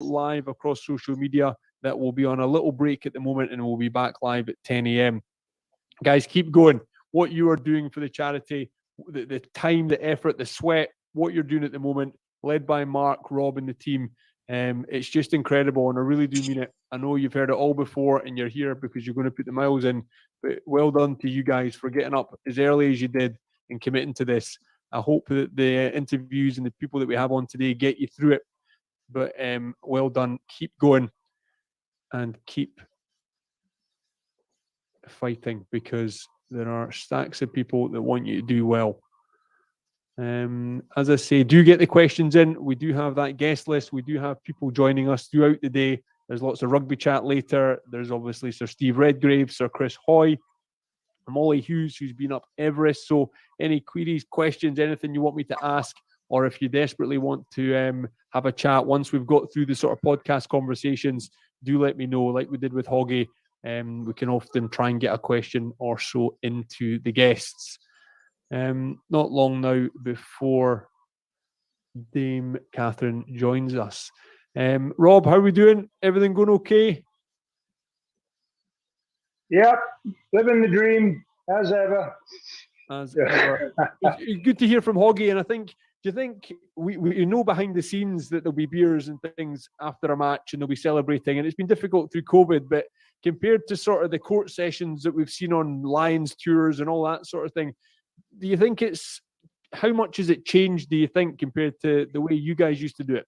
live across social media that will be on a little break at the moment, and we'll be back live at 10 a.m. Guys, keep going. What you are doing for the charity, the time, the effort, the sweat, what you're doing at the moment, led by Mark, Rob, and the team. It's just incredible, and I really do mean it. I know you've heard it all before, and you're here because you're going to put the miles in. But well done to you guys for getting up as early as you did and committing to this. I hope that the interviews and the people that we have on today get you through it. But well done. Keep going and keep fighting, because there are stacks of people that want you to do well. As I say, do get the questions in. We do have that guest list. We do have people joining us throughout the day. There's lots of rugby chat later. There's obviously Sir Steve Redgrave, Sir Chris Hoy, Molly Hughes, who's been up Everest. So any queries, questions, anything you want me to ask, or if you desperately want to have a chat once we've got through the sort of podcast conversations, do let me know. Like we did with Hoggy, we can often try and get a question or so into the guests. Not long now before Dame Catherine joins us. Rob, how are we doing? Everything going okay? Yep, living the dream as ever. As ever. It's good to hear from Hoggy, and I think, do you think we know behind the scenes that there'll be beers and things after a match and they'll be celebrating, and it's been difficult through COVID, but compared to sort of the court sessions that we've seen on Lions tours and all that sort of thing, do you think how much has it changed, do you think, compared to the way you guys used to do it?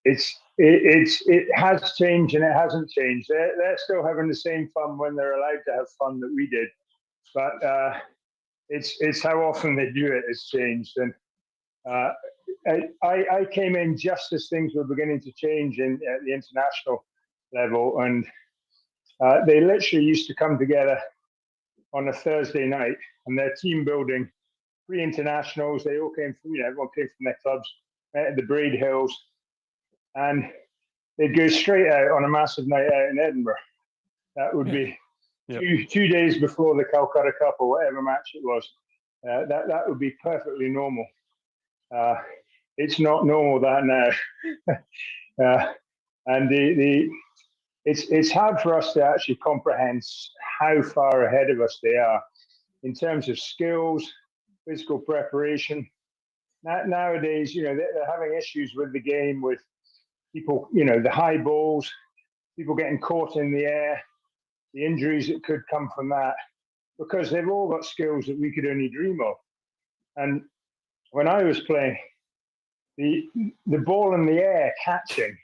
It has changed and it hasn't changed. They're still having the same fun when they're allowed to have fun that we did, but it's how often they do it has changed. And I came in just as things were beginning to change at the international level, and they literally used to come together on a Thursday night, and their team building, pre-internationals, they all came from, everyone came from their clubs, met at the Braid Hills, and they'd go straight out on a massive night out in Edinburgh. That would be two days before the Calcutta Cup or whatever match it was. That would be perfectly normal. It's not normal that now. And it's hard for us to actually comprehend how far ahead of us they are in terms of skills, physical preparation. Nowadays, they're having issues with the game, with people, the high balls, people getting caught in the air, the injuries that could come from that, because they've all got skills that we could only dream of. And when I was playing, the ball in the air catching,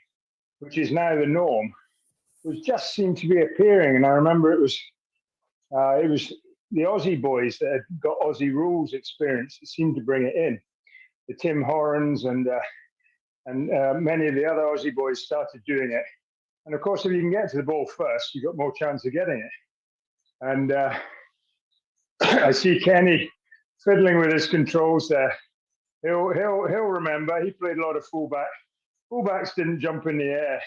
which is now the norm, just seemed to be appearing. And I remember it was the Aussie boys that had got Aussie rules experience that seemed to bring it in. The Tim Horrons and many of the other Aussie boys started doing it. And of course, if you can get to the ball first, you've got more chance of getting it. And I see Kenny fiddling with his controls there. He'll remember. He played a lot of fullback. Fullbacks didn't jump in the air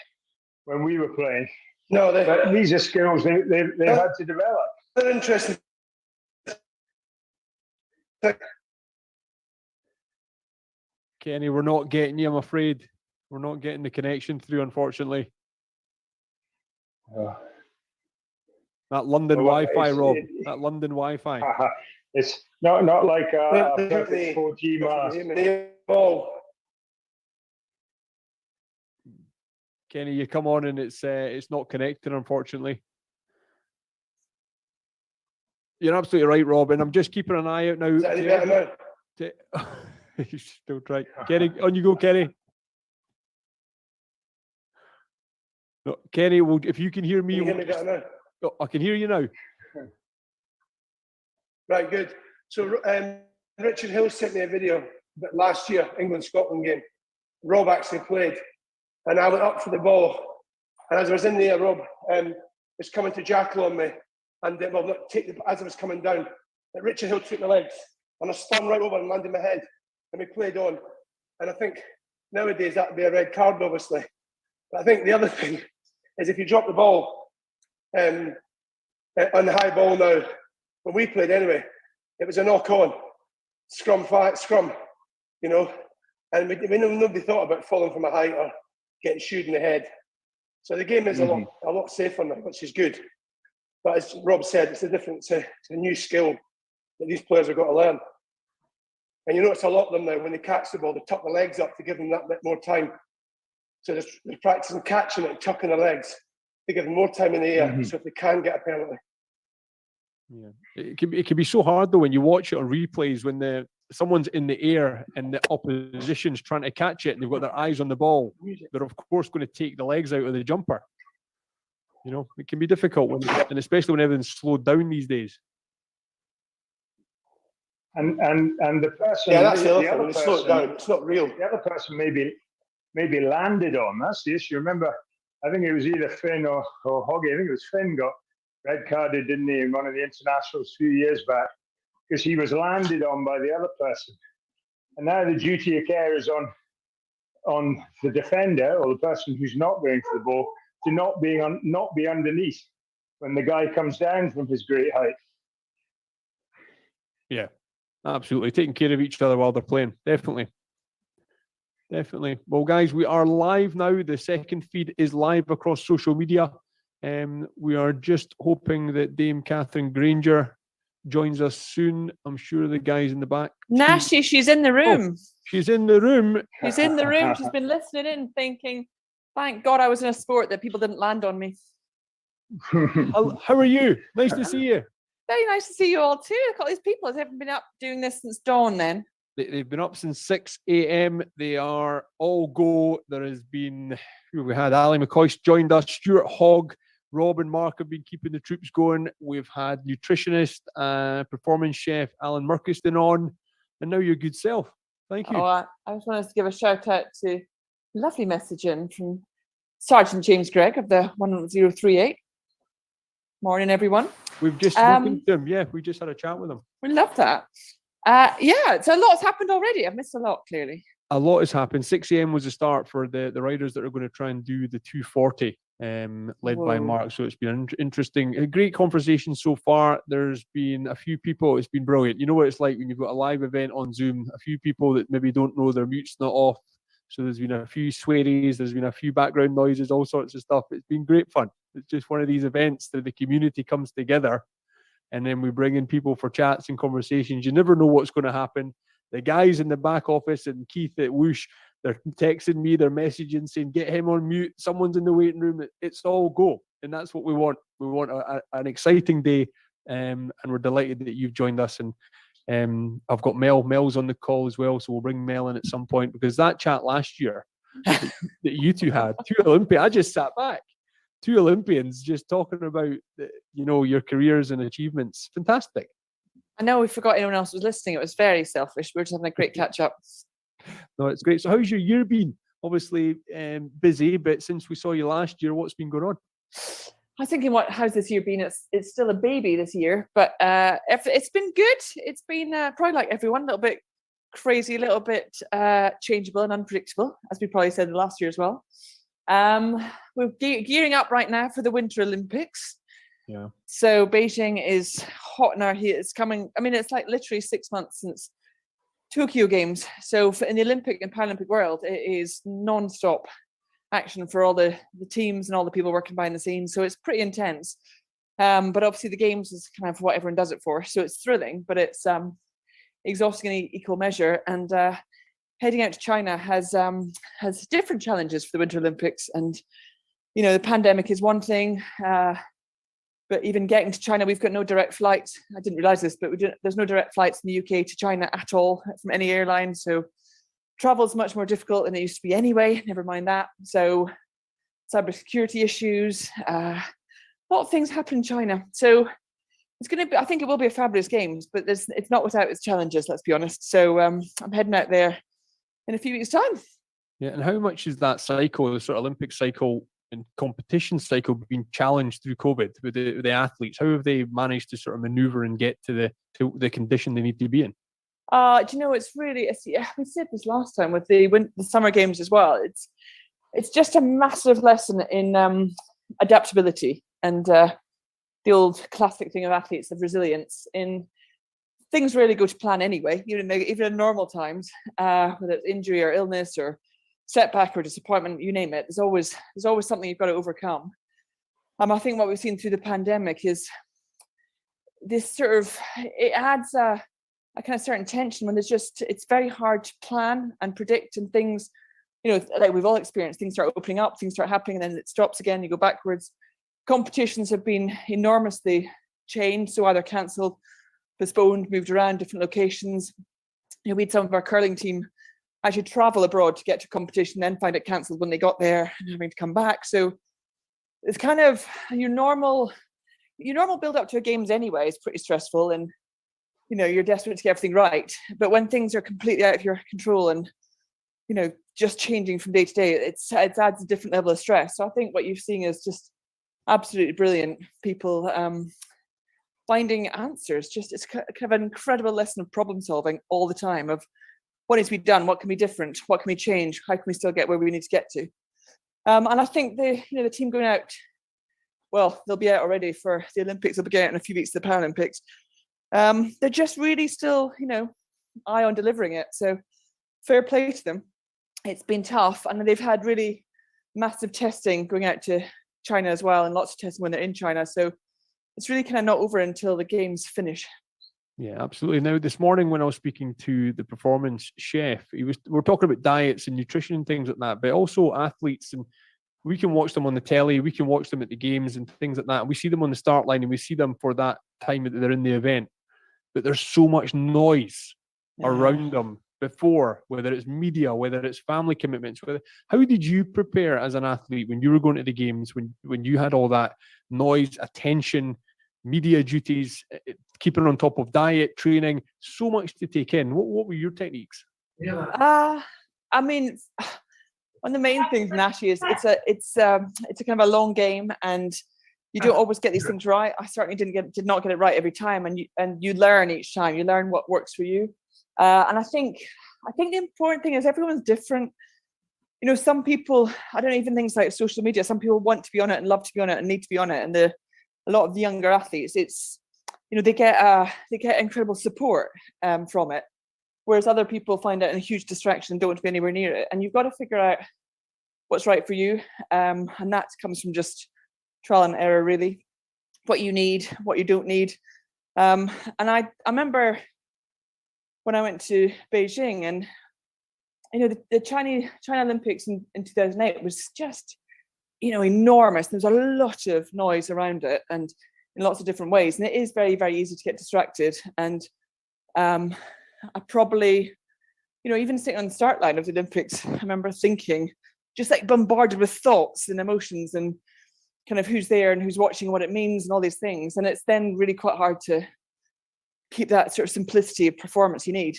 when we were playing. No, but these are skills they've had to develop. They're interesting. Kenny, we're not getting you, I'm afraid. We're not getting the connection through, unfortunately. That London Wi-Fi, Rob. That London Wi-Fi. It's not like a perfect 4G mast. Kenny, you come on and it's not connected, unfortunately. You're absolutely right, Rob, and I'm just keeping an eye out now. Is that any better now? You still try. Kenny, on you go, Kenny. No, Kenny, if you can hear me... Can you hear me better now? Oh, I can hear you now. Right, good. So Richard Hill sent me a video that last year, England-Scotland game. Rob actually played, and I went up for the ball. And as I was in there, Rob was coming to jackal on me. And as I was coming down, Richard Hill took my legs, and I spun right over and landed my head. And we played on. And I think nowadays that would be a red card, obviously. But I think the other thing is if you drop the ball on the high ball now, when we played anyway, it was a knock on, scrum, and nobody thought about falling from a height or getting shoed in the head. So the game is a lot safer now, which is good. But as Rob said, it's it's a new skill that these players have got to learn. And you notice a lot of them now, when they catch the ball, they tuck the legs up to give them that bit more time. So they're practicing catching it and tucking their legs to give them more time in the air, so if they can get a penalty. Yeah, it can be so hard though when you watch it on replays when someone's in the air and the opposition's trying to catch it and they've got their eyes on the ball. They're of course going to take the legs out of the jumper. You know, it can be difficult and especially when everything's slowed down these days. And the person, that's the other thing. other When you slow it down, it's not real. The other person maybe landed on. That's the issue. Remember, I think it was either Finn or Hoggy. I think it was Finn got red carded, didn't he, in one of the internationals a few years back, because he was landed on by the other person. And now the duty of care is on the defender or the person who's not going for the ball to not be underneath when the guy comes down from his great height. Yeah, absolutely. Taking care of each other while they're playing. Definitely. Well, guys, we are live now. The second feed is live across social media. We are just hoping that Dame Catherine Granger joins us soon. I'm sure the guys in the back. She's in the room. She's in the room. She's in the room. She's been listening in, thinking, thank God I was in a sport that people didn't land on me. How are you? Nice to see you. Very nice to see you all too. Look at all these people. They haven't been up doing this since dawn then. They've been up since 6 a.m. They are all go. There has been, we had Ali McCoy's joined us, Stuart Hogg, Rob and Mark have been keeping the troops going. We've had nutritionist, performance chef Alan Murkiston on, and now your good self. Thank you. I just wanted to give a shout out to lovely message in from Sergeant James Gregg of the 1038. Morning, everyone. We've just spoken to him. Yeah, we just had a chat with him. We love that. So a lot's happened already. I've missed a lot, clearly. A lot has happened. 6 a.m. was the start for the riders that are going to try and do the 240, led by Mark. So it's been interesting. A great conversation so far. There's been a few people. It's been brilliant. You know what it's like when you've got a live event on Zoom. A few people that maybe don't know their mute's not off. So there's been a few swearies. There's been a few background noises, all sorts of stuff. It's been great fun. It's just one of these events that the community comes together. And then we bring in people for chats and conversations. You never know what's going to happen. The guys in the back office and Keith at Whoosh, they're texting me, they're messaging saying, get him on mute. Someone's in the waiting room. It's all go. And that's what we want. We want an exciting day. And we're delighted that you've joined us. And I've got Mel's on the call as well. So we'll bring Mel in at some point, because that chat last year that you two had, I just sat back. 2 Olympians just talking about, your careers and achievements. Fantastic. I know we forgot anyone else was listening. It was very selfish. We were just having a great catch up. No, it's great. So how's your year been? Obviously busy, but since we saw you last year, what's been going on? I was thinking, how's this year been? It's still a baby this year, but it's been good. It's been probably like everyone, a little bit crazy, a little bit changeable and unpredictable, as we probably said last year as well. We're gearing up right now for the Winter Olympics. Yeah. So Beijing is hot in our heat. It's coming. I mean, it's like literally 6 months since Tokyo Games. So in the Olympic and Paralympic world, it is non-stop action for all the teams and all the people working behind the scenes. So it's pretty intense. But obviously the Games is kind of what everyone does it for. So it's thrilling, but it's exhausting in equal measure. And heading out to China has different challenges for the Winter Olympics. And, the pandemic is one thing, but even getting to China, we've got no direct flights. I didn't realize this, but there's no direct flights in the UK to China at all from any airline. So travel is much more difficult than it used to be anyway, never mind that. So cybersecurity issues, a lot of things happen in China. So it's going to be, I think it will be a fabulous Games, but it's not without its challenges, let's be honest. So I'm heading out there in a few weeks' time. Yeah, and how much is that cycle, the sort of Olympic cycle and competition cycle, being challenged through COVID with the athletes? How have they managed to sort of maneuver and get to the condition they need to be in? It's really, we said this last time with the Summer Games as well. It's just a massive lesson in adaptability and the old classic thing of athletes, of resilience. In things really go to plan anyway, even in normal times, whether it's injury or illness or setback or disappointment, you name it, there's always something you've got to overcome. I think what we've seen through the pandemic is this sort of, it adds a kind of certain tension when it's very hard to plan and predict, and things, like we've all experienced, things start opening up, things start happening, and then it stops again, you go backwards. Competitions have been enormously changed, so either cancelled, postponed, moved around, different locations. We had some of our curling team actually travel abroad to get to competition, then find it cancelled when they got there and having to come back. So it's kind of your normal build up to a games anyway is pretty stressful, and you're desperate to get everything right. But when things are completely out of your control and just changing from day to day, it adds a different level of stress. So I think what you're seeing is just absolutely brilliant people finding answers. It's kind of an incredible lesson of problem solving all the time, of what needs to be done, what can be different, what can we change, how can we still get where we need to get to. And I think the team going out, well, they'll be out already for the Olympics, they'll be going out in a few weeks to the Paralympics. They're just really still, eye on delivering it. So fair play to them. It's been tough, and they've had really massive testing going out to China as well, and lots of testing when they're in China. So it's really kind of not over until the games finish. Yeah, absolutely. Now, this morning when I was speaking to the performance chef, we're talking about diets and nutrition and things like that, but also athletes, and we can watch them on the telly, we can watch them at the games and things like that. And we see them on the start line and we see them for that time that they're in the event. But there's so much noise around them before, whether it's media, whether it's family commitments. How did you prepare as an athlete when you were going to the games, when you had all that noise, attention, media duties, keeping on top of diet, training, so much to take in? What were your techniques? I mean, one of the main things, Nashi, is it's a kind of a long game, and you don't always get these things right. I certainly did not get it right every time, and you learn each time. You learn what works for you, and I think the important thing is everyone's different. Some people, I don't even think it's like social media. Some people want to be on it and love to be on it and need to be on it, and a lot of the younger athletes, it's they get incredible support from it, whereas other people find it a huge distraction and don't want to be anywhere near it. And you've got to figure out what's right for you, and that comes from just trial and error, really. What you need, what you don't need. And I remember when I went to Beijing, and the China Olympics in 2008 was just enormous. There's a lot of noise around it, and in lots of different ways, and it is very, very easy to get distracted. And I probably, even sitting on the start line of the Olympics, I remember thinking, just like bombarded with thoughts and emotions and kind of who's there and who's watching, what it means and all these things. And it's then really quite hard to keep that sort of simplicity of performance you need.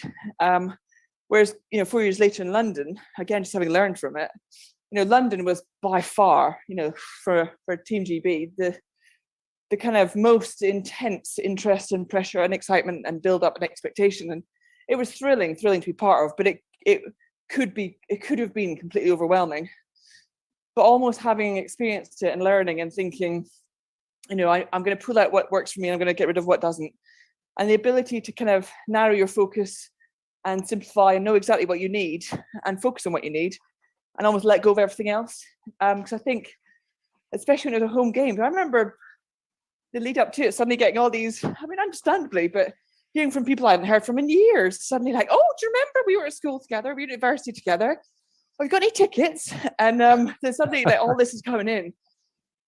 Whereas, 4 years later in London, again, just having learned from it, London was by far, for Team GB, the kind of most intense interest and pressure and excitement and build up and expectation. And it was thrilling to be part of, but it could have been completely overwhelming. But almost having experienced it and learning and thinking, I'm going to pull out what works for me, and I'm going to get rid of what doesn't. And the ability to kind of narrow your focus and simplify and know exactly what you need and focus on what you need, and almost let go of everything else. Because I think, especially when it was a home game, I remember the lead up to it, suddenly getting all these, understandably, but hearing from people I hadn't heard from in years, suddenly like, oh, do you remember we were at school together, we were at university together? Have you got any tickets? And then suddenly like all this is coming in.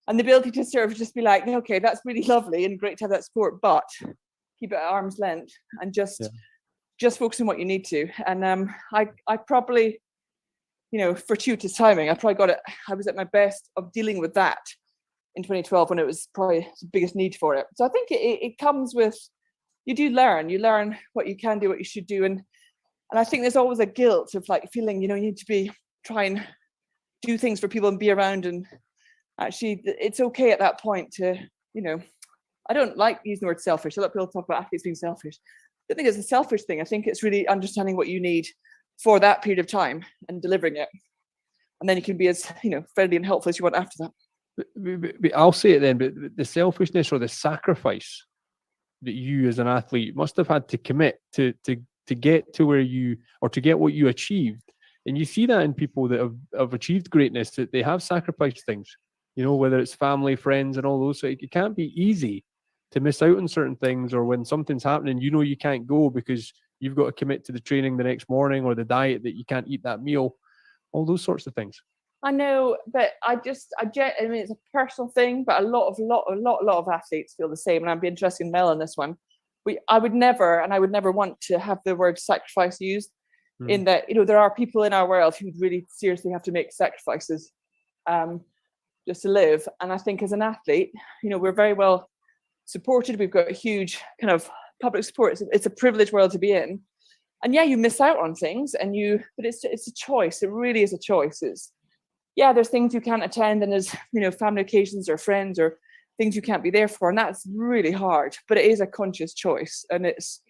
And the ability to sort of just be like, okay, that's really lovely and great to have that support, but keep it at arm's length and just focus on what you need to. And I probably, fortuitous timing, I was at my best of dealing with that in 2012 when it was probably the biggest need for it. So I think it comes with, you learn what you can do, what you should do. And I think there's always a guilt of like feeling, you need to try and do things for people and be around. And actually it's okay at that point to, I don't like using the word selfish. A lot of people talk about athletes being selfish. I don't think it's a selfish thing. I think it's really understanding what you need for that period of time and delivering it. And then you can be as, friendly and helpful as you want after that. But I'll say it then, but the selfishness or the sacrifice that you as an athlete must have had to commit to get to where you, or to get what you achieved, And you see that in people that have achieved greatness, that they have sacrificed things, whether it's family, friends, and all those. So it can't be easy to miss out on certain things, or when something's happening, you can't go because you've got to commit to the training the next morning, or the diet that you can't eat that meal, all those sorts of things. I know, but I mean, it's a personal thing, but a lot of athletes feel the same, and I'd be interested in Mel on this one. I would never want to have the word sacrifice used, in that, there are people in our world who really seriously have to make sacrifices just to live. And I think as an athlete, we're very well supported. We've got a huge kind of public support. It's a privileged world to be in. And yeah, you miss out on things, but it's a choice. It really is a choice. There's things you can't attend, and there's, family occasions or friends or things you can't be there for. And that's really hard, but it is a conscious choice. And it's,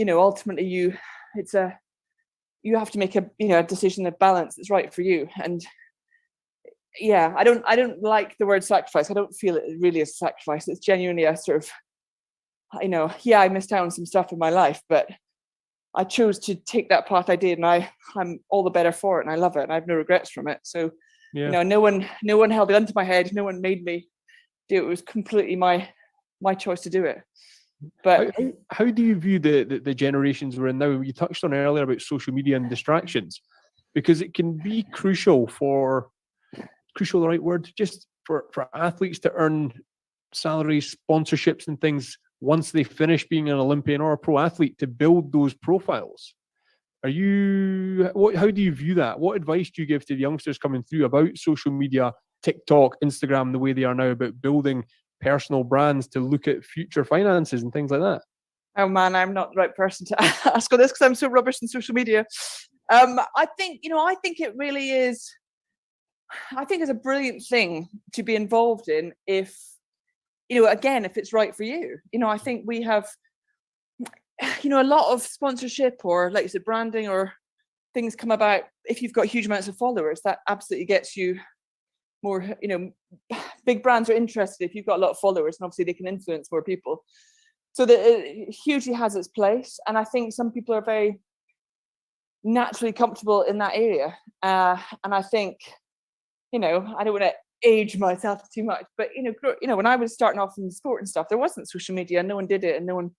ultimately you have to make a decision of balance that's right for you. And yeah, I don't like the word sacrifice. I don't feel it really is a sacrifice. It's genuinely a sort of, I missed out on some stuff in my life, but I chose to take that path I did, and I'm all the better for it, and I love it, and I have no regrets from it. So, no one held a gun to my head. No one made me do it. It was completely my choice to do it. But how do you view the generations we're in now? You touched on earlier about social media and distractions, because it can be crucial, the right word, just for athletes to earn salaries, sponsorships, and things once they finish being an Olympian or a pro athlete, to build those profiles. How do you view that? What advice do you give to the youngsters coming through about social media, TikTok, Instagram, the way they are now, about building personal brands to look at future finances and things like that? Oh man, I'm not the right person to ask on this, because I'm so rubbish in social media. I think it really is. I think it's a brilliant thing to be involved in if it's right for you. I think we have, a lot of sponsorship, or like you said, branding or things come about if you've got huge amounts of followers. That absolutely gets you more, big brands are interested if you've got a lot of followers, and obviously they can influence more people. So that it hugely has its place. And I think some people are very naturally comfortable in that area. And I think, I don't want to age myself too much, but when I was starting off in sport and stuff, there wasn't social media, and no one did it, and no one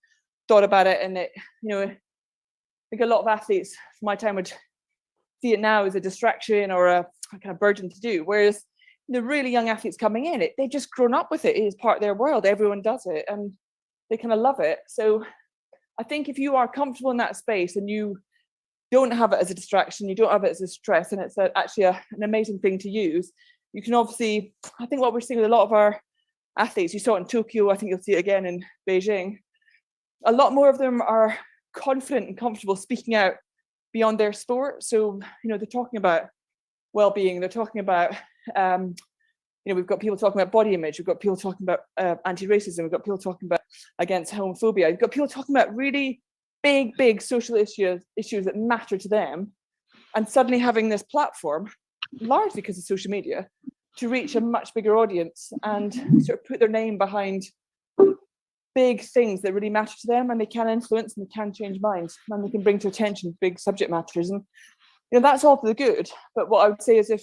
thought about it. And it, I think a lot of athletes from my time would see it now as a distraction or a kind of burden to do, whereas the really young athletes coming in, they've just grown up with it. It is part of their world. Everyone does it, and they kind of love it. So I think if you are comfortable in that space and you don't have it as a distraction, you don't have it as a stress, and it's actually an amazing thing to use, you can obviously, I think what we're seeing with a lot of our athletes, you saw it in Tokyo, I think you'll see it again in Beijing, a lot more of them are confident and comfortable speaking out beyond their sport. So, they're talking about well-being, they're talking about, we've got people talking about body image, we've got people talking about anti-racism, we've got people talking about against homophobia, we've got people talking about really big social issues that matter to them, and suddenly having this platform, largely because of social media, to reach a much bigger audience and sort of put their name behind big things that really matter to them, and they can influence and they can change minds, and they can bring to attention big subject matters. And that's all for the good. But what I would say is, if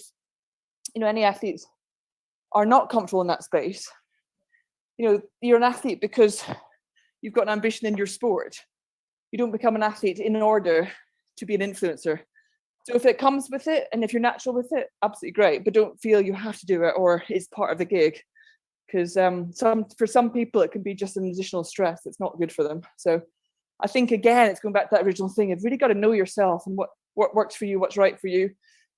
any athletes are not comfortable in that space, you're an athlete because you've got an ambition in your sport. You don't become an athlete in order to be an influencer. So if it comes with it, and if you're natural with it, absolutely great, but don't feel you have to do it or it's part of the gig, because for some people it can be just an additional stress. It's not good for them. So I think, again, it's going back to that original thing. You've really got to know yourself and what works for you, what's right for you,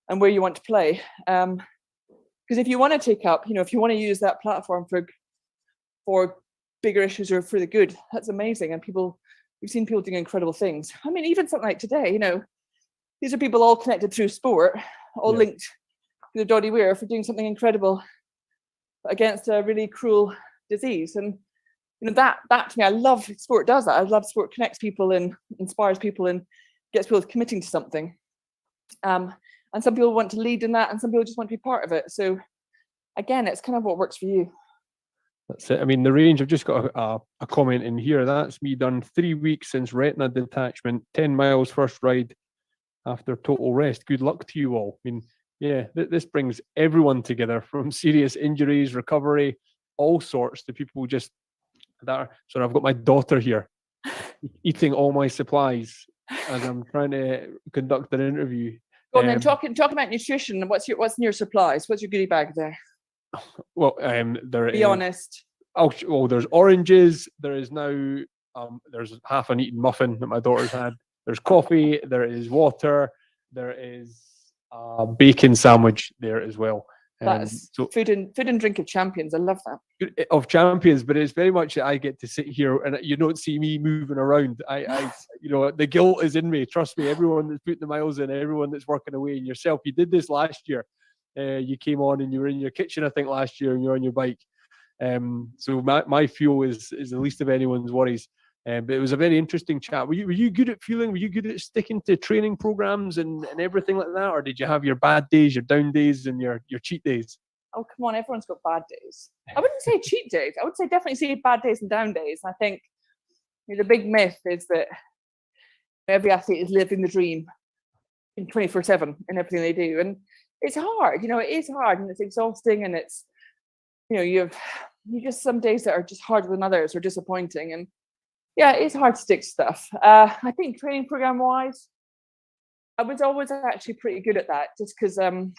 and where you want to play. Because if you want to take up, if you want to use that platform for bigger issues or for the good, that's amazing. And we've seen people doing incredible things. I mean, even something like today, these are people all connected through sport, all linked to the Doddy Weir for doing something incredible against a really cruel disease. And that to me, I love sport does that. I love sport connects people and inspires people and gets people committing to something. And some people want to lead in that, and some people just want to be part of it. So again, it's kind of what works for you. That's it. I mean, the range, I've just got a comment in here. That's me done 3 weeks since retina detachment, 10 miles first ride, after total rest. Good luck to you all. I mean, yeah, this brings everyone together, from serious injuries, recovery, all sorts, to people just that are. So I've got my daughter here eating all my supplies as I'm trying to conduct an interview. Go on then, talking about nutrition. What's in your supplies? What's your goodie bag there? Well, there Be honest. Oh, there's oranges. There is now there's half an eaten muffin that my daughter's had. There's coffee. There is water. There is a bacon sandwich there as well. That's so, food and drink of champions. I love that. Of champions, but it's very much that I get to sit here and you don't see me moving around. I the guilt is in me. Trust me, everyone that's putting the miles in, everyone that's working away, and yourself. You did this last year. You came on and you were in your kitchen, I think, last year, and you're on your bike. So my fuel is the least of anyone's worries. But it was a very interesting chat. Were you good at fueling? Were you good at sticking to training programs and everything like that? Or did you have your bad days, your down days, and your cheat days? Oh, come on. Everyone's got bad days. I wouldn't say cheat days. I would say definitely say bad days and down days. I think the big myth is that every athlete is living the dream in 24/7 in everything they do. And it's hard. It is hard, and it's exhausting, and it's, you just some days that are just harder than others or disappointing. And yeah, it's hard to stick to stuff. I think training program wise, I was always actually pretty good at that, just because I don't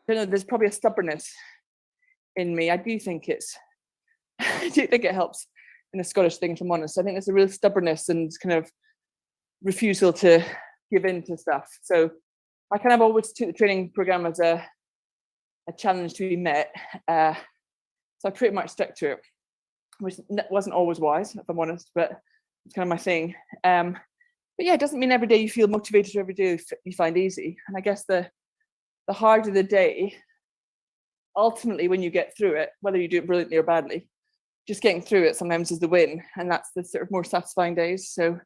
know, there's probably a stubbornness in me. I do think it helps in a Scottish thing, if I'm honest. I think there's a real stubbornness and kind of refusal to give in to stuff. So I kind of always took the training program as a challenge to be met. So I pretty much stuck to it, which wasn't always wise, if I'm honest, but it's kind of my thing. But yeah, it doesn't mean every day you feel motivated or every day you find easy. And I guess the harder the day, ultimately, when you get through it, whether you do it brilliantly or badly, just getting through it sometimes is the win. And that's the sort of more satisfying days. So,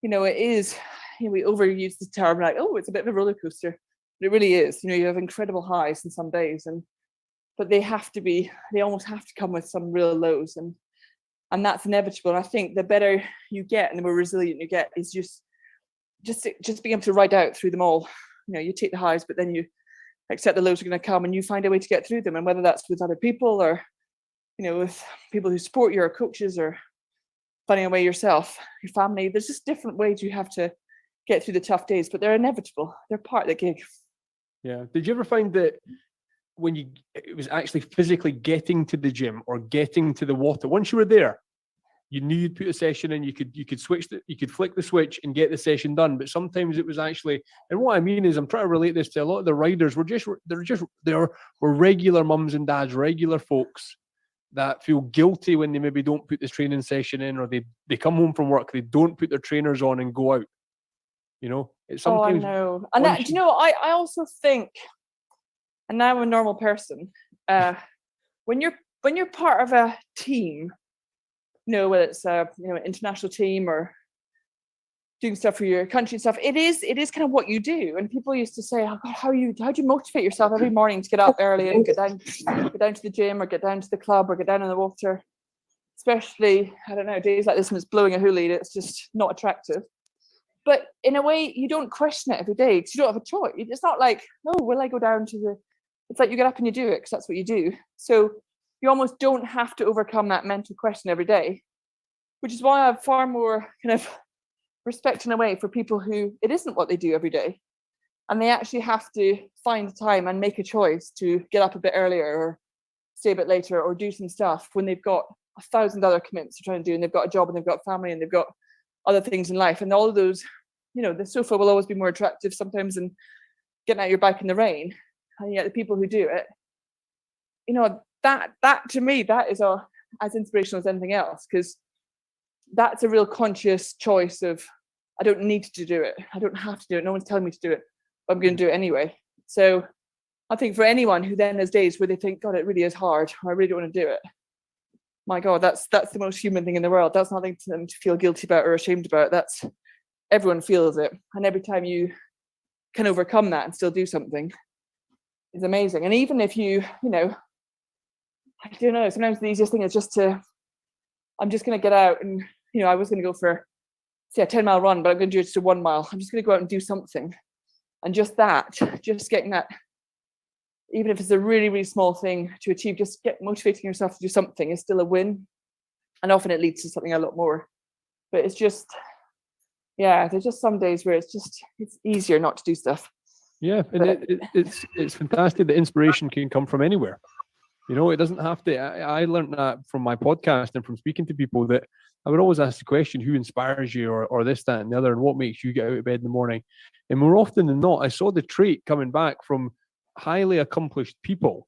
it is, we overuse the term like, oh, it's a bit of a roller coaster. But it really is. You have incredible highs in some days, but they almost have to come with some real lows, and that's inevitable. And I think the better you get and the more resilient you get is just being able to ride out through them all. You take the highs, but then you accept the lows are going to come, and you find a way to get through them. And whether that's with other people or, with people who support you or coaches, or finding a way yourself, your family, there's just different ways you have to get through the tough days, but they're inevitable. They're part of the gig. Yeah. Did you ever find that when it was actually physically getting to the gym or getting to the water, once you were there, you knew you'd put a session in, you could flick the switch and get the session done. But sometimes it was actually, and what I mean is, I'm trying to relate this to a lot of the riders. They were regular mums and dads, regular folks that feel guilty when they maybe don't put this training session in, or they come home from work, they don't put their trainers on and go out. It's sometimes. Oh, I know. And that, I also think, and now I'm a normal person, when you're part of a team, whether it's an international team or doing stuff for your country and stuff, it is kind of what you do. And people used to say, oh God, how do you motivate yourself every morning to get up early and get down to the gym or get down to the club or get down in the water, especially, I don't know, days like this when it's blowing a hoolie, it's just not attractive. But in a way, you don't question it every day because you don't have a choice. It's not like, oh, will I go down to the... It's like you get up and you do it because that's what you do. So you almost don't have to overcome that mental question every day, which is why I have far more kind of respect in a way for people who it isn't what they do every day. And they actually have to find time and make a choice to get up a bit earlier or stay a bit later or do some stuff when they've got 1,000 other commitments to try and do, and they've got a job and they've got family and they've got other things in life. And all of those, the sofa will always be more attractive sometimes than getting out your bike in the rain. And yet the people who do it, that to me, that is as inspirational as anything else, because that's a real conscious choice of, I don't need to do it. I don't have to do it. No one's telling me to do it, but I'm going to do it anyway. So I think for anyone who then has days where they think, God, it really is hard, or I really don't want to do it, my God, that's the most human thing in the world. That's nothing for them to feel guilty about or ashamed about. Everyone feels it. And every time you can overcome that and still do something is amazing. And even if I don't know, sometimes the easiest thing is I'm just going to get out and, I was going to go for say a 10-mile run, but I'm going to do just a 1 mile. I'm just going to go out and do something. And just getting that, even if it's a really, really small thing to achieve, just get motivating yourself to do something is still a win. And often it leads to something a lot more. But it's just, yeah, there's just some days where it's easier not to do stuff. Yeah, and it's fantastic that inspiration can come from anywhere. You know, it doesn't have to. I learned that from my podcast and from speaking to people, that I would always ask the question, who inspires you, or this, that, and the other, and what makes you get out of bed in the morning. And more often than not, I saw the trait coming back from highly accomplished people,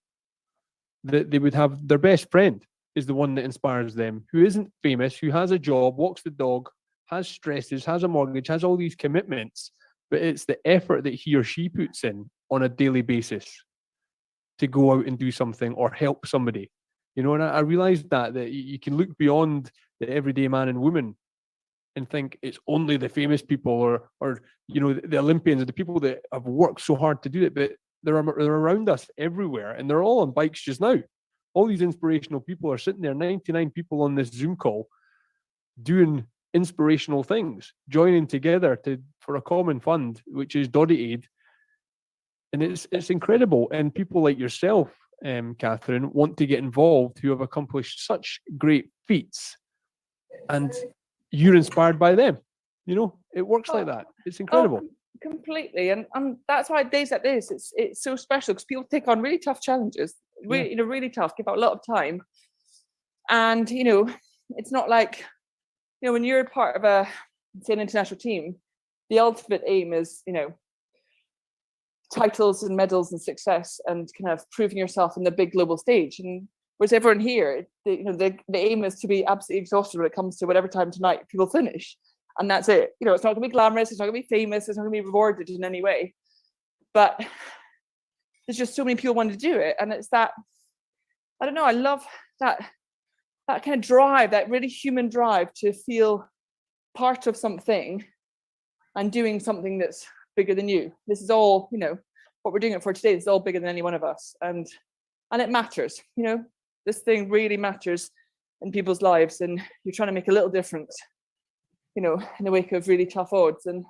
that they would have their best friend is the one that inspires them, who isn't famous, who has a job, walks the dog, has stresses, has a mortgage, has all these commitments, but it's the effort that he or she puts in on a daily basis to go out and do something or help somebody. You know, and I realized that you can look beyond the everyday man and woman and think it's only the famous people or you know, the Olympians or the people that have worked so hard to do it, but they're around us everywhere, and they're all on bikes just now. All these inspirational people are sitting there, 99 people on this Zoom call, doing inspirational things, joining together for a common fund, which is Doddy Aid. And it's incredible. And people like yourself, Catherine, want to get involved, who have accomplished such great feats, and you're inspired by them. You know, it works like that. It's incredible. Completely. And that's why days like this, it's so special, because people take on really tough challenges, really, you know, really tough, give out a lot of time. And, you know, it's not like, you know, when you're part of say, an international team, the ultimate aim is, you know, titles and medals and success and kind of proving yourself in the big global stage. And whereas everyone here, the aim is to be absolutely exhausted when it comes to whatever time tonight people finish. And that's it. You know, it's not going to be glamorous, it's not going to be famous, it's not going to be rewarded in any way. But there's just so many people wanting to do it. And it's that, I don't know, I love that kind of drive, that really human drive to feel part of something and doing something that's bigger than you. This is all, you know, what we're doing it for today is all bigger than any one of us. And it matters, you know, this thing really matters in people's lives, and you're trying to make a little difference, you know, in the wake of really tough odds. And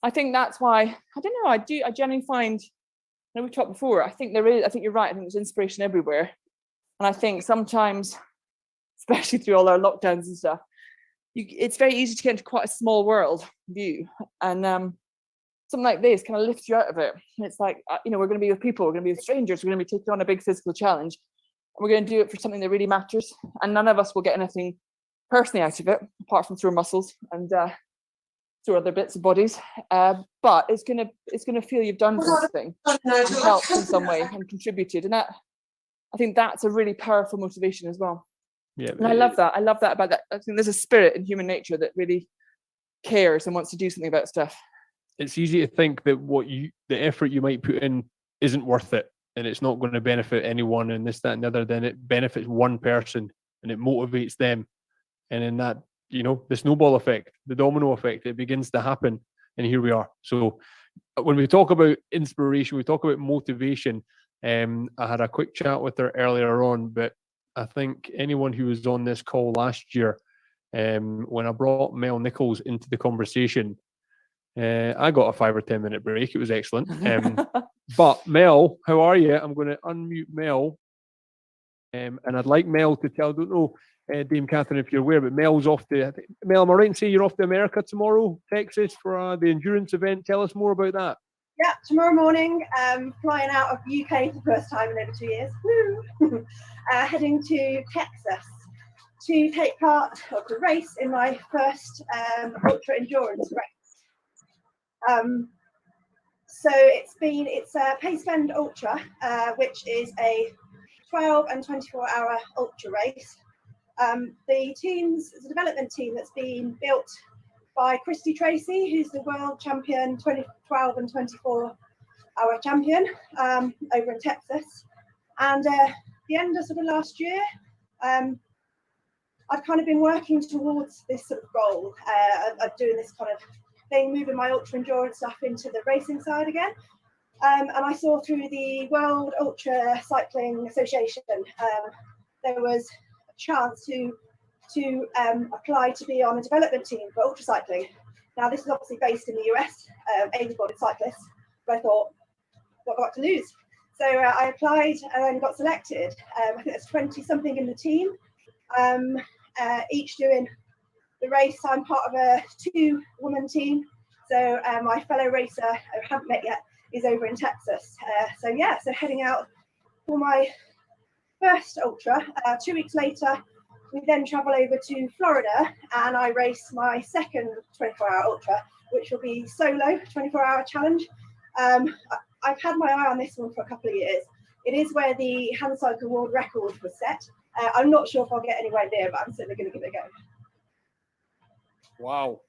I think that's why, I don't know, I genuinely find, I know we've talked before, I think you're right, I think there's inspiration everywhere. And I think sometimes, especially through all our lockdowns and stuff, it's very easy to get into quite a small world view. And something like this kind of lifts you out of it. And it's like, you know, we're going to be with people, we're going to be with strangers, we're going to be taking on a big physical challenge. And we're going to do it for something that really matters. And none of us will get anything personally out of it, apart from sore muscles and through other bits of bodies. But it's going to feel you've done something and helped in some way and contributed. And that, I think that's a really powerful motivation as well. Yeah, and I love that about that. I think there's a spirit in human nature that really cares and wants to do something about stuff. It's easy to think that the effort you might put in isn't worth it, and it's not going to benefit anyone, and this, that, and the other. Then it benefits one person and it motivates them, and in that, you know, the snowball effect, the domino effect, it begins to happen, and here we are. So when we talk about inspiration, we talk about motivation. I had a quick chat with her earlier on, but I think anyone who was on this call last year, when I brought Mel Nichols into the conversation, I got a 5 or 10 minute break. It was excellent. But Mel, how are you? I'm going to unmute Mel. And I'd like Mel to tell, I don't know, Dame Catherine, if you're aware, but Mel's off to, Mel, am I right in saying you're off to America tomorrow, Texas, for the endurance event? Tell us more about that. Yeah, tomorrow morning, flying out of the UK for the first time in over 2 years. Woo! Heading to Texas to take part of the race in my first ultra endurance race. So it's a Pace Bend Ultra, which is a 12 and 24-hour ultra race. The team's a development team that's been built by Christy Tracy, who's the world champion, 12 and 24-hour champion over in Texas. And the end of sort of last year, I'd kind of been working towards this sort of goal of doing this kind of thing, moving my ultra endurance stuff into the racing side again. And I saw through the World Ultra Cycling Association, there was a chance to to apply to be on a development team for ultra cycling. Now, this is obviously based in the US, able-bodied cyclists, but I thought, what have I got to lose? So I applied and got selected. I think there's 20-something in the team, each doing the race. I'm part of a 2-woman team. So my fellow racer, I haven't met yet, is over in Texas. So heading out for my first ultra. 2 weeks later, we then travel over to Florida and I race my second 24-hour ultra, which will be solo 24-hour challenge. I've had my eye on this one for a couple of years. It is where the hand cycle world record was set. I'm not sure if I'll get anywhere near, but I'm certainly going to give it a go. Wow.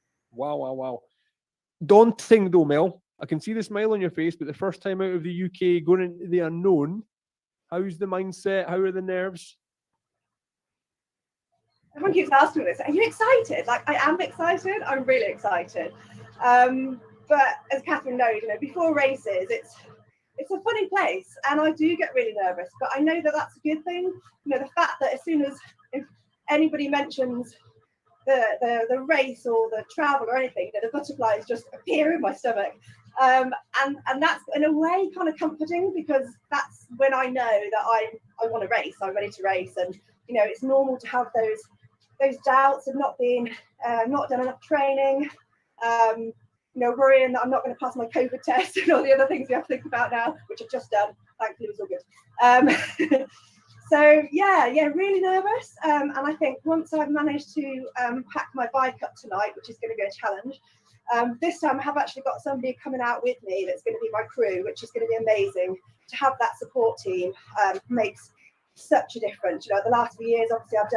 Daunting though, Mel. I can see the smile on your face, but the first time out of the UK, going into the unknown, how's the mindset? How are the nerves? Everyone keeps asking me this. Are you excited? Like, I am excited. I'm really excited. But as Catherine knows, before races, it's a funny place, and I do get really nervous. But I know that that's a good thing. The fact that as soon as if anybody mentions the race or the travel or anything, the butterflies just appear in my stomach, and that's in a way kind of comforting, because that's when I know that I want to race. I'm ready to race, and it's normal to have those doubts of not done enough training, worrying that I'm not going to pass my COVID test and all the other things we have to think about now, which I've just done. Thankfully, it was all good. So really nervous. And I think once I've managed to pack my bike up tonight, which is going to be a challenge, this time I have actually got somebody coming out with me that's going to be my crew, which is going to be amazing. To have that support team makes such a difference. The last few years, obviously, I've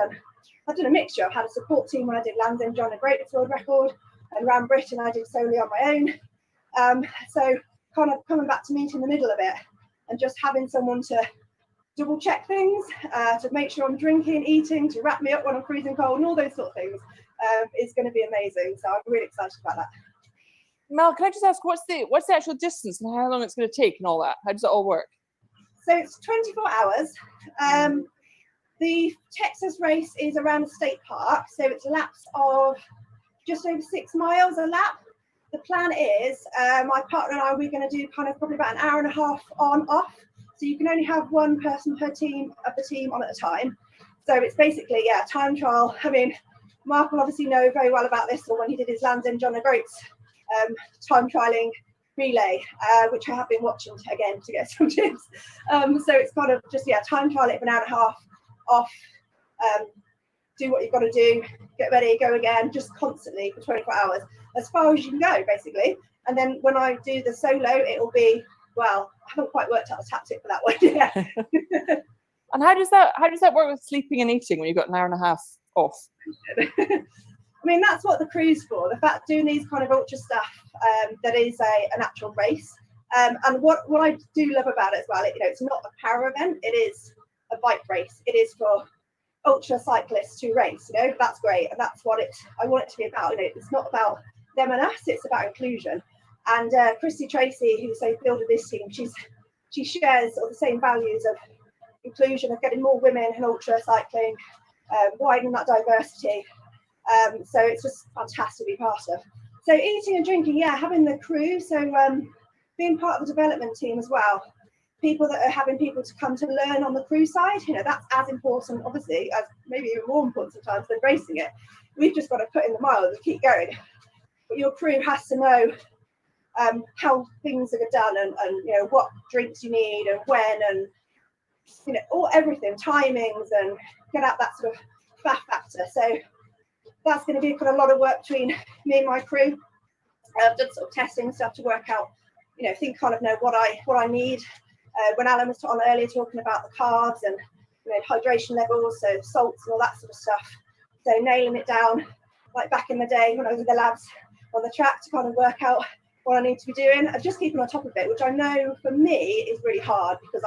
done a mixture. I've had a support team when I did Land's End John O'Groats World Record, and around Britain I did solely on my own. So kind of coming back to meet in the middle of it, and just having someone to double check things, to make sure I'm drinking, eating, to wrap me up when I'm freezing cold, and all those sort of things is going to be amazing. So I'm really excited about that. Mel, can I just ask, what's the actual distance and how long it's going to take and all that? How does it all work? So it's 24 hours. The Texas race is around a state park, so it's laps of just over 6 miles a lap. The plan is, my partner and I, we're going to do kind of probably about an hour and a half on off. So you can only have one person per team of the team on at a time. So it's basically, time trial. I mean, Mark will obviously know very well about this, or when he did his Land's End John O'Groats time trialing relay, which I have been watching again to get some tips. So it's kind of just, time trial it for an hour and a half off, do what you've got to do, get ready, go again, just constantly for 24 hours, as far as you can go, basically. And then when I do the solo, it'll be, well, I haven't quite worked out the tactic for that one yet. And how does that work with sleeping and eating when you've got an hour and a half off? I mean, that's what the crew's for. The fact doing these kind of ultra stuff, that is an actual race. And what I do love about it as well, it's not a para event, it is a bike race. It is for ultra cyclists to race, that's great. And that's what I want it to be about. It's not about them and us, it's about inclusion. And Christy Tracy, who's building this team, she shares all the same values of inclusion, of getting more women in ultra cycling, widening that diversity. So it's just fantastic to be part of. So eating and drinking, having the crew, so being part of the development team as well. People that are having people to come to learn on the crew side, that's as important, obviously, as maybe even more important sometimes than racing it. We've just got to put in the miles and keep going. But your crew has to know how things are done, and what drinks you need and when, and everything, timings, and get out that sort of faff factor. So that's going to be a lot of work between me and my crew. I've done sort of testing stuff to work out, know what I need. When Alan was on earlier talking about the carbs and hydration levels, so salts and all that sort of stuff. So nailing it down, like back in the day when I was in the labs on the track, to kind of work out what I need to be doing, and just keeping on top of it, which I know for me is really hard, because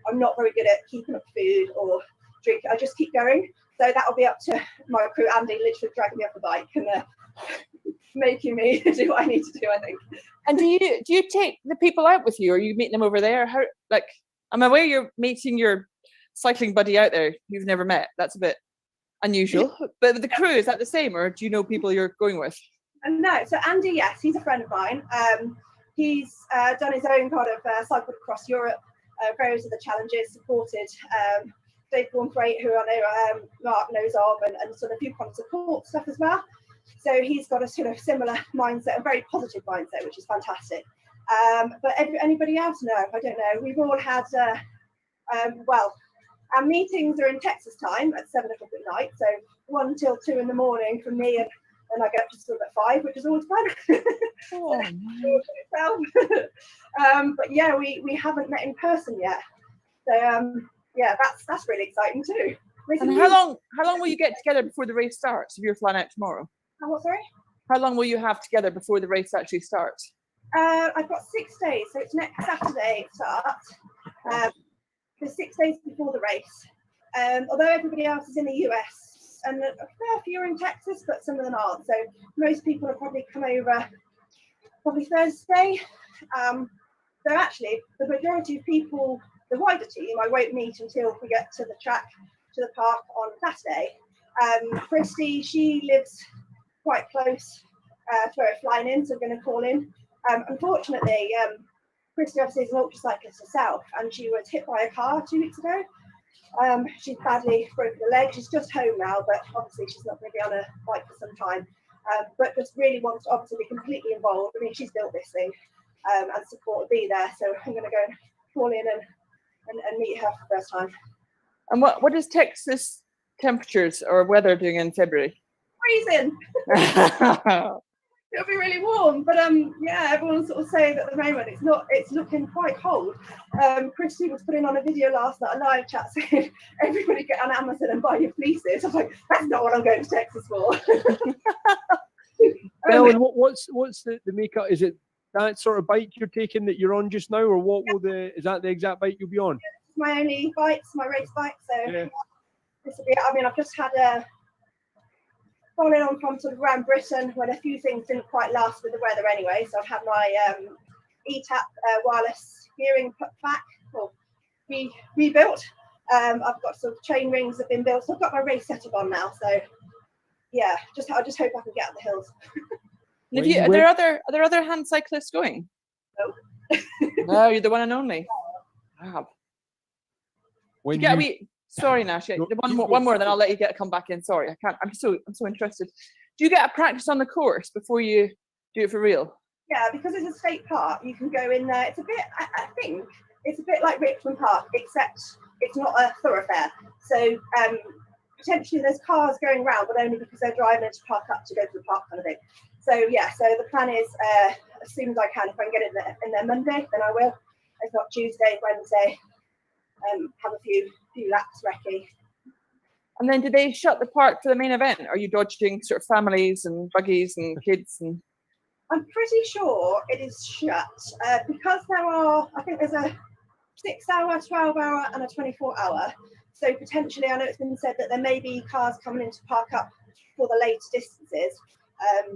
I'm not very good at keeping up food or drink. I just keep going. So that'll be up to my crew, Andy, literally dragging me off the bike and making me do what I need to do, I think. And do you take the people out with you, or you meet them over there? How, I'm aware you're meeting your cycling buddy out there you've never met. That's a bit unusual. But the crew, is that the same, or do you know people you're going with? And no, so Andy, yes, he's a friend of mine. He's done his own kind of cycled across Europe, various of the challenges, supported Dave Bourne-Freight, who I know Mark knows of, and sort of a few kind of support stuff as well. So he's got a sort of similar mindset, a very positive mindset, which is fantastic. But anybody else? No, I don't know. We've all had, well, our meetings are in Texas time at 7 o'clock at night, so 1 till 2 in the morning for me, and then I get up to school at 5, which is always fun. Oh, But yeah, we haven't met in person yet. So yeah, that's really exciting too. and how long will you get together before the race starts if you're flying out tomorrow? What, sorry? How long will you have together before the race actually starts? I've got 6 days, so it's next Saturday it starts. The 6 days before the race. Although everybody else is in the US, and a fair few are in Texas, but some of them aren't. So most people will probably come over probably Thursday. So actually, the majority of people, the wider team, I won't meet until we get to the track, to the park on Saturday. Christy, she lives quite close to her flying in, so we're going to call in. Unfortunately, Christy obviously is an ultra cyclist herself, and she was hit by a car 2 weeks ago. She's badly broken a leg. She's just home now, but obviously she's not going to be on a bike for some time. But just really wants to obviously be completely involved. I mean, she's built this thing, and support will be there. So I'm going to go and call in and meet her for the first time. And what is Texas temperatures or weather doing in February? Freezing. It'll be really warm, but yeah, everyone's sort of saying at the moment it's looking quite cold. Christy was putting on a video last night, a live chat, saying everybody get on Amazon and buy your fleeces. I was like, that's not what I'm going to Texas for. Well, and what's the makeup? Is it that sort of bike you're taking that you're on just now, or what will is that the exact bike you'll be on? It's my only bike, it's my race bike, so Yeah. this will be. I mean, I've just had following on from sort of around Britain when a few things didn't quite last with the weather anyway. So I've had my ETAP wireless hearing put back or rebuilt. I've got some chain rings have been built, so I've got my race setup on now. So yeah, I just hope I can get up the hills. Are there other hand cyclists going? No. No, you're the one and only. Wow. Sorry, Nash. One more, then I'll let you come back in. Sorry, I can't. I'm so interested. Do you get a practice on the course before you do it for real? Yeah, because it's a state park, you can go in there. It's a bit, I think, it's a bit like Richmond Park, except it's not a thoroughfare. So potentially there's cars going around, but only because they're driving to park up to go to the park kind of thing. So yeah, so the plan is as soon as I can, if I can get in there Monday, then I will. If not Tuesday, Wednesday. Have a few laps recce. And then do they shut the park for the main event? Are you dodging sort of families and buggies and kids? And I'm pretty sure it is shut because I think there's a 6-hour, 12-hour and a 24-hour. So potentially, I know it's been said that there may be cars coming in to park up for the later distances,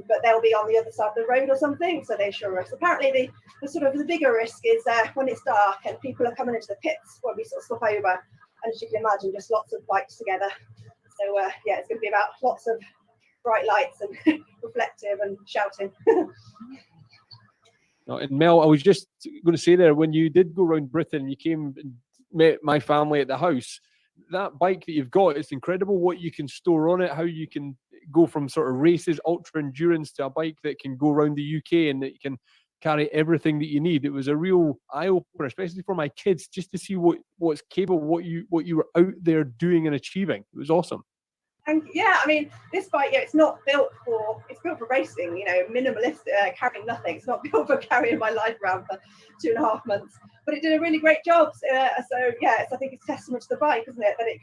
but they'll be on the other side of the road or something. So they assure us. Apparently, the bigger risk is when it's dark and people are coming into the pits when we sort of stop over. And as you can imagine, just lots of bikes together. So yeah, it's going to be about lots of bright lights and reflective and shouting. No, and Mel, I was just going to say there, when you did go around Britain, you came and met my family at the house. That bike that you've got, it's incredible what you can store on it, how you can go from sort of races, ultra endurance to a bike that can go around the UK and that you can carry everything that you need. It was a real eye-opener, especially for my kids, just to see what's capable, what you were out there doing and achieving. It was awesome. And yeah, I mean, this bike, it's built for racing, minimalist, carrying nothing. It's not built for carrying my life around for 2.5 months, but it did a really great job. So yeah, I think it's testament to the bike, isn't it, that it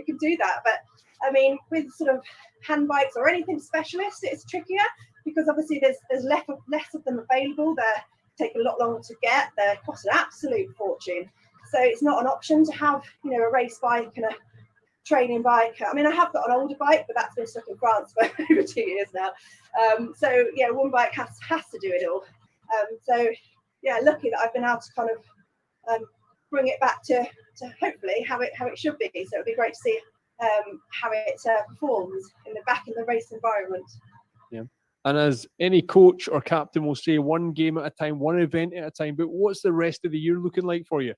can do that. But I mean, with sort of hand bikes or anything specialist, it's trickier because obviously there's less of them available. They take a lot longer to get. They cost an absolute fortune. So it's not an option to have, a race bike and a training bike. I mean, I have got an older bike, but that's been stuck in France for over 2 years now. So yeah, one bike has to do it all. So yeah, lucky that I've been able to kind of bring it back to hopefully how it should be. So it'd be great to see how it performs back in the race environment. Yeah. And as any coach or captain will say, one game at a time, one event at a time. But what's the rest of the year looking like for you?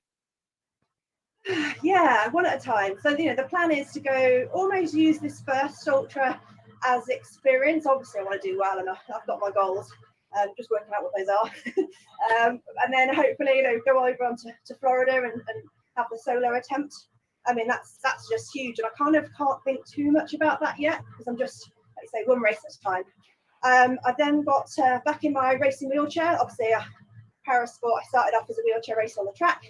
Yeah, one at a time. So the plan is to go almost use this first ultra as experience. Obviously, I want to do well, and I've got my goals. Just working out what those are, and then hopefully go over onto Florida and have the solo attempt. I mean that's just huge, and I kind of can't think too much about that yet because I'm just, like you say, one race at a time. I then got back in my racing wheelchair. Obviously, parasport. I started off as a wheelchair racer on the track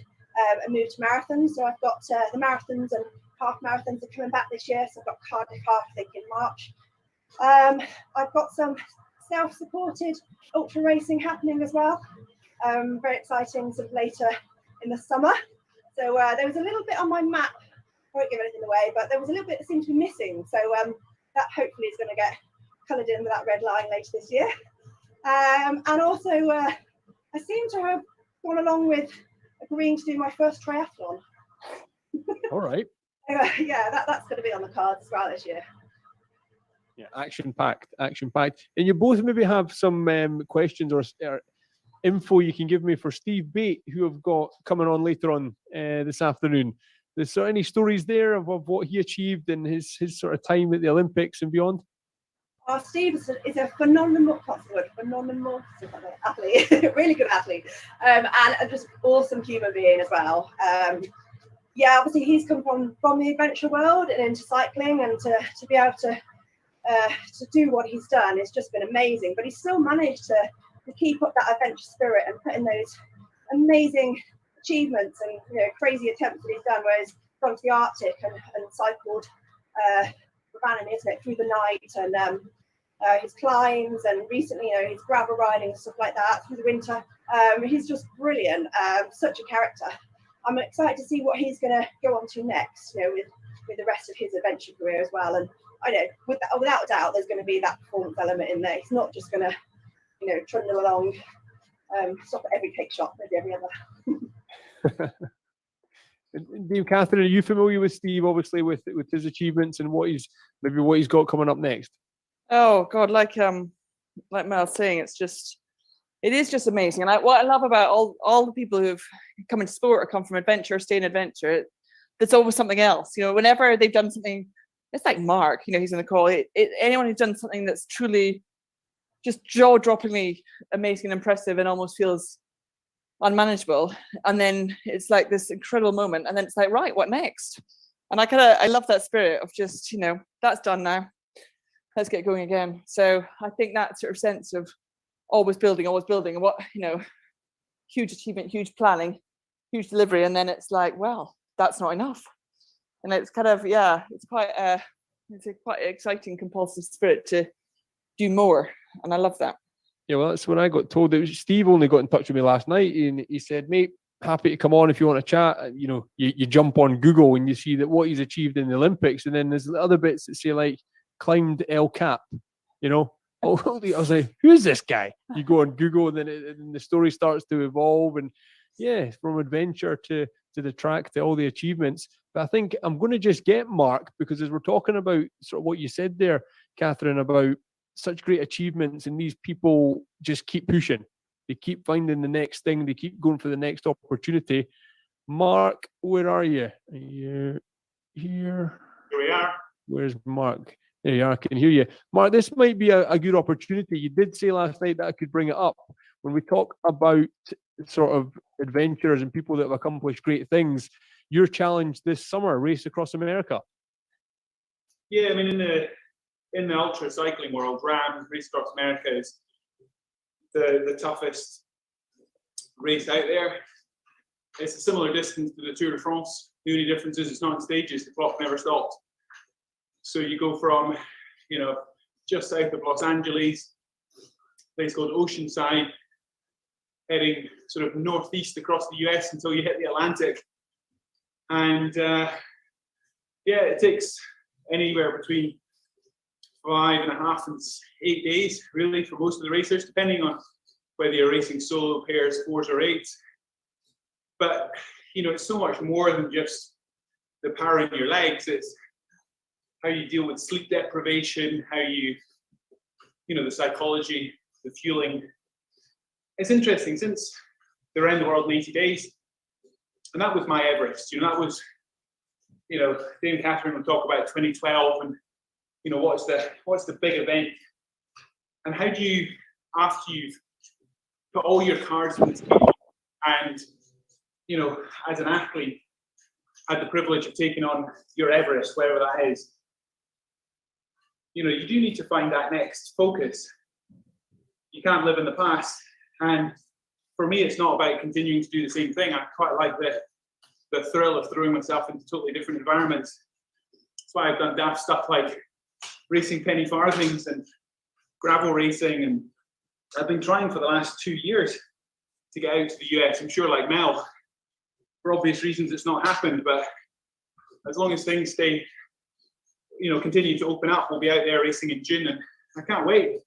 and moved to marathons. So I've got the marathons and half marathons are coming back this year. So I've got Cardiff half, I think, in March. I've got some self-supported ultra racing happening as well. Very exciting, sort of later in the summer. So there was a little bit on my map. I won't give anything away, but there was a little bit that seemed to be missing. So that hopefully is going to get coloured in with that red line later this year. And also, I seem to have gone along with agreeing to do my first triathlon. All right. Yeah, that's going to be on the cards as well this year. Yeah, action packed. And you both maybe have some questions or info you can give me for Steve Bate, who I've got coming on later on this afternoon. There's any stories there of what he achieved in his sort of time at the Olympics and beyond? Steve is a phenomenal athlete, really good athlete, and a just awesome human being as well. Yeah, obviously he's come from the adventure world and into cycling, and to be able to do what he's done, it's just been amazing. But he's still managed to keep up that adventure spirit and put in those amazing achievements and crazy attempts that he's done, where he's gone to the Arctic and cycled Ravana, isn't it, through the night, and his climbs, and recently his gravel riding and stuff like that through the winter. He's just brilliant, such a character. I'm excited to see what he's going to go on to next, with the rest of his adventure career as well. And I know without a doubt there's going to be that performance element in there. He's not just going to trundle along, stop at every cake shop, maybe every other. Dave, Catherine, are you familiar with Steve, obviously, with his achievements and what he's got coming up next? Oh God, like Mel's saying, it is just amazing. And what I love about all the people who've come into sport or come from adventure, stay in adventure, there's always something else. Whenever they've done something, it's like Mark, he's in the call. Anyone who's done something that's truly just jaw-droppingly amazing and impressive and almost feels unmanageable, and then it's like this incredible moment, and then it's like, right, what next? And I love that spirit of just, that's done now, let's get going again. So I think that sort of sense of always building, and what, huge achievement, huge planning, huge delivery, and then it's like, well, that's not enough. And it's kind of, it's quite a quite exciting, compulsive spirit to do more, and I love that. Yeah, well, that's when I got told. Steve only got in touch with me last night, and he said, "Mate, happy to come on if you want to chat." You jump on Google and you see that what he's achieved in the Olympics, and then there's other bits that say like climbed El Cap. I was like, "Who is this guy?" You go on Google, and then the story starts to evolve, and from adventure to the track to all the achievements. But I think I'm going to just get Mark, because as we're talking about sort of what you said there, Catherine, about such great achievements, and these people just keep pushing. They keep finding the next thing. They keep going for the next opportunity. Mark, where are you? Are you here? Here we are. Where's Mark? There you are. I can hear you. Mark, this might be a good opportunity. You did say last night that I could bring it up. When we talk about sort of adventurers and people that have accomplished great things, your challenge this summer, Race Across America. Yeah, I mean, in the ultra cycling world, Race Across America is the toughest race out there. It's a similar distance to the Tour de France. The only difference is it's not in stages. The clock never stops. So you go from, just south of Los Angeles, a place called Oceanside, heading sort of northeast across the US until you hit the Atlantic. And it takes anywhere between 5.5 and 8 days, really, for most of the racers, depending on whether you're racing solo, pairs, fours, or eights. But it's so much more than just the power in your legs. how you deal with sleep deprivation, how you know, the psychology, the fueling. It's interesting, since the Around the World in 80 Days, and that was my Everest, you know, that was, you know, Dave and Catherine will talk about 2012 and, you know, what's the big event, and how do you, after you've put all your cards on the table and, you know, as an athlete, had the privilege of taking on your Everest, wherever that is, you know, you do need to find that next focus. You can't live in the past. And for me, it's not about continuing to do the same thing. I quite like the thrill of throwing myself into totally different environments. That's why I've done daft stuff like racing penny farthings and gravel racing. And I've been trying for the last 2 years to get out to the US. I'm sure, like Mel, for obvious reasons, it's not happened. But as long as things stay, you know, continue to open up, we'll be out there racing in June, and I can't wait.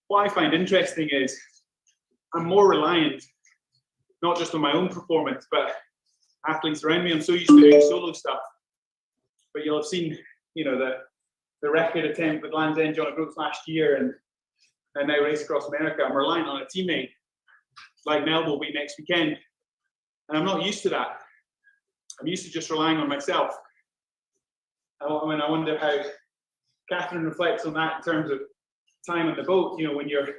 What I find interesting is I'm more reliant, not just on my own performance, but athletes around me. I'm so used to doing solo stuff. But you'll have seen, you know, the record attempt with Land's End John O'Groats last year, and now Race Across America. I'm relying on a teammate like Mel will be next weekend. And I'm not used to that. I'm used to just relying on myself. I mean, I wonder how Catherine reflects on that in terms of time on the boat, you know, when you're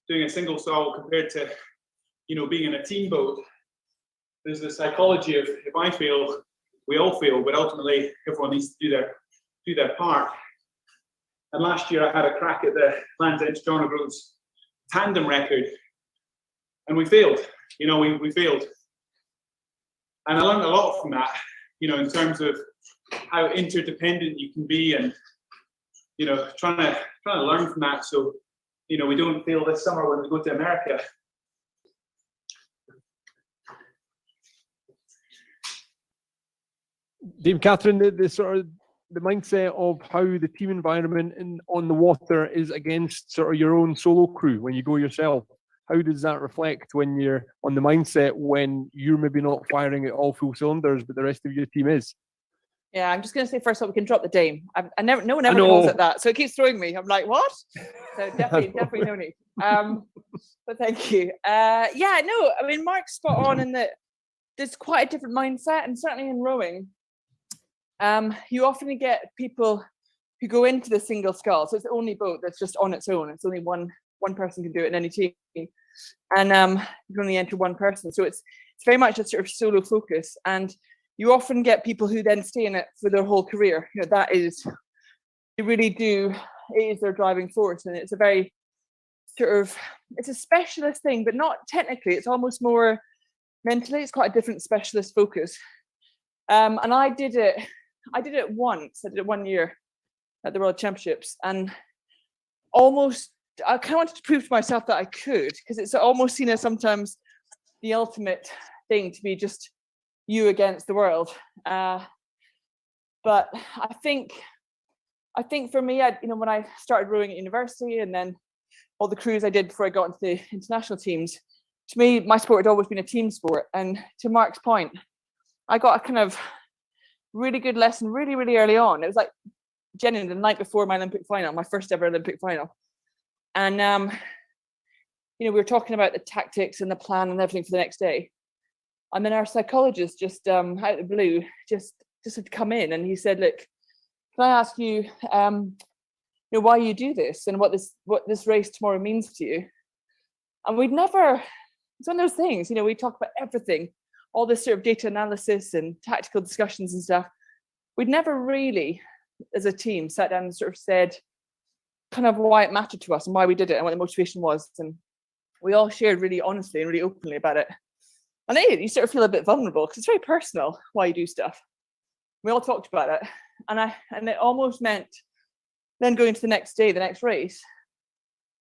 doing a single stall compared to, you know, being in a team boat. There's the psychology of, if I fail, we all fail, but ultimately everyone needs to do their part. And last year I had a crack at the Land's End John O'Groats tandem record, and we failed. You know, we failed. And I learned a lot from that, you know, in terms of how interdependent you can be, and, you know, trying to learn from that, so, you know, we don't fail this summer when we go to America. Dave, Catherine, the sort of the mindset of how the team environment on the water is against sort of your own solo crew when you go yourself. How does that reflect when you're on the mindset when you're maybe not firing at all full cylinders, but the rest of your team is? Yeah, I'm just going to say first of all, we can drop the Dame. No one ever calls it that, so it keeps throwing me. I'm like, what? So definitely no need. But thank you. Yeah, no, I mean, Mark's spot on in that there's quite a different mindset, and certainly in rowing, you often get people who go into the single scull. So it's the only boat that's just on its own. It's only one person can do it in any team, and you can only enter one person. So it's very much a sort of solo focus, and you often get people who then stay in it for their whole career. You know, that is, they really do, it is their driving force, and it's a very sort of, it's a specialist thing, but not technically. It's almost more mentally. It's quite a different specialist focus. And I did it once. I did it 1 year at the World Championships, and almost, I kind of wanted to prove to myself that I could, because it's almost seen as sometimes the ultimate thing to be just you against the world. But I think for me, you know, when I started rowing at university, and then all the crews I did before I got into the international teams, to me, my sport had always been a team sport. And to Mark's point, I got a kind of really good lesson really, really early on. It was like genuinely the night before my Olympic final, my first ever Olympic final. And, you know, we were talking about the tactics and the plan and everything for the next day. And then our psychologist just out of the blue just had come in, and he said, look, can I ask you, you know, why you do this, and what this race tomorrow means to you? And we'd never, it's one of those things, you know, we talk about everything, all this sort of data analysis and tactical discussions and stuff. We'd never really, as a team, sat down and sort of said kind of why it mattered to us and why we did it and what the motivation was. And we all shared really honestly and really openly about it. And you sort of feel a bit vulnerable because it's very personal why you do stuff. We all talked about it, and it almost meant then going to the next day, the next race.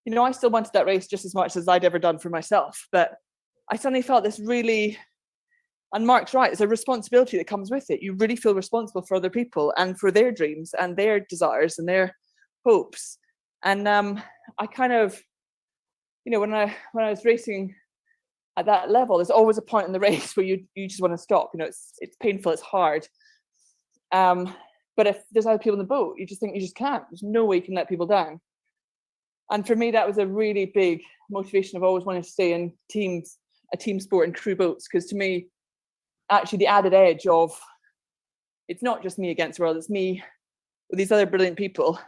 You know, I still wanted that race just as much as I'd ever done for myself, but I suddenly felt this really, and Mark's right, it's a responsibility that comes with it. You really feel responsible for other people and for their dreams and their desires and their hopes. And I kind of, you know, when I was racing at that level, there's always a point in the race where you just want to stop. You know, it's painful, it's hard. But But if there's other people in the boat, you just think you just can't. There's no way you can let people down. And for me, that was a really big motivation of always wanting to stay in teams, a team sport and crew boats, because to me, actually the added edge of it's not just me against the world, it's me with these other brilliant people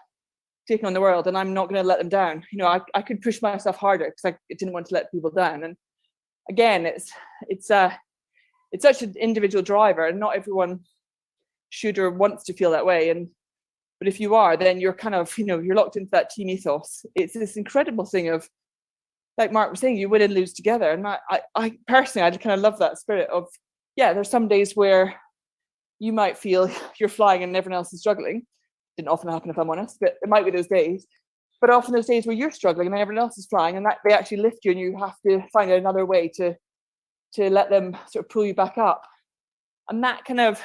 taking on the world, and I'm not going to let them down. You know, I could push myself harder because I didn't want to let people down. And again, it's such an individual driver, and not everyone should or wants to feel that way. But if you are, then you're kind of, you know, you're locked into that team ethos. It's this incredible thing of, like Mark was saying, you win and lose together. And I personally, I kind of love that spirit of, yeah, there's some days where you might feel you're flying and everyone else is struggling. Didn't often happen, if I'm honest, but it might be those days. But often those days where you're struggling and everyone else is flying, and that they actually lift you, and you have to find another way to let them sort of pull you back up. And that kind of,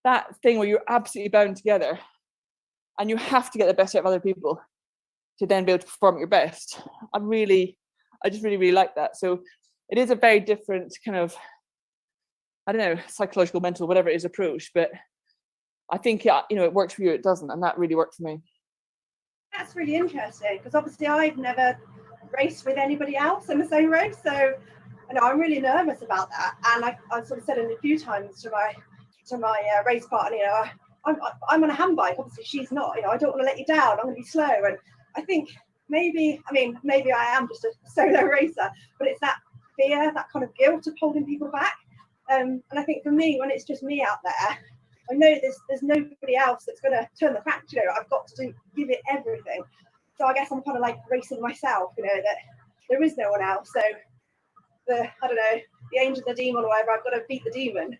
that thing where you're absolutely bound together and you have to get the best out of other people to then be able to perform at your best. I just really, really like that. So it is a very different kind of, I don't know, psychological, mental, whatever it is approach, but I think, you know, it works for you, it doesn't, and that really worked for me. That's really interesting, because obviously I've never raced with anybody else in the same race, so you know, I'm really nervous about that. And I've sort of said it a few times to my race partner, you know, I'm on a handbike, obviously she's not, you know, I don't want to let you down, I'm going to be slow. And I think maybe I am just a solo racer, but it's that fear, that kind of guilt of holding people back. And I think for me, when it's just me out there, I know there's nobody else that's going to turn the crank. You know, I've got to give it everything. So I guess I'm kind of like racing myself, you know, that there is no one else. So I don't know, the angel, the demon, or whatever, I've got to beat the demon.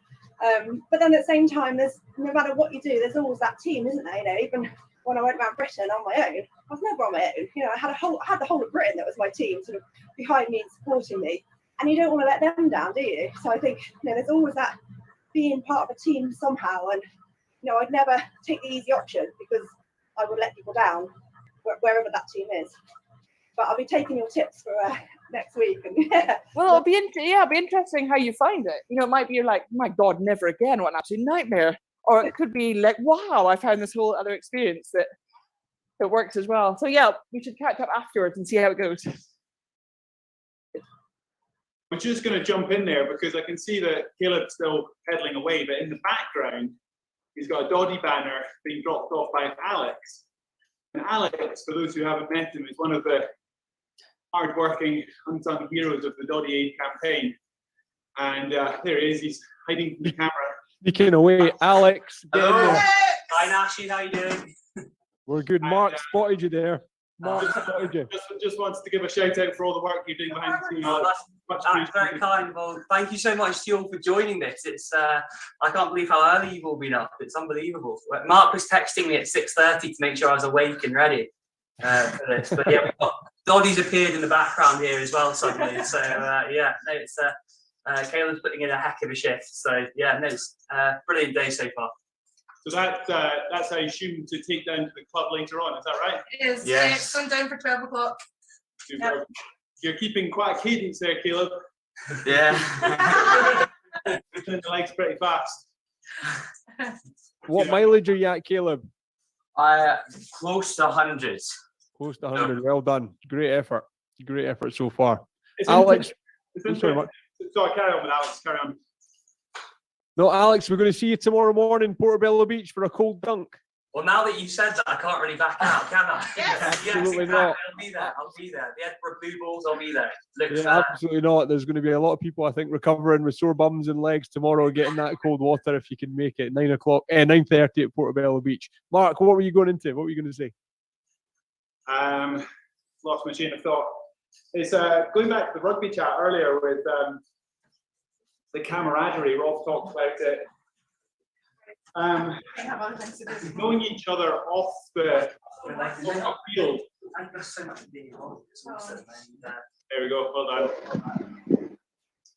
But then at the same time, there's, no matter what you do, there's always that team, isn't there? You know, even when I went around Britain on my own, I was never on my own. You know, I had the whole of Britain that was my team, sort of behind me and supporting me. And you don't want to let them down, do you? So I think, you know, there's always that being part of a team somehow. And you know, I'd never take the easy option because I would let people down wherever that team is. But I'll be taking your tips for next week. And Well, it'll be interesting how you find it. You know, it might be like, my God, never again, what an absolute nightmare. Or it could be like, wow, I found this whole other experience that works as well. So yeah, we should catch up afterwards and see how it goes. We're just going to jump in there because I can see that Caleb's still pedaling away, but in the background, he's got a Doddy banner being dropped off by Alex. And Alex, for those who haven't met him, is one of the hard-working, unsung heroes of the Doddy Aid campaign. And there he is, he's hiding from the camera. Sneaking away, Alex. Hello. Hi, Nashi, how you doing? We're good. Mark spotted you there. Mark spotted you. Just wanted to give a shout out for all the work you're doing behind the scenes. That's very kind. Well, thank you so much to you all for joining this. It's I can't believe how early you've all been up. It's unbelievable. Mark was texting me at 6:30 to make sure I was awake and ready for this. But yeah, we've got Doddy's appeared in the background here as well suddenly. So yeah, no, it's Caleb's putting in a heck of a shift. So yeah, no, it's brilliant day so far. So that's I assume to take down to the club later on. Is that right? It is. Yes. It's gone down for 12 o'clock. Yep. You're keeping quite a cadence there, Caleb. Yeah. Turn the legs pretty fast. What mileage are you at, Caleb? Close to 100. Close to 100. Well done. Great effort. Great effort so far. It's Alex. sorry, Mark. Sorry, carry on with Alex. Carry on. No, Alex, we're going to see you tomorrow morning, Portobello Beach, for a cold dunk. Well, now that you've said that, I can't really back out, can I? Yes. Absolutely exactly. not. I'll be there. The Edinburgh Blue Balls, I'll be there. Looks, Yeah, absolutely not. There's going to be a lot of people, I think, recovering with sore bums and legs tomorrow, getting that cold water if you can make it. 9:30 at Portobello Beach. Mark, what were you going into? What were you going to say? Lost my chain of thought. It's going back to the rugby chat earlier with the camaraderie. Rob talked about it. Knowing each other off the field. There we go. Well done.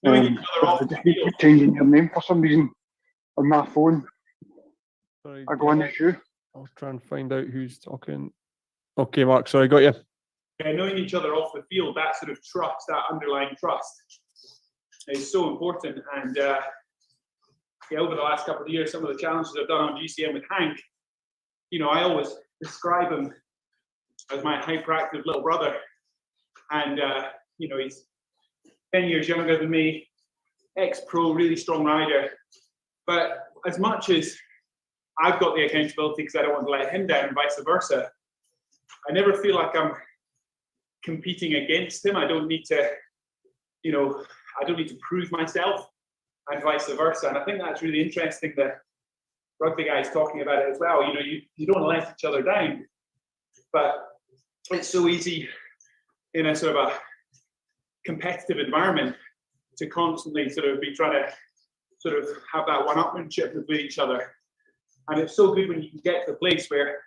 Knowing each other off the field. Keep changing your name for some reason on my phone. Sorry, I go on the shoe. I'll try and find out who's talking. Okay, Mark, sorry, got you. Knowing each other off the field, that sort of trust, that underlying trust, is so important. And over the last couple of years, some of the challenges I've done on GCM with Hank, I always describe him as my hyperactive little brother. And, he's 10 years younger than me, ex-pro, really strong rider. But as much as I've got the accountability because I don't want to let him down and vice versa, I never feel like I'm competing against him. I don't need to, I don't need to prove myself and vice versa. And I think that's really interesting that rugby guys talking about it as well. You don't want to let each other down, but it's so easy in a sort of a competitive environment to constantly sort of be trying to sort of have that one-upmanship with each other. And it's so good when you can get to the place where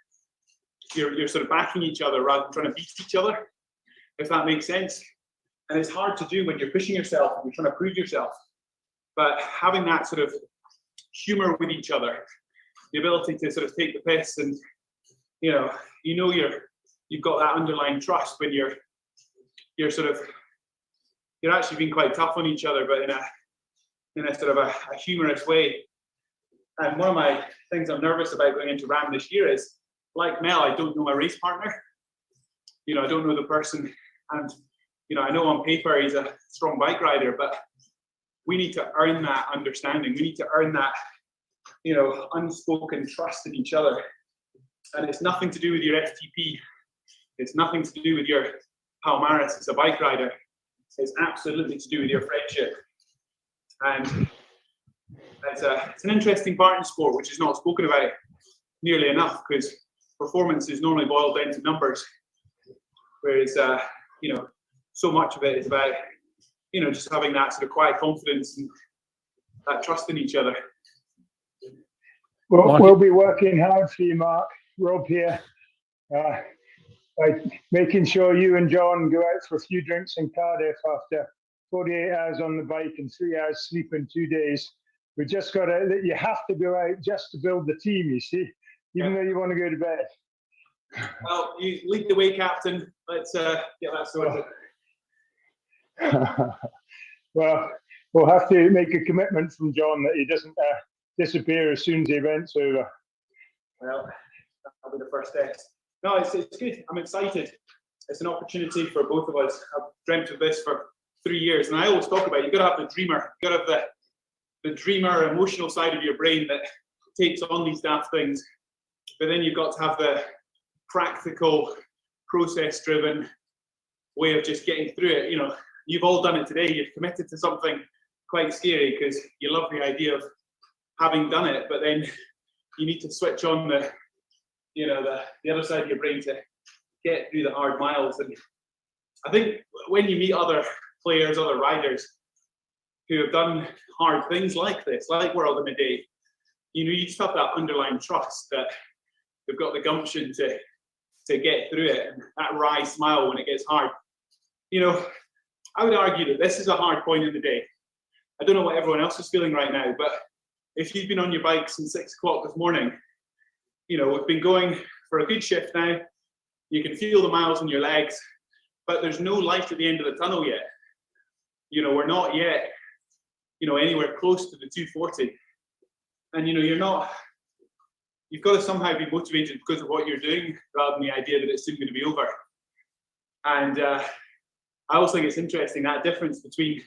you're sort of backing each other rather than trying to beat each other, if that makes sense. And it's hard to do when you're pushing yourself and you're trying to prove yourself. But having that sort of humor with each other, the ability to sort of take the piss and, you've got that underlying trust when you're actually being quite tough on each other, but in a sort of a humorous way. And one of my things I'm nervous about going into RAM this year is, like Mel, I don't know my race partner. I don't know the person. And, I know on paper he's a strong bike rider, but we need to earn that understanding. We need to earn that, unspoken trust in each other. And it's nothing to do with your FTP. It's nothing to do with your Palmaris as a bike rider. It's absolutely to do with your friendship. And it's an interesting part in sport, which is not spoken about nearly enough, because performance is normally boiled down to numbers. Whereas, so much of it is about, just having that sort of quiet confidence and that trust in each other. Well, we'll be working hard for you, Mark. Rob here. Making sure you and John go out for a few drinks in Cardiff after 48 hours on the bike and 3 hours sleep in 2 days. We just got to, you have to go out just to build the team, you see, even though you want to go to bed. Well, you lead the way, Captain. Let's get that sorted. Well, we'll have to make a commitment from John that he doesn't disappear as soon as the event's over. Well, that'll be the first step. No, it's good. I'm excited. It's an opportunity for both of us. I've dreamt of this for 3 years, and I always talk about, you've got to have the dreamer. You've got to have the dreamer, emotional side of your brain that takes on these daft things. But then you've got to have the practical, process-driven way of just getting through it. You've all done it today. You've committed to something quite scary because you love the idea of having done it, but then you need to switch on the other side of your brain to get through the hard miles. And I think when you meet other players, other riders who have done hard things like this, like World in a Day, you just have that underlying trust that they've got the gumption to get through it, and that wry smile when it gets hard. I would argue that this is a hard point in the day. I don't know what everyone else is feeling right now, but if you've been on your bike since 6 o'clock this morning, we've been going for a good shift now. You can feel the miles in your legs, but there's no light at the end of the tunnel yet. We're not yet, anywhere close to the 240. And, you've got to somehow be motivated because of what you're doing rather than the idea that it's soon going to be over. And I also think it's interesting, that difference between,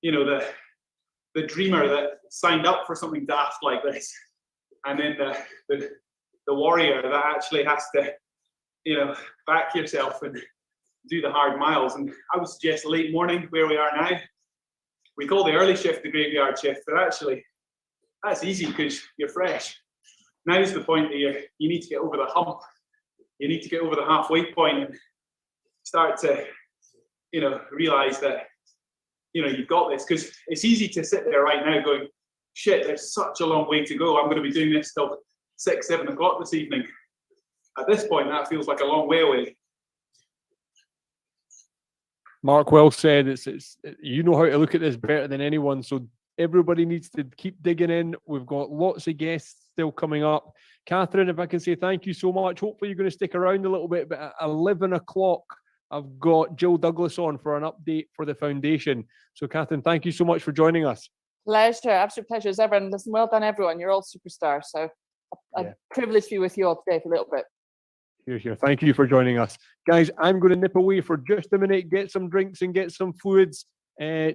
the dreamer that signed up for something daft like this, and then the warrior that actually has to, back yourself and do the hard miles. And I would suggest late morning, where we are now. We call the early shift the graveyard shift, but actually that's easy because you're fresh. Now's the point that you need to get over the hump. You need to get over the halfway point and start to, realize that, you've got this. Because it's easy to sit there right now going, shit, there's such a long way to go. I'm going to be doing this till 6, 7 o'clock this evening. At this point, that feels like a long way away. Mark, well said. It's you know how to look at this better than anyone. So everybody needs to keep digging in. We've got lots of guests still coming up. Catherine, if I can say thank you so much. Hopefully you're going to stick around a little bit, but at 11 o'clock, I've got Jill Douglas on for an update for the foundation. So Catherine, thank you so much for joining us. Pleasure, absolute pleasure as ever. And listen, well done, everyone. You're all superstars. So a privilege to be with you all today for a little bit. Here. Thank you for joining us. Guys, I'm going to nip away for just a minute, get some drinks and get some fluids.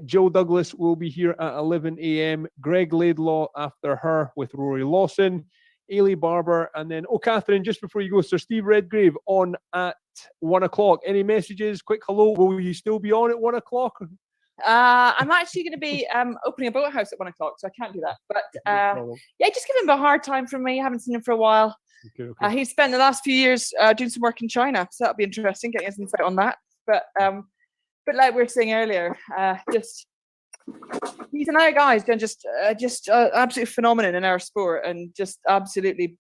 Jill Douglas will be here at 11 a.m. Greg Laidlaw after her with Rory Lawson, Ailey Barber, and then, Catherine, just before you go, Sir Steve Redgrave on at 1 o'clock. Any messages? Quick hello. Will you still be on at 1 o'clock? I'm actually going to be opening a boathouse at 1 o'clock, so I can't do that. But just give him a hard time for me. I haven't seen him for a while. Okay. He spent the last few years doing some work in China, so that'll be interesting, getting his insight on that. But like we were saying earlier, he's another guy who's done just absolute phenomenon in our sport, and just absolutely,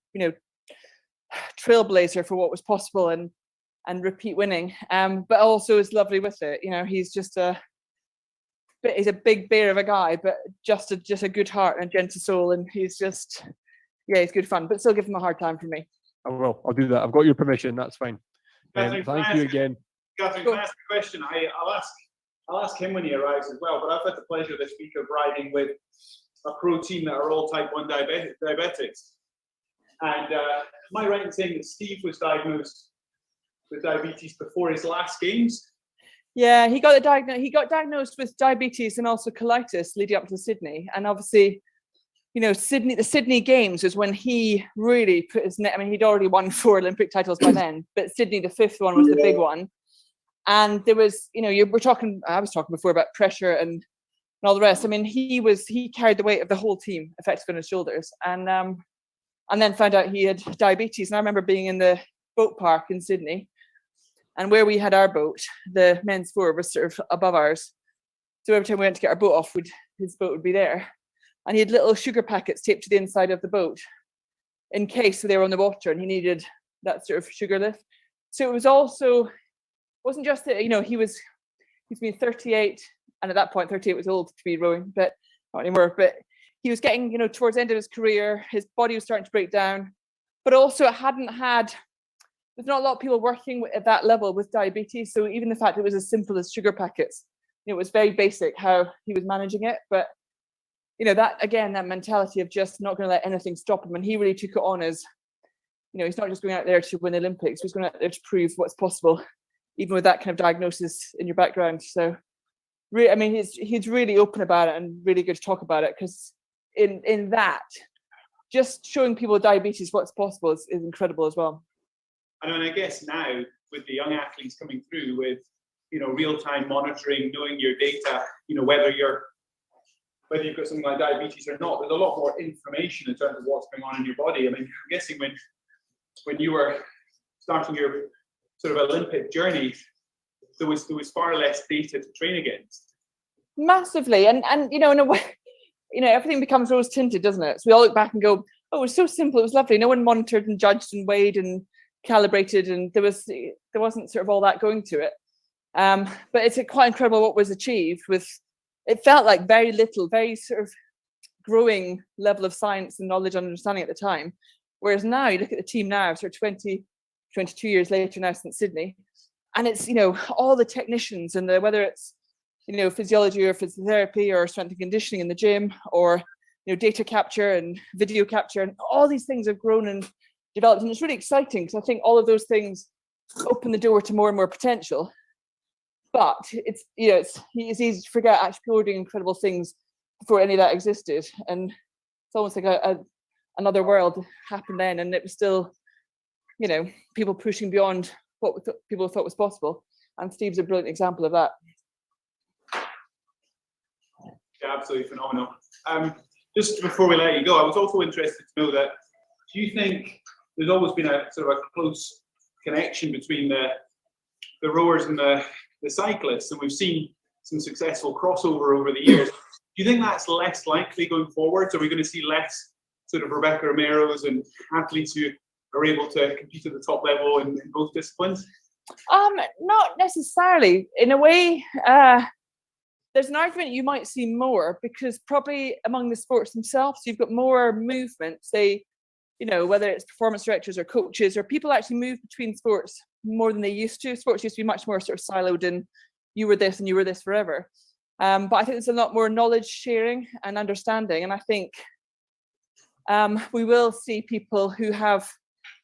trailblazer for what was possible and repeat winning. But also is lovely with it. He's just he's a big bear of a guy, but just a good heart and a gentle soul, and he's just. Yeah, it's good fun, but still give him a hard time for me. I will. I'll do that. I've got your permission. That's fine. Thank you again. Catherine, can I ask a question? I'll ask him when he arrives as well, but I've had the pleasure this week of riding with a pro team that are all type 1 diabetics. And am I right in saying that Steve was diagnosed with diabetes before his last games? Yeah, he got diagnosed with diabetes and also colitis leading up to Sydney. And obviously, the Sydney Games was when he really put his net. I mean, he'd already won 4 Olympic titles by then, but Sydney, the 5th one, was the big one. And there was, I was talking before about pressure and all the rest. I mean, he carried the weight of the whole team effectively on his shoulders, and then found out he had diabetes. And I remember being in the boat park in Sydney, and where we had our boat, the men's floor was sort of above ours. So every time we went to get our boat off, his boat would be there. And he had little sugar packets taped to the inside of the boat in case they were on the water and he needed that sort of sugar lift. So it wasn't just that, he's been 38, and at that point 38 was old to be rowing, but not anymore. But he was getting, towards the end of his career, his body was starting to break down, but also there's not a lot of people working at that level with diabetes. So even the fact it was as simple as sugar packets, it was very basic how he was managing it. But that mentality of just not going to let anything stop him. And he really took it on as, he's not just going out there to win the Olympics, he's going out there to prove what's possible, even with that kind of diagnosis in your background. So, he's really open about it and really good to talk about it, because in that, just showing people with diabetes what's possible is incredible as well. And I guess now, with the young athletes coming through with, real-time monitoring, knowing your data, whether you've got something like diabetes or not, there's a lot more information in terms of what's going on in your body. I mean, I'm guessing when you were starting your sort of Olympic journey, there was far less data to train against. Massively, and in a way, everything becomes rose tinted, doesn't it? So we all look back and go, "Oh, it was so simple. It was lovely. No one monitored and judged and weighed and calibrated, and there wasn't sort of all that going to it." But it's quite incredible what was achieved with. It felt like very little, very sort of growing level of science and knowledge and understanding at the time. Whereas now, you look at the team now, sort of 22 years later now since Sydney, and it's, all the technicians and whether it's, physiology or physiotherapy or strength and conditioning in the gym, or, data capture and video capture, and all these things have grown and developed. And it's really exciting, because I think all of those things open the door to more and more potential. But it's easy to forget actually people were doing incredible things before any of that existed, and it's almost like another world happened then, and it was still, people pushing beyond what people thought was possible. And Steve's a brilliant example of that. Yeah, absolutely phenomenal. Just before we let you go, I was also interested to know that, do you think there's always been a sort of a close connection between the rowers and the cyclists, and we've seen some successful crossover over the years. Do you think that's less likely going forward? So we're going to see less sort of Rebecca Romero's and athletes who are able to compete at the top level in both disciplines? Not necessarily. In a way, there's an argument you might see more, because probably among the sports themselves, you've got more movement, say, whether it's performance directors or coaches, or people actually move between sports more than they used to. Sports used to be much more sort of siloed in, you were this and you were this forever. But I think there's a lot more knowledge sharing and understanding. And I think we will see people who have,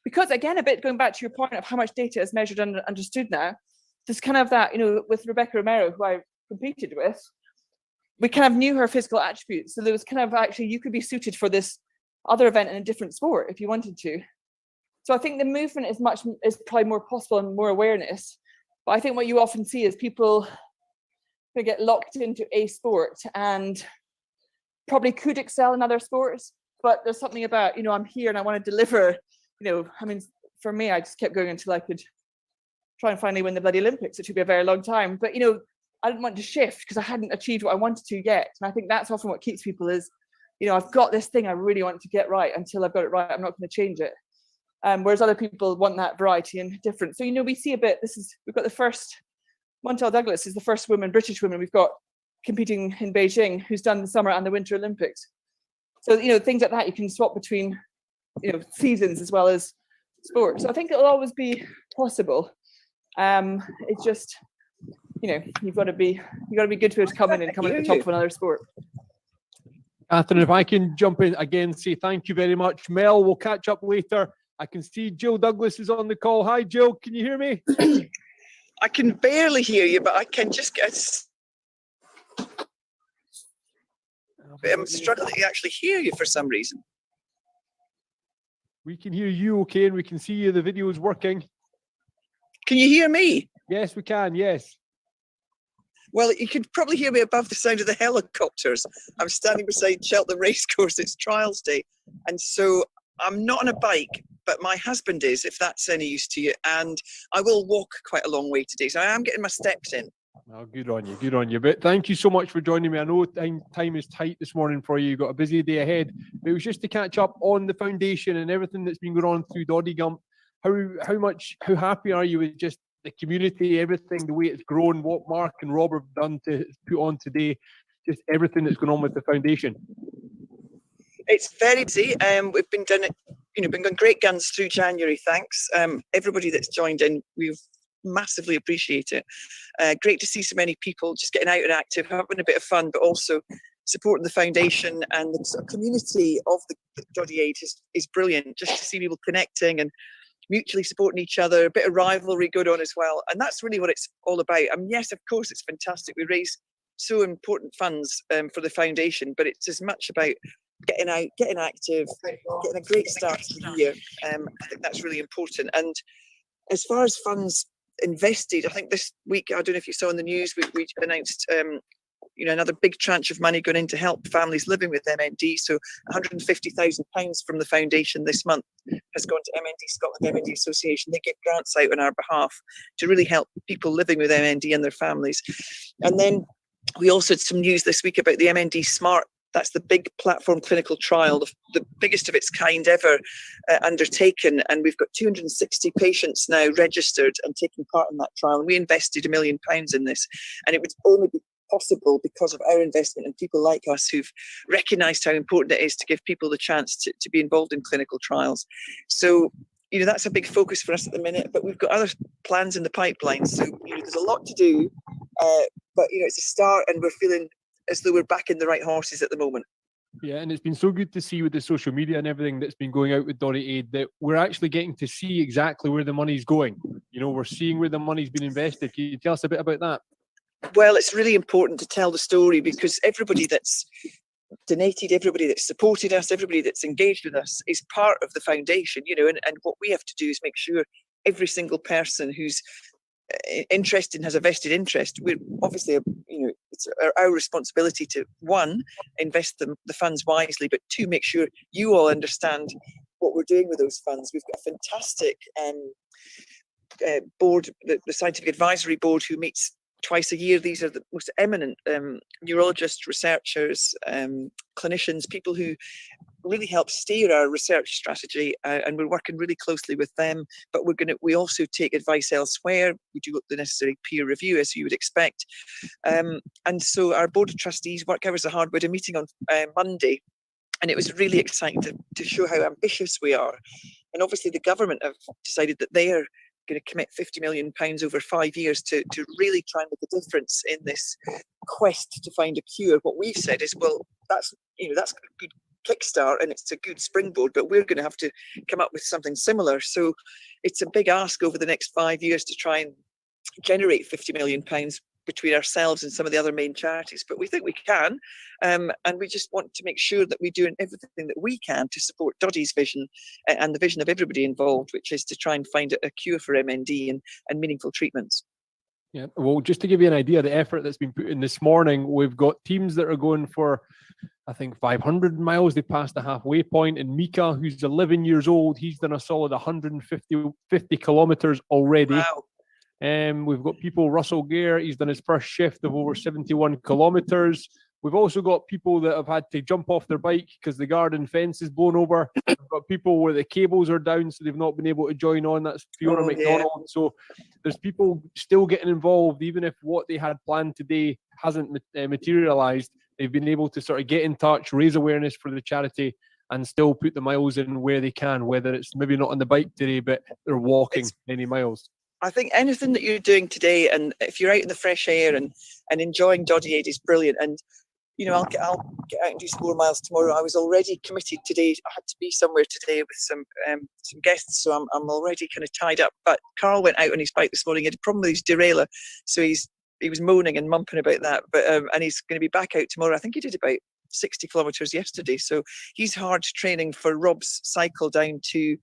because again, a bit going back to your point of how much data is measured and understood now, there's kind of that, with Rebecca Romero, who I competed with, we kind of knew her physical attributes. So there was kind of actually, you could be suited for this other event in a different sport if you wanted to. So I think the movement is probably more possible and more awareness. But I think what you often see is people who get locked into a sport and probably could excel in other sports, but there's something about, I'm here and I want to deliver, I mean, for me, I just kept going until I could try and finally win the bloody Olympics. It took me a very long time, but I didn't want to shift because I hadn't achieved what I wanted to yet. And I think that's often what keeps people is, I've got this thing I really want to get right. Until I've got it right, I'm not going to change it. Whereas other people want that variety and different. So, we see a bit, we've got the first, Montel Douglas is the first British woman we've got competing in Beijing, who's done the Summer and the Winter Olympics. So, things like that, you can swap between, seasons as well as sports. So I think it'll always be possible. It's just, you've got to be good to come in and come at the top of another sport. Catherine, if I can jump in again, say thank you very much. Mel, we'll catch up later. I can see Jill Douglas is on the call. Hi, Jill. Can you hear me? I can barely hear you, but I can just get. I'm struggling to actually hear you for some reason. We can hear you okay, and we can see you. The video is working. Can you hear me? Yes, we can. Yes. Well, you could probably hear me above the sound of the helicopters. I'm standing beside Cheltenham Racecourse. It's trials day. And so I'm not on a bike, but my husband is, if that's any use to you. And I will walk quite a long way today. So I am getting my steps in. Well, good on you. Good on you. But thank you so much for joining me. I know time is tight this morning for you. You've got a busy day ahead. But it was just to catch up on the foundation and everything that's been going on through Doddy Gump. How happy are you with just the community, everything, the way it's grown, what Mark and Rob have done to put on today, just everything that's going on with the foundation? It's very busy. We've been going great guns through January. Thanks. Everybody that's joined in, we've massively appreciate it. Great to see so many people just getting out and active, having a bit of fun, but also supporting the foundation, and the sort of community of the Doddy Aid is brilliant. Just to see people connecting and mutually supporting each other, a bit of rivalry going on as well. And that's really what it's all about. Yes, of course, it's fantastic. We raise so important funds for the foundation, but it's as much about getting out, getting active, getting a great start to the year. I think that's really important. And as far as funds invested, I think this week, I don't know if you saw in the news, we announced another big tranche of money going in to help families living with MND. So £150,000 from the foundation this month has gone to MND Scotland, MND Association. They give grants out on our behalf to really help people living with MND and their families. And then we also had some news this week about the MND Smart. That's the big platform clinical trial, the biggest of its kind ever undertaken. And we've got 260 patients now registered and taking part in that trial. And we invested £1 million in this. And it would only be possible because of our investment and people like us who've recognised how important it is to give people the chance to be involved in clinical trials. So, that's a big focus for us at the minute, but we've got other plans in the pipeline. So, there's a lot to do, but, it's a start, and we're feeling as though we're back in the right horses at the moment. Yeah, and it's been so good to see with the social media and everything that's been going out with Doddy Aid that we're actually getting to see exactly where the money's going. We're seeing where the money's been invested. Can you tell us a bit about that? Well, it's really important to tell the story because everybody that's donated, everybody that's supported us, everybody that's engaged with us is part of the foundation, and what we have to do is make sure every single person who's interested and has a vested interest, we're obviously, it's our responsibility to, one, invest the funds wisely, but two, make sure you all understand what we're doing with those funds. We've got a fantastic board, the Scientific Advisory Board, who meets twice a year. These are the most eminent neurologists, researchers, clinicians, people who really help steer our research strategy, and we're working really closely with them. But we also take advice elsewhere. We do the necessary peer review, as you would expect. And so our board of trustees, work hours are hard. We had a meeting on Monday, and it was really exciting to show how ambitious we are. And obviously the government have decided that their going to commit £50 million over 5 years to really try and make a difference in this quest to find a cure. What we've said is, well, that's a good kickstart and it's a good springboard, but we're going to have to come up with something similar. So it's a big ask over the next 5 years to try and generate £50 million between ourselves and some of the other main charities, but we think we can, and we just want to make sure that we do everything that we can to support Doddy's vision and the vision of everybody involved, which is to try and find a cure for MND and meaningful treatments. Yeah, well, just to give you an idea of the effort that's been put in this morning, we've got teams that are going for, I think, 500 miles. They passed the halfway point. And Mika, who's 11 years old, he's done a solid 150 kilometers already. Wow. We've got people, Russell Gare, he's done his first shift of over 71 kilometers. We've also got people that have had to jump off their bike because the garden fence is blown over. We've got people where the cables are down, so they've not been able to join on. That's Fiona McDonald. Yeah. So there's people still getting involved, even if what they had planned today hasn't materialized. They've been able to sort of get in touch, raise awareness for the charity, and still put the miles in where they can, whether it's maybe not on the bike today, but they're walking many miles. I think anything that you're doing today, and if you're out in the fresh air and enjoying Doddy Aid, is brilliant. And I'll get out and do some more miles tomorrow. I was already committed today. I had to be somewhere today with some guests, so I'm already kind of tied up. But Carl went out on his bike this morning. He had a problem with his derailleur, so he was moaning and mumping about that. But and he's going to be back out tomorrow. I think he did about 60 kilometres yesterday, so he's hard training for Rob's cycle down to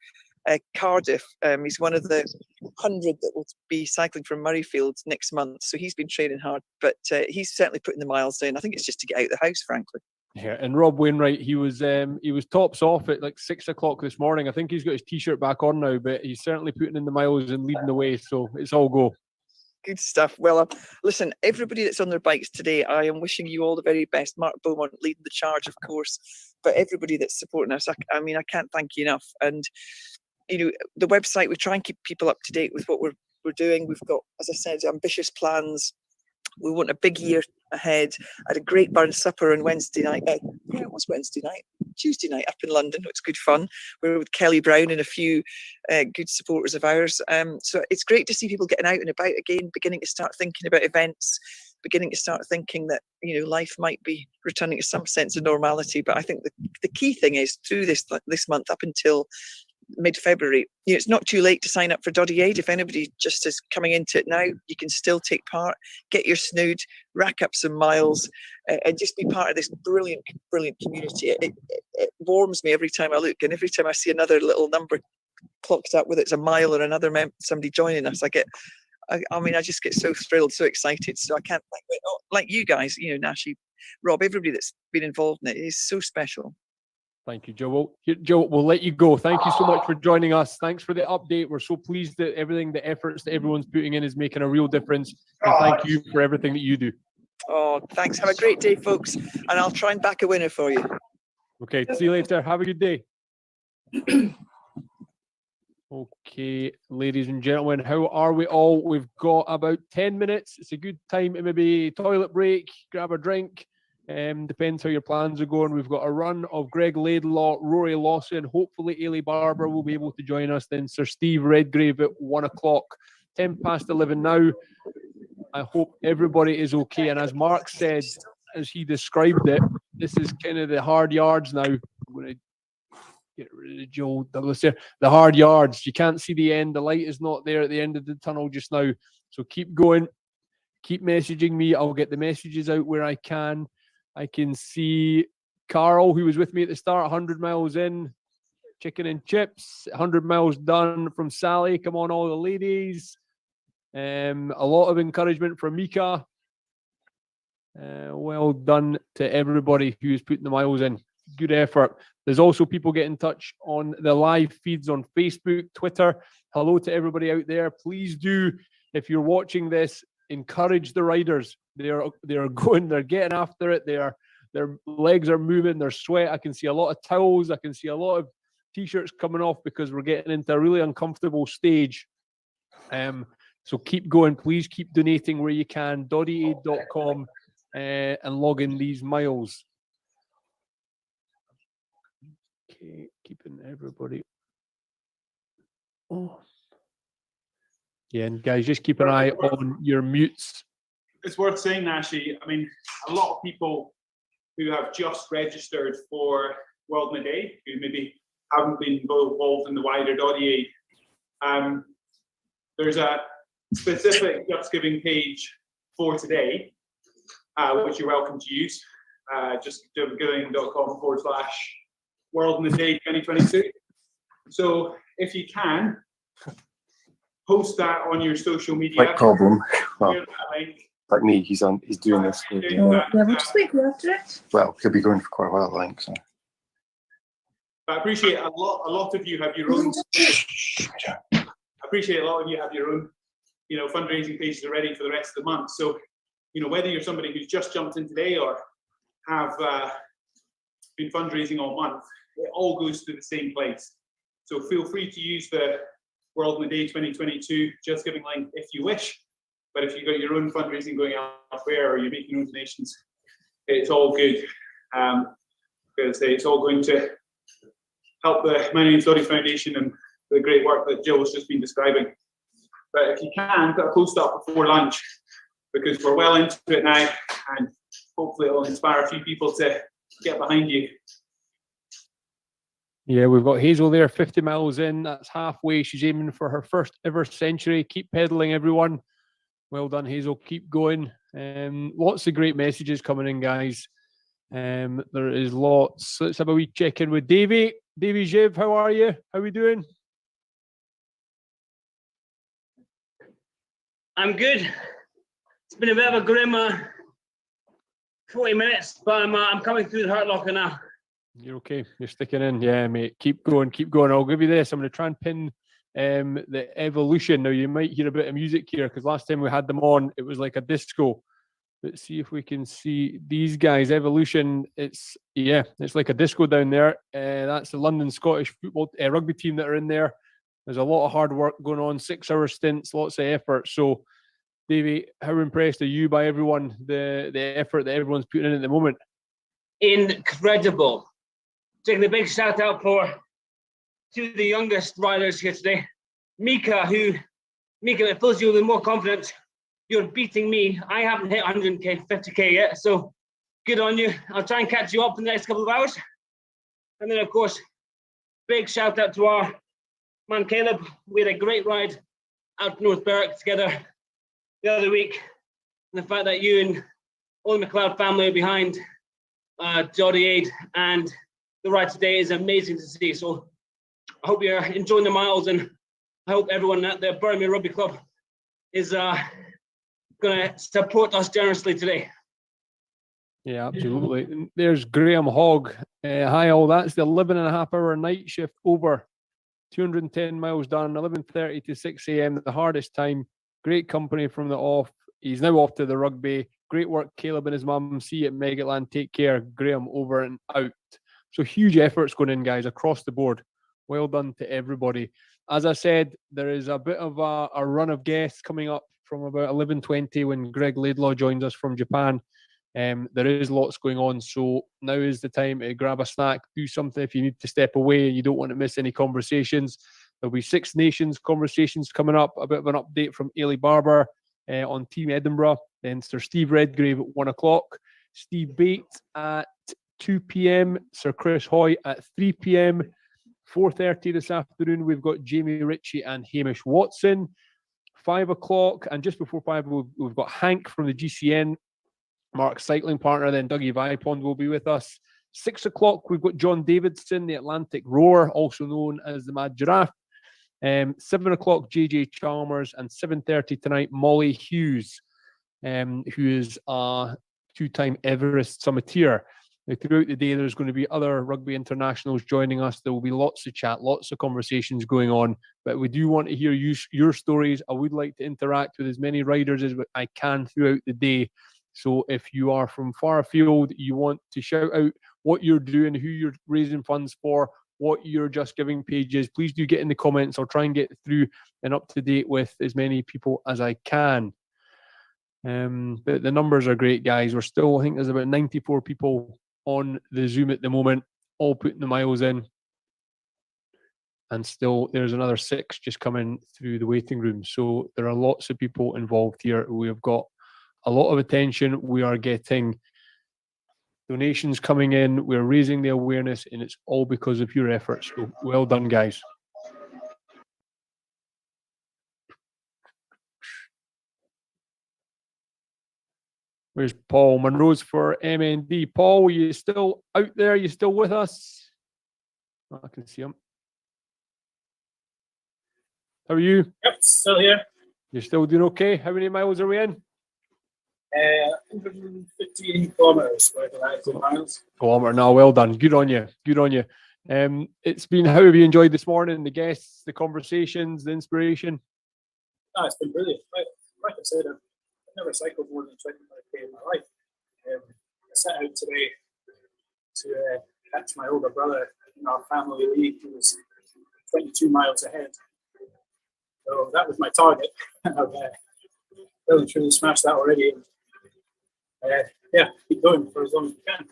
Cardiff. He's one of the 100 that will be cycling from Murrayfield next month, so he's been training hard, but he's certainly putting the miles in. I think it's just to get out of the house, frankly. Yeah, and Rob Wainwright, he was tops off at like 6 o'clock this morning. I think he's got his t-shirt back on now, but he's certainly putting in the miles and leading the way, so it's all go. Good stuff. Well, listen, everybody that's on their bikes today, I am wishing you all the very best. Mark Beaumont leading the charge, of course, but everybody that's supporting us, I mean, I can't thank you enough. And the website, we try and keep people up to date with what we're doing. We've got, as I said, ambitious plans. We want a big year ahead. I had a great burn supper on Wednesday night. It was Wednesday night, Tuesday night up in London. It was good fun. We were with Kelly Brown and a few good supporters of ours. So it's great to see people getting out and about again, beginning to start thinking about events, beginning to start thinking that life might be returning to some sense of normality. But I think the key thing is through this month up until mid-February, it's not too late to sign up for Doddy Aid. If anybody just is coming into it now, you can still take part, get your snood, rack up some miles, and just be part of this brilliant community. It warms me every time I look, and every time I see another little number clocked up, whether it's a mile or another somebody joining us, I just get so thrilled, so excited. So I can't like you guys, Nashi, Rob, everybody that's been involved in it is so special. Thank you, Joe. Joe, we'll let you go. Thank you so much for joining us. Thanks for the update. We're so pleased that the efforts that everyone's putting in is making a real difference. And thank you for everything that you do. Oh, thanks. Have a great day, folks. And I'll try and back a winner for you. Okay, see you later. Have a good day. Okay, ladies and gentlemen, how are we all? We've got about 10 minutes. It's a good time to maybe toilet break, grab a drink. Depends how your plans are going. We've got a run of Greg Laidlaw, Rory Lawson. Hopefully, Ailey Barber will be able to join us. Then Sir Steve Redgrave at 1 o'clock. 10 past 11 now. I hope everybody is okay. And as Mark said, as he described it, this is kind of the hard yards now. I'm going to get rid of Joe Douglas there. The hard yards. You can't see the end. The light is not there at the end of the tunnel just now. So keep going. Keep messaging me. I'll get the messages out where I can. I can see Carl, who was with me at the start, 100 miles in, chicken and chips, 100 miles done from Sally. Come on, all the ladies. A lot of encouragement from Mika. Well done to everybody who's putting the miles in. Good effort. There's also people getting in touch on the live feeds on Facebook, Twitter. Hello to everybody out there. Please do, if you're watching this, encourage the riders. They're going, they're getting after it. Their legs are moving, their sweat. I can see a lot of towels. I can see a lot of t-shirts coming off because we're getting into a really uncomfortable stage. So keep going. Please keep donating where you can. doddyaid.com and log in these miles. Okay, keeping everybody. Oh. Yeah, and guys, just keep an eye on your mutes. It's worth saying, Nashi, I mean, a lot of people who have just registered for World Midday, who maybe haven't been involved in the wider Doddy, there's a specific Just Giving page for today, which you're welcome to use. justgiving.com/World Midday 2022. So if you can, post that on your social media. Like problem. Well, Share that link. like me, he's doing this. Yeah, we'll just wait after it. Well, he'll be going for quite a while, I think. So. I appreciate a lot of you have your own. I appreciate a lot of you have your own, fundraising pages already for the rest of the month. So, whether you're somebody who's just jumped in today or have been fundraising all month, it all goes to the same place. So feel free to use the World Midday 2022 Just Giving link if you wish. But if you've got your own fundraising going elsewhere or you're making your own donations, it's all good. I'm going to say it's all going to help the My Name's Doddy Foundation and the great work that Jill has just been describing. But if you can, put a post up before lunch, because we're well into it now, and hopefully it'll inspire a few people to get behind you. Yeah, we've got Hazel there, 50 miles in. That's halfway. She's aiming for her first ever century. Keep pedaling, everyone. Well done, Hazel. Keep going. Lots of great messages coming in, guys. There is lots. Let's have a wee check in with Davey. Davey Jiv, how are you? How are we doing? I'm good. It's been a bit of a grim 40 minutes, but I'm coming through the hurt locker now. You're okay. You're sticking in. Yeah, mate. Keep going. Keep going. I'll give you this. I'm going to try and pin the Evolution. Now, you might hear a bit of music here because last time we had them on, it was like a disco. Let's see if we can see these guys. Evolution. It's like a disco down there. That's the London Scottish football rugby team that are in there. There's a lot of hard work going on. 6-hour stints, lots of effort. So, Davey, how impressed are you by everyone? The effort that everyone's putting in at the moment. Incredible. Taking a big shout out to the youngest riders here today. Mika, it fills you with more confidence. You're beating me. I haven't hit 100k, 50k yet, so good on you. I'll try and catch you up in the next couple of hours. And then, of course, big shout out to our man Caleb. We had a great ride out North Berwick together the other week. And the fact that you and all the McLeod family are behind Doddy Aid and the ride today is amazing to see. So I hope you're enjoying the miles, and I hope everyone at the Birmingham Rugby Club is going to support us generously today. Yeah, absolutely. There's Graham Hogg. Hi all. That's the 11.5-hour night shift over. 210 miles done, 11:30 to 6 a.m. The hardest time. Great company from the off. He's now off to the rugby. Great work, Caleb and his mum. See you at Megaland. Take care. Graham, over and out. So huge efforts going in, guys, across the board. Well done to everybody. As I said, there is a bit of a run of guests coming up from about 11:20 when Greg Laidlaw joins us from Japan. There is lots going on, so now is the time to grab a snack, do something if you need to step away and you don't want to miss any conversations. There'll be Six Nations conversations coming up, a bit of an update from Ailey Barber on Team Edinburgh. Then Sir Steve Redgrave at 1 o'clock, Steve Bates at 2 p.m, Sir Chris Hoy at 3 p.m, 4:30 this afternoon, we've got Jamie Ritchie and Hamish Watson. 5 o'clock, and just before 5, we've got Hank from the GCN, Mark's cycling partner, then Dougie Vipond will be with us. 6 o'clock, we've got John Davidson, the Atlantic Roar, also known as the Mad Giraffe. 7 o'clock, JJ Chalmers, and 7:30 tonight, Molly Hughes, who is a 2-time Everest summiteer. Now, throughout the day, there's going to be other rugby internationals joining us. There will be lots of chat, lots of conversations going on, but we do want to hear your stories. I would like to interact with as many riders as I can throughout the day. So if you are from far afield, you want to shout out what you're doing, who you're raising funds for, what your Just Giving page is, please do get in the comments. I'll try and get through and up to date with as many people as I can. But the numbers are great, guys. We're still, I think there's about 94 people on the Zoom at the moment, all putting the miles in. and still there's another 6 just coming through the waiting room. So there are lots of people involved here. We have got a lot of attention. We are getting donations coming in. We're raising the awareness, and it's all because of your efforts. So well done, guys. Where's Paul Monroe's for MND? Paul, are you still out there? Are you still with us? Oh, I can see him. How are you? Yep, still here. You're still doing okay? How many miles are we in? 115 kilometers, 19 miles. Kilometer now. Well done. Good on you. Good on you. It's been, how have you enjoyed this morning? The guests, the conversations, the inspiration? No, it's been brilliant. Like I said, I've never cycled more than 25k in my life. I set out today to catch my older brother in our family league, who was 22 miles ahead. So that was my target. I've really truly smashed that already. Yeah, keep going for as long as we can.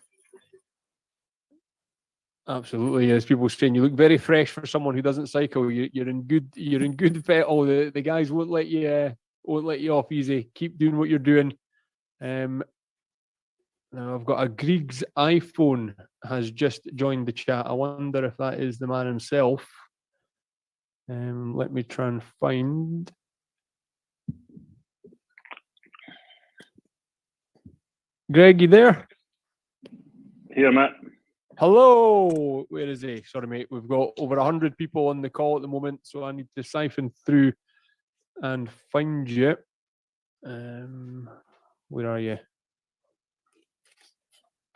Absolutely, as people saying, you look very fresh for someone who doesn't cycle. You're in good fettle. The guys won't let you off easy. Keep doing what you're doing. Now I've got a Grieg's iPhone has just joined the chat. I wonder if that is the man himself. Let me try and find. Greg, you there? Here, Matt. Hello. Where is he? Sorry, mate. We've got over 100 people on the call at the moment, so I need to siphon through and find you. Where are you?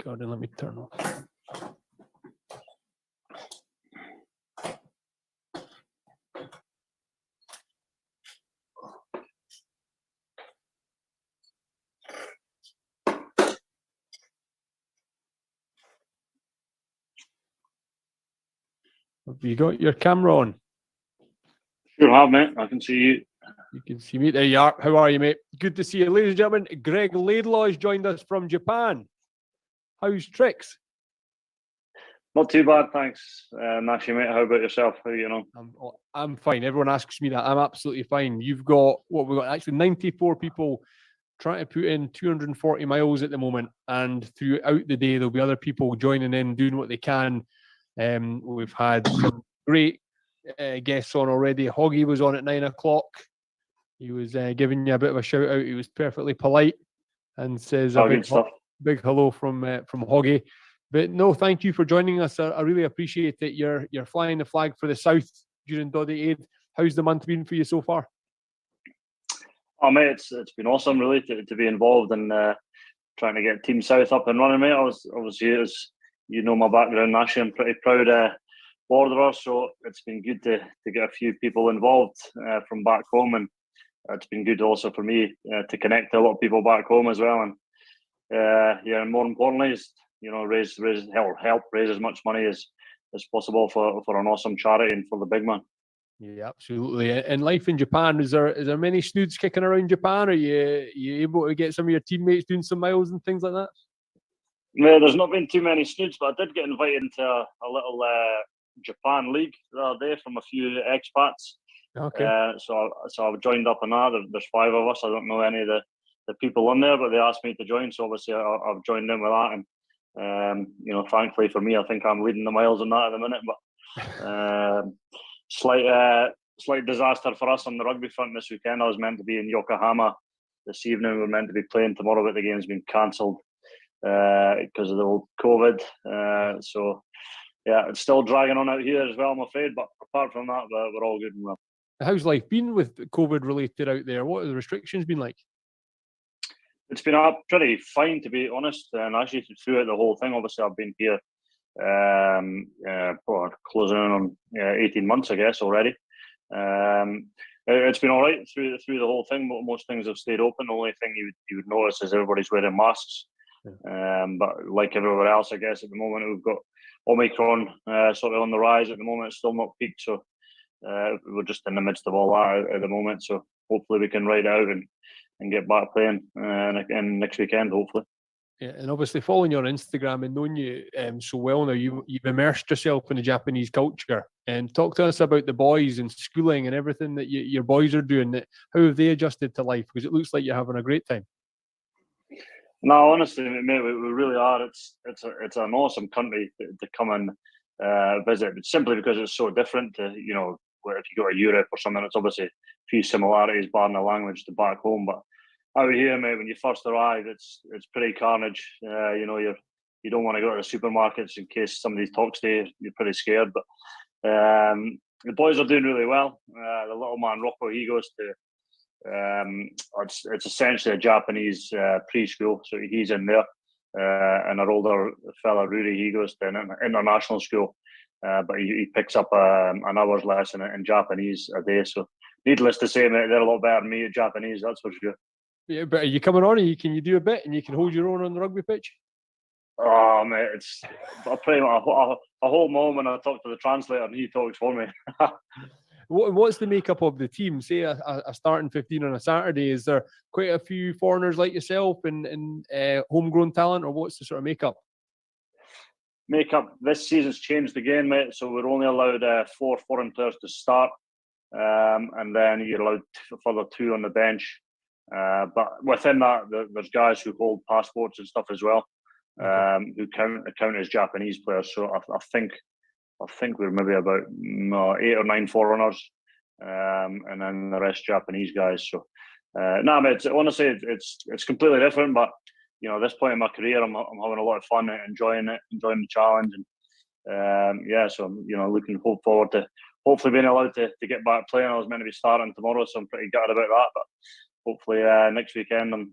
God, let me turn off. Have you got your camera on? Sure have, mate. I can see you. You can see me. There you are. How are you, mate? Good to see you. Ladies and gentlemen, Greg Laidlaw has joined us from Japan. How's tricks? Not too bad, thanks, Nashy, mate. How about yourself? How are you know? I'm fine. Everyone asks me that. I'm absolutely fine. You've got, what we've got, actually 94 people trying to put in 240 miles at the moment. And throughout the day, there'll be other people joining in, doing what they can. We've had some great guests on already. Hoggy was on at 9 o'clock. He was giving you a bit of a shout out. He was perfectly polite and says a big hello from Hoggy. But no, thank you for joining us. I really appreciate it. You're flying the flag for the South during Doddy Aid. How's the month been for you so far? Oh, mate, it's been awesome, really, to be involved in trying to get Team South up and running, mate. I was obviously, as you know, my background, Nashy, I'm pretty proud borderer, so it's been good to get a few people involved from back home, and it's been good also for me to connect to a lot of people back home as well, and and more importantly is help raise as much money as possible for an awesome charity and for the big man. Yeah, absolutely. And life in Japan, is there many snoods kicking around Japan? Are you able to get some of your teammates doing some miles and things like that? No, there's not been too many snoods, but I did get invited into a little Japan league the other day from a few expats. Okay. So I've joined up in that. There's 5 of us. I don't know any of the people on there, but they asked me to join, so obviously I've joined in with that. And thankfully for me, I think I'm leading the miles in that at the minute. But slight disaster for us on the rugby front this weekend. I was meant to be in Yokohama this evening. We were meant to be playing tomorrow, but the game's been cancelled because of the old COVID. So yeah, it's still dragging on out here as well, I'm afraid. But apart from that, we're all good and well. How's life been with COVID related out there? What have the restrictions been like? It's been pretty fine, to be honest. And actually, throughout the whole thing, obviously, I've been here closing in on 18 months, I guess, already. It's been all right through the whole thing. Most things have stayed open. The only thing you would notice is everybody's wearing masks. But like everywhere else, I guess, at the moment, we've got Omicron sort of on the rise at the moment. It's still not peaked, so we're just in the midst of all that at the moment. So hopefully we can ride out and get back playing next weekend, hopefully. Yeah, and obviously following you on Instagram and knowing you so well now, you've immersed yourself in the Japanese culture. And talk to us about the boys and schooling and everything that your boys are doing. How have they adjusted to life? Because it looks like you're having a great time. No, honestly, mate, we really are. It's an awesome country to come and visit, simply because it's so different to, you know, where if you go to Europe or something, it's obviously a few similarities, barring the language, to back home. But out here, mate, when you first arrive, it's pretty carnage. You know, you don't want to go to the supermarkets in case somebody talks to you. You're pretty scared. But the boys are doing really well. The little man Rocco, he goes to it's essentially a Japanese preschool, so he's in there. And our older fella Rudy, he goes to an international school, but he picks up an hour's lesson in Japanese a day. So needless to say, mate, they're a lot better than me at Japanese, that's for sure. Yeah, but are you coming on and can you do a bit and you can hold your own on the rugby pitch? Oh, mate, it's pretty much a whole moment I talk to the translator and he talks for me. What's the makeup of the team? Say a starting 15 on a Saturday. Is there quite a few foreigners like yourself and homegrown talent, or what's the sort of makeup? Makeup this season's changed again, mate. So we're only allowed 4 foreign players to start, and then you're allowed further 2 on the bench. But within that, there's guys who hold passports and stuff as well, who count as Japanese players. So I think we're maybe about 8 or 9 foreigners, and then the rest Japanese guys. So, mate, honestly, it's completely different. But you know, at this point in my career, I'm having a lot of fun, enjoying the challenge, and so you know, looking forward to hopefully being allowed to get back playing. I was meant to be starting tomorrow, so I'm pretty gutted about that. But hopefully next weekend I'm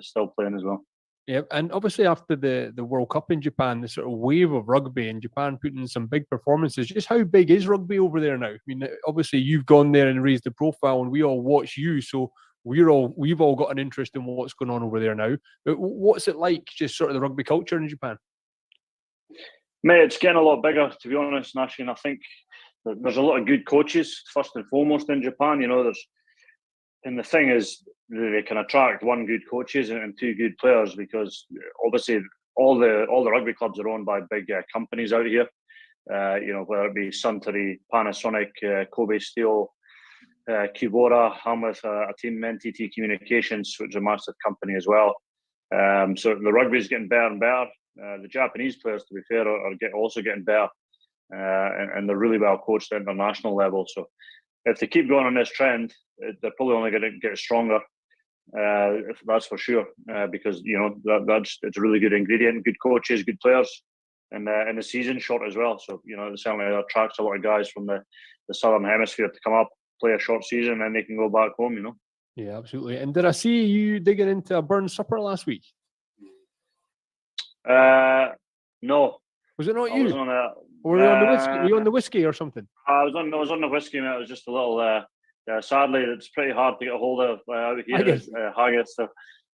still playing as well. Yeah, and obviously after the World Cup in Japan, the sort of wave of rugby in Japan putting in some big performances. Just how big is rugby over there now? I mean, obviously you've gone there and raised the profile, and we all watch you, so we've all got an interest in what's going on over there now. But what's it like, just sort of the rugby culture in Japan? Mate, it's getting a lot bigger, to be honest, Nash, and I think that there's a lot of good coaches first and foremost in Japan. You know, and the thing is, they can attract 1 good coaches and 2 good players, because obviously all the rugby clubs are owned by big companies out here. You know, whether it be Suntory, Panasonic, Kobe Steel, Kubota, Hamlet, a team NTT Communications, which is a massive company as well. So the rugby is getting better and better. The Japanese players, to be fair, are also getting better, and they're really well coached at international level. So if they keep going on this trend, they're probably only going to get stronger. If that's for sure, because you know it's a really good ingredient, good coaches, good players, and the season short as well. So you know, it certainly attracts a lot of guys from the southern hemisphere to come up, play a short season, and then they can go back home. You know. Yeah, absolutely. And did I see you digging into a burn supper last week? No. Was it not you? Was on were you on the whiskey? Were you on the whiskey or something? I was on the whiskey, mate. It was just a little. Sadly, it's pretty hard to get a hold of out here at Haggis. So,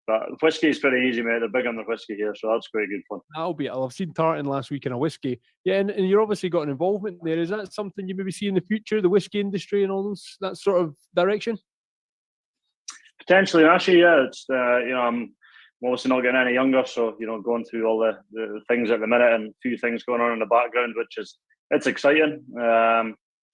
but whiskey is pretty easy, mate. They're big on the whiskey here, so that's quite good fun. That'll be it. I've seen tartan last week in a whiskey. Yeah, and you're obviously got an involvement there. Is that something you maybe see in the future, the whiskey industry and all that sort of direction? Potentially, actually, yeah. It's you know, I'm obviously not getting any younger, so you know, going through all the things at the minute and a few things going on in the background, which is exciting.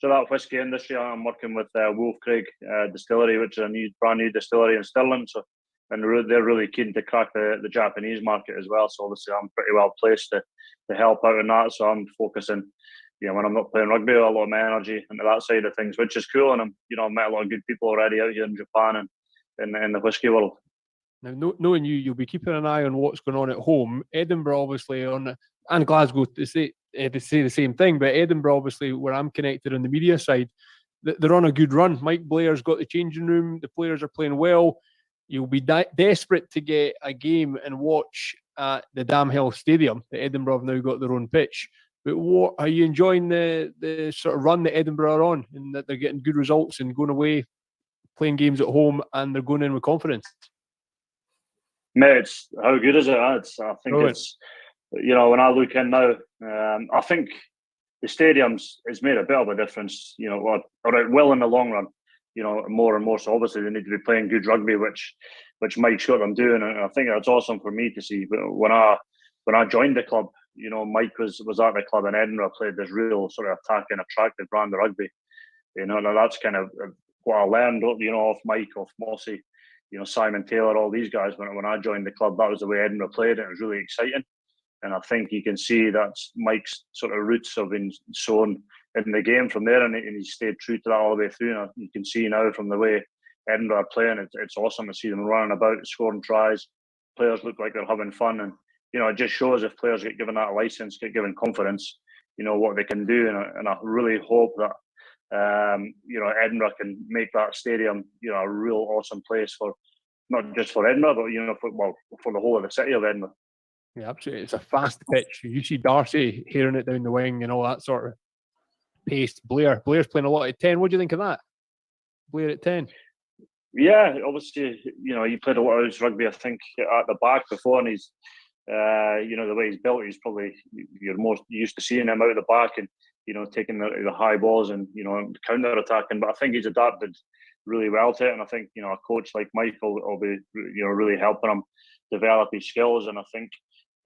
So that whiskey industry, I'm working with Wolf Craig Distillery, which is a brand new distillery in Stirling. So, and they're really keen to crack the Japanese market as well. So obviously, I'm pretty well placed to help out in that. So I'm focusing, you know, when I'm not playing rugby, a lot of my energy into that side of things, which is cool. And I've met a lot of good people already out here in Japan and in the whiskey world. Now, knowing you'll be keeping an eye on what's going on at home. Edinburgh, obviously, and Glasgow to say the same thing, but Edinburgh, obviously, where I'm connected on the media side, they're on a good run. Mike Blair's got the changing room. The players are playing well. You'll be desperate to get a game and watch at the Damhill Stadium. The Edinburgh have now got their own pitch. But what are you enjoying the sort of run that Edinburgh are on, and that they're getting good results and going away, playing games at home, and they're going in with confidence? Mate, how good is it? I think it's, you know, when I look in now, I think the stadiums has made a bit of a difference, you know, well in the long run, you know, more and more. So obviously they need to be playing good rugby, which which Mike's got them doing, and I think that's awesome for me to see. But when I joined the club, Mike was at the club in Edinburgh, played this real sort of attacking, attractive brand of rugby. Now that's kind of what I learned, off Mike, off Mossy, Simon Taylor, all these guys. When I joined the club, that was the way Edinburgh played, and it was really exciting. And I think you can see that's Mike's sort of roots have been sown in the game from there, and he stayed true to that all the way through. And you can see now from the way Edinburgh are playing, it's awesome to see them running about, scoring tries. Players look like they're having fun, and it just shows if players get given that license, get given confidence, what they can do. And I really hope that Edinburgh can make that stadium, a real awesome place for not just for Edinburgh, but for the whole of the city of Edinburgh. Yeah, absolutely. It's a fast pitch. You see Darcy hearing it down the wing and all that sort of pace. Blair's playing a lot at 10. What do you think of that? Blair at 10. Yeah, obviously, he played a lot of his rugby, I think, at the back before, and he's, the way he's built, he's probably, you're more used to seeing him out of the back and, taking the high balls and, counter-attacking. But I think he's adapted really well to it, and I think, a coach like Mike will be, really helping him develop his skills, and I think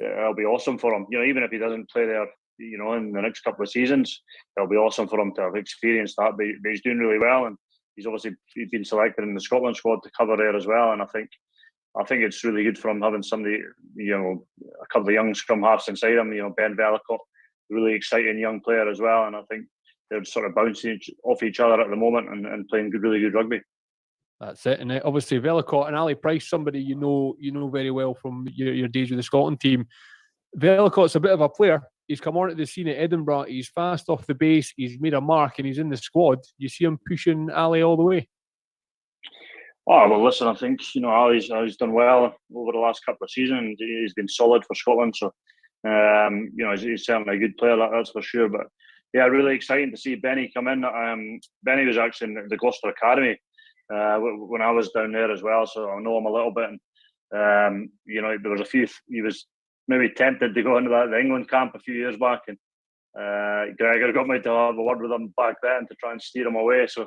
it'll be awesome for him. Even if he doesn't play there, in the next couple of seasons, it'll be awesome for him to have experienced that. But he's doing really well, and he's been selected in the Scotland squad to cover there as well. And I think it's really good for him having somebody, a couple of young scrum halves inside him. Ben Velicott, really exciting young player as well. And I think they're sort of bouncing off each other at the moment and playing really good rugby. That's it. And obviously Velicott and Ali Price, somebody you know very well from your days with the Scotland team. Velicott's a bit of a player. He's come onto the scene at Edinburgh. He's fast off the base. He's made a mark and he's in the squad. You see him pushing Ali all the way? Oh, well, listen, I think, Ali's done well over the last couple of seasons. He's been solid for Scotland. So, he's certainly a good player, that's for sure. But, yeah, really exciting to see Benny come in. Benny was actually in the Gloucester Academy when I was down there as well, so I know him a little bit. And, there was he was maybe tempted to go into the England camp a few years back, and Gregor got me to have a word with him back then to try and steer him away. So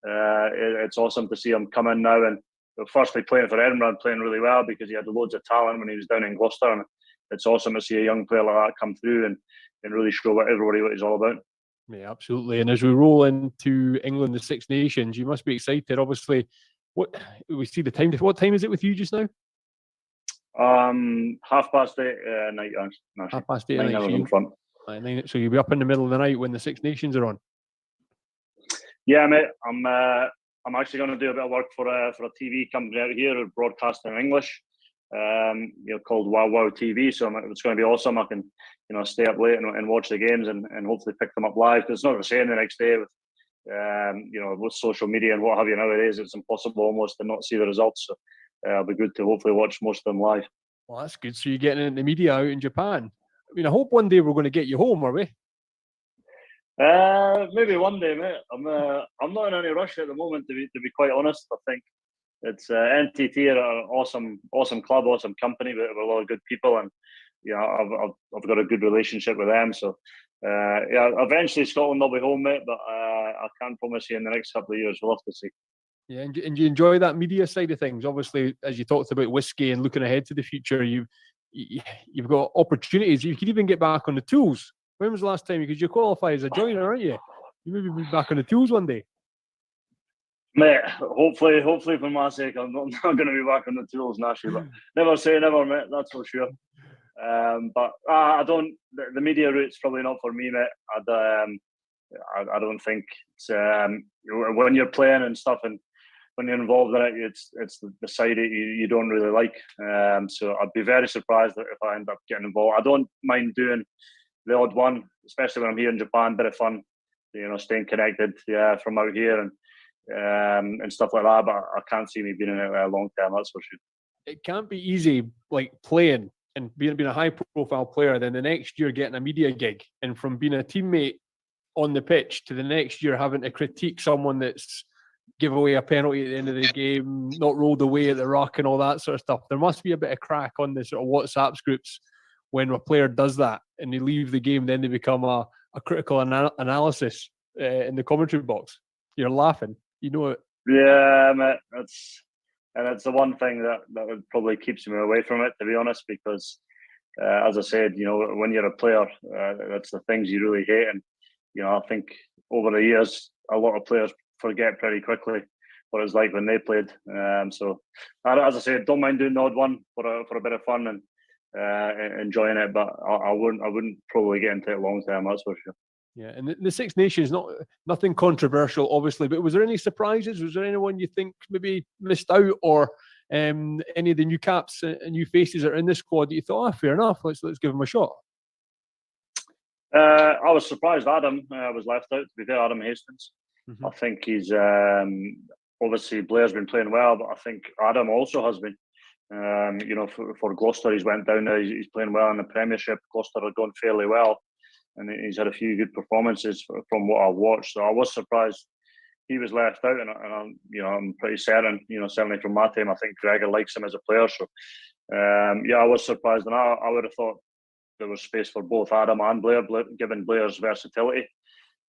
it's awesome to see him come in now, and firstly playing for Edinburgh and playing really well, because he had loads of talent when he was down in Gloucester, and it's awesome to see a young player like that come through and really show everybody what he's all about. Yeah, absolutely. And as we roll into England, the Six Nations, you must be excited. Obviously, what we see the time. What time is it with you just now? 8:30 night. 8:30 9 hours in front. So you'll be up in the middle of the night when the Six Nations are on. Yeah, mate. I'm actually going to do a bit of work for a TV company out here, broadcasting in English. Called Wow Wow TV. So it's going to be awesome. I can, stay up late and watch the games and hopefully pick them up live. Because it's not the same the next day with, with social media and what have you nowadays. It's impossible almost to not see the results. So it'll be good to hopefully watch most of them live. Well, that's good. So you're getting into the media out in Japan. I mean, I hope one day we're going to get you home, are we? Maybe one day, mate. I'm not in any rush at the moment, to be quite honest. I think it's NTT are an awesome club, awesome company, with a lot of good people, and I've got a good relationship with them. So eventually Scotland will be home, mate. But I can't promise you in the next couple of years. We'll have to see. Yeah, and you enjoy that media side of things. Obviously, as you talked about whiskey and looking ahead to the future, you've got opportunities. You could even get back on the tools. When was the last time? Because you qualify as a joiner, aren't you? You maybe be back on the tools one day. Mate, hopefully for my sake, I'm not going to be back on the tools naturally. But never say never, mate. That's for sure. But I don't. The media route's probably not for me, mate. I don't think it's when you're playing and stuff, and when you're involved in it, it's the side that you don't really like. So I'd be very surprised if I end up getting involved. I don't mind doing the odd one, especially when I'm here in Japan. Bit of fun, staying connected from out here and stuff like that. But I can't see me being in it long term. That's for sure. It can't be easy, like playing and being a high-profile player, then the next year getting a media gig, and from being a teammate on the pitch to the next year having to critique someone that's give away a penalty at the end of the game, not rolled away at the ruck and all that sort of stuff. There must be a bit of crack on the sort of WhatsApp groups when a player does that and they leave the game, then they become a critical analysis in the commentary box. You're laughing, you know it. Yeah, mate. and it's the one thing that probably keeps me away from it, to be honest, because as I said, when you're a player, that's the things you really hate. And I think over the years, a lot of players forget pretty quickly what it's like when they played. So as I said, don't mind doing the odd one for a bit of fun and enjoying it, but I wouldn't probably get into it long term, that's for sure. Yeah, and the Six Nations, nothing controversial, obviously, but was there any surprises? Was there anyone you think maybe missed out, or any of the new caps and new faces that are in the squad that you thought, fair enough, let's give them a shot? I was surprised Adam was left out, to be fair, Adam Hastings. Mm-hmm. I think he's obviously Blair's been playing well, but I think Adam also has been. For Gloucester, he's went down there. He's playing well in the Premiership. Gloucester are going fairly well, and he's had a few good performances from what I've watched. So I was surprised he was left out, and I'm pretty certain. Certainly from my team, I think Gregor likes him as a player. So I was surprised, and I would have thought there was space for both Adam and Blair, given Blair's versatility.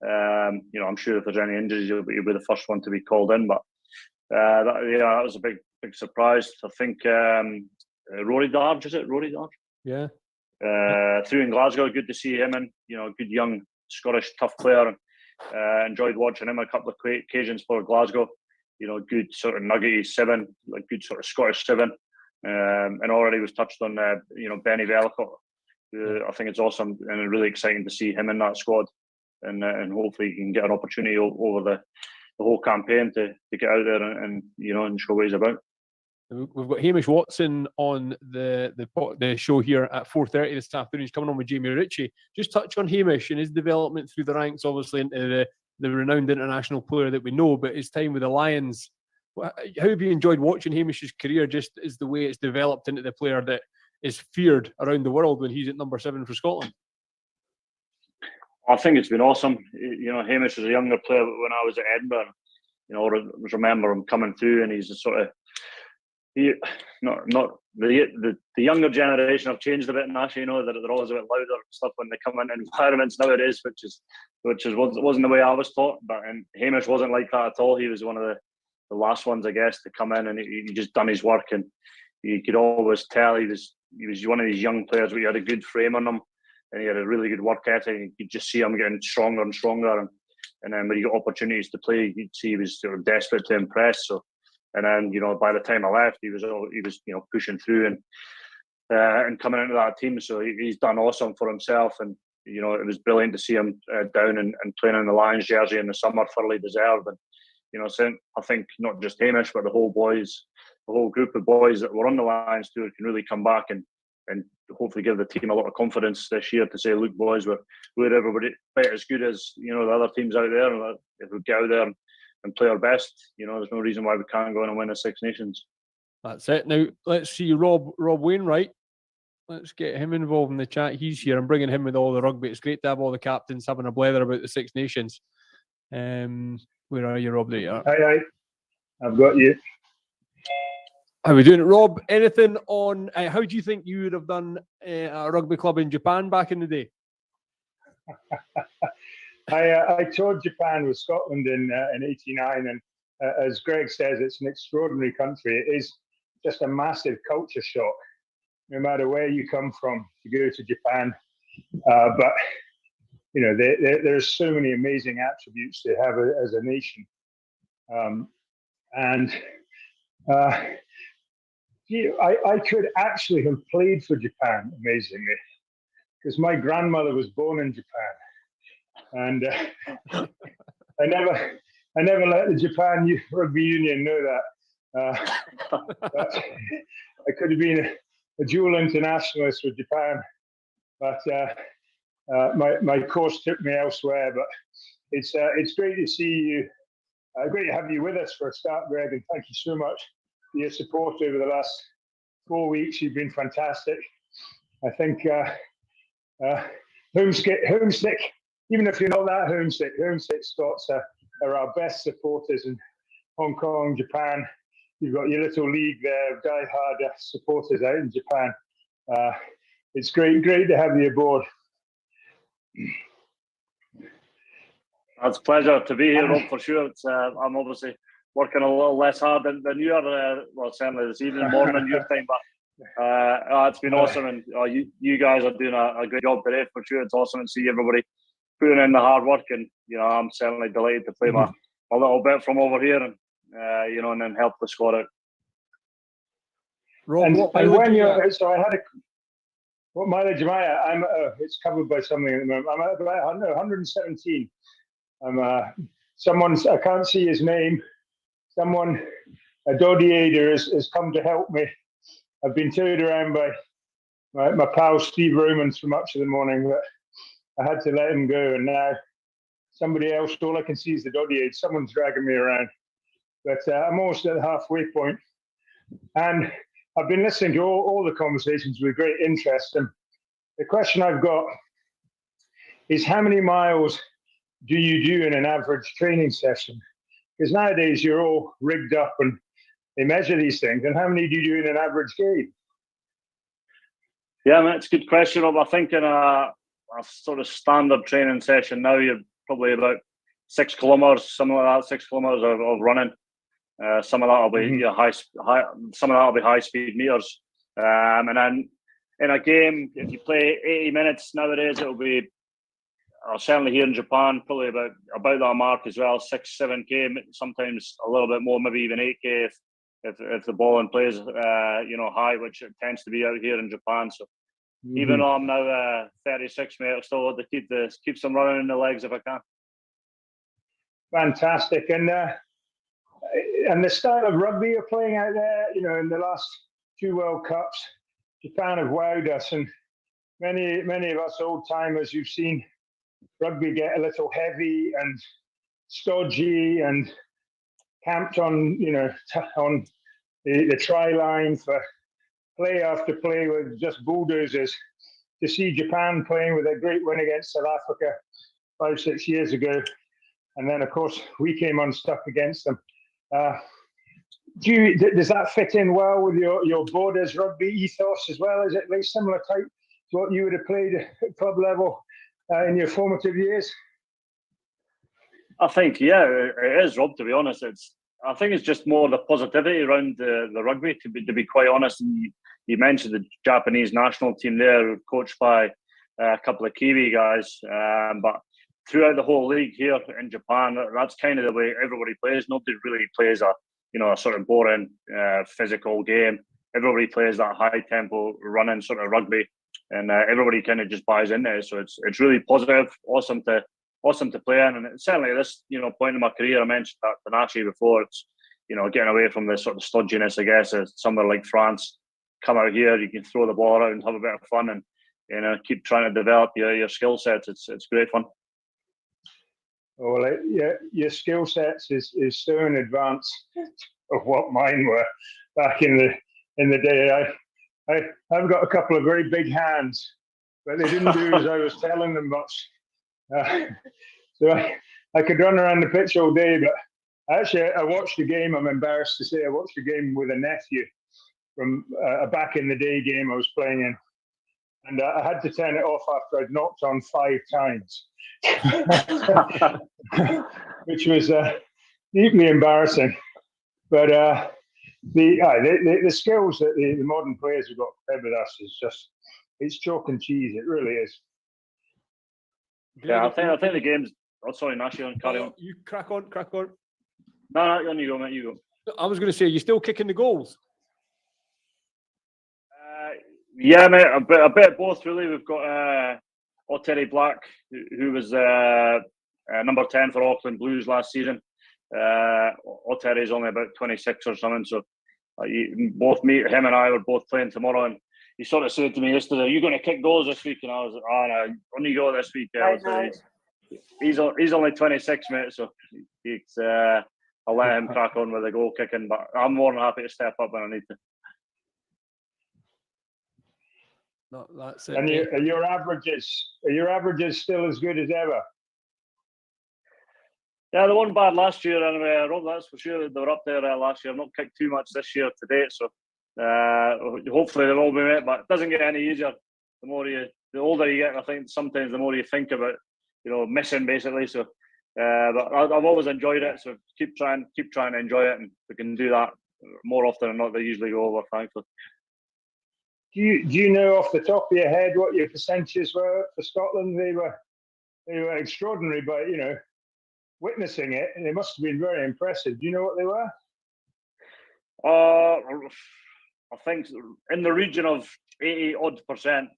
I'm sure if there's any injuries, he'll be the first one to be called in. But that was a big surprise. I think Rory Darge, is it Rory Darge? Yeah. Through in Glasgow, good to see him, and good young Scottish tough player. And enjoyed watching him a couple of occasions for Glasgow. Good sort of nuggety 7, like good sort of Scottish 7. And already was touched on Benny Velicott. I think it's awesome and really exciting to see him in that squad, and hopefully he can get an opportunity over the whole campaign to get out there and show what he's about. We've got Hamish Watson on the show here at 4:30 this afternoon. He's coming on with Jamie Ritchie. Just touch on Hamish and his development through the ranks, obviously into the renowned international player that we know, but his time with the Lions. How have you enjoyed watching Hamish's career, just as the way it's developed into the player that is feared around the world when he's at number 7 for Scotland? I think it's been awesome. Hamish was a younger player when I was at Edinburgh. I remember him coming through, and he's a sort of the younger generation have changed a bit, and actually, that they're always a bit louder and stuff when they come into environments nowadays, which wasn't the way I was taught. But and Hamish wasn't like that at all. He was one of the last ones, I guess, to come in, and he just done his work, and you could always tell he was one of these young players where he had a good frame on him, and he had a really good work ethic. And you could just see him getting stronger and stronger, and then when he got opportunities to play, you'd see he was sort of desperate to impress. So. And then, by the time I left, he was pushing through and coming into that team. So he's done awesome for himself, and it was brilliant to see him down and playing in the Lions jersey in the summer, thoroughly deserved. And so I think not just Hamish, but the whole group of boys that were on the Lions tour can really come back and hopefully give the team a lot of confidence this year to say, look, boys, we're everybody quite as good as the other teams out there, and if we get out there and play our best, there's no reason why we can't go in and win the Six Nations. That's it. Now let's see Rob Wainwright. Let's get him involved in the chat. He's here. I'm bringing him with all the rugby. It's great to have all the captains having a blether about the Six Nations. Where are you, Rob? There you are. Hi. I've got you. How are we doing, Rob? Anything on how do you think you would have done at a rugby club in Japan back in the day? I toured Japan with Scotland in '89, and as Greg says, it's an extraordinary country. It is just a massive culture shock, no matter where you come from, to go to Japan. But there's so many amazing attributes to have as a nation, I could actually have played for Japan, amazingly, because my grandmother was born in Japan. And I never let the Japan Rugby Union know that. But I could have been a dual internationalist with Japan, but my course took me elsewhere. But it's great to see you. Great to have you with us for a start, Greg, and thank you so much for your support over the last 4 weeks. You've been fantastic. I think homesick. Even if you're not that homesick Scots are our best supporters in Hong Kong, Japan. You've got your little league there of die-hard supporters out in Japan. It's great to have you aboard. It's a pleasure to be here, Rob, for sure. I'm obviously working a little less hard than you are. Well, certainly this evening, morning your time, but it's been awesome, and you guys are doing a great job today for sure. It's awesome to see everybody putting in the hard work, and I'm certainly delighted to play my little bit from over here, and and then help the squad out. Rob, And what when mileage you're, so I had what mileage am I at? I'm it's covered by something at the moment. I'm at about 117. I'm someone's, I can't see his name. Someone, a Dodiator has come to help me. I've been towed around by my pal Steve Romans for much of the morning, but I had to let him go, and now somebody else, all I can see is the Dodiator. Someone's dragging me around, but I'm almost at the halfway point, and I've been listening to all the conversations with great interest, and the question I've got is, how many miles do you do in an average training session? Because nowadays you're all rigged up and they measure these things, and how many do you do in an average game? Yeah, man, it's a good question, Rob. I think in a sort of standard training session now, you're probably about 6 kilometers, something like that, 6 kilometers of running. Some of that will be some of that will be high speed meters, and then in a game, if you play 80 minutes nowadays, it'll be certainly here in Japan probably about that mark as well, 6-7K, sometimes a little bit more, maybe even 8K if the ball in plays high, which it tends to be out here in Japan. So even though I'm now 36, mate, I'll still want to keep some running in the legs if I can. Fantastic. And the style of rugby you're playing out there, in the last 2 World Cups, Japan have wowed us, and many of us old timers who've seen rugby get a little heavy and stodgy and camped on, on the try line for play after play with just bulldozers. To see Japan playing with a great win against South Africa 5-6 years ago, and then of course we came unstuck against them. Does that fit in well with your Borders rugby ethos as well? Is it very similar type to what you would have played at club level in your formative years? I think, yeah, it is, Rob, to be honest. I think it's just more the positivity around the rugby, to be quite honest. And you mentioned the Japanese national team there, coached by a couple of Kiwi guys, but throughout the whole league here in Japan, that's kind of the way everybody plays. Nobody really plays a sort of boring physical game. Everybody plays that high tempo running sort of rugby, and everybody kind of just buys into it. So it's really positive, awesome to play in. And it's certainly at this point in my career, I mentioned that to Nashi before, it's getting away from the sort of stodginess, I guess, as somewhere like France. Come out here, you can throw the ball around and have a bit of fun, and keep trying to develop your skill sets. It's great fun. Well, your skill sets is so in advance of what mine were back in the day. I've got a couple of very big hands, but they didn't do as I was telling them much. So I could run around the pitch all day, but actually I watched the game. I'm embarrassed to say I watched the game with a nephew from a back in the day game I was playing in. And I had to turn it off after I'd knocked on 5 times, which was deeply embarrassing. But the skills that the modern players have got played with us is it's chalk and cheese. It really is. Yeah, I think the game's. Oh, sorry, Nashi, carry on. You crack on. No, you go, mate. You go. I was going to say, are you still kicking the goals? Yeah, mate, a bit of both, really. We've got Oteri Black, who was number 10 for Auckland Blues last season. Oteri is only about 26 or something, so him and I were both playing tomorrow, and he sort of said to me yesterday, "Are you going to kick goals this week?" And I was like, "Oh no, only go this week." He's only 26, mate, so I'll let him crack on with the goal kicking, but I'm more than happy to step up when I need to. No, that's it. And are your averages still as good as ever? Yeah, they weren't bad last year anyway, Rob, that's for sure. They were up there last year. I've not kicked too much this year to date, so hopefully they'll all be met, but it doesn't get any easier. The older you get, I think sometimes the more you think about, missing basically. So But I've always enjoyed it, so keep trying to enjoy it, and if we can do that more often than not, they usually go over, thankfully. Do you know off the top of your head what your percentages were for Scotland? They were extraordinary, but witnessing it, and it must have been very impressive. Do you know what they were? I think in the region of 80-odd%.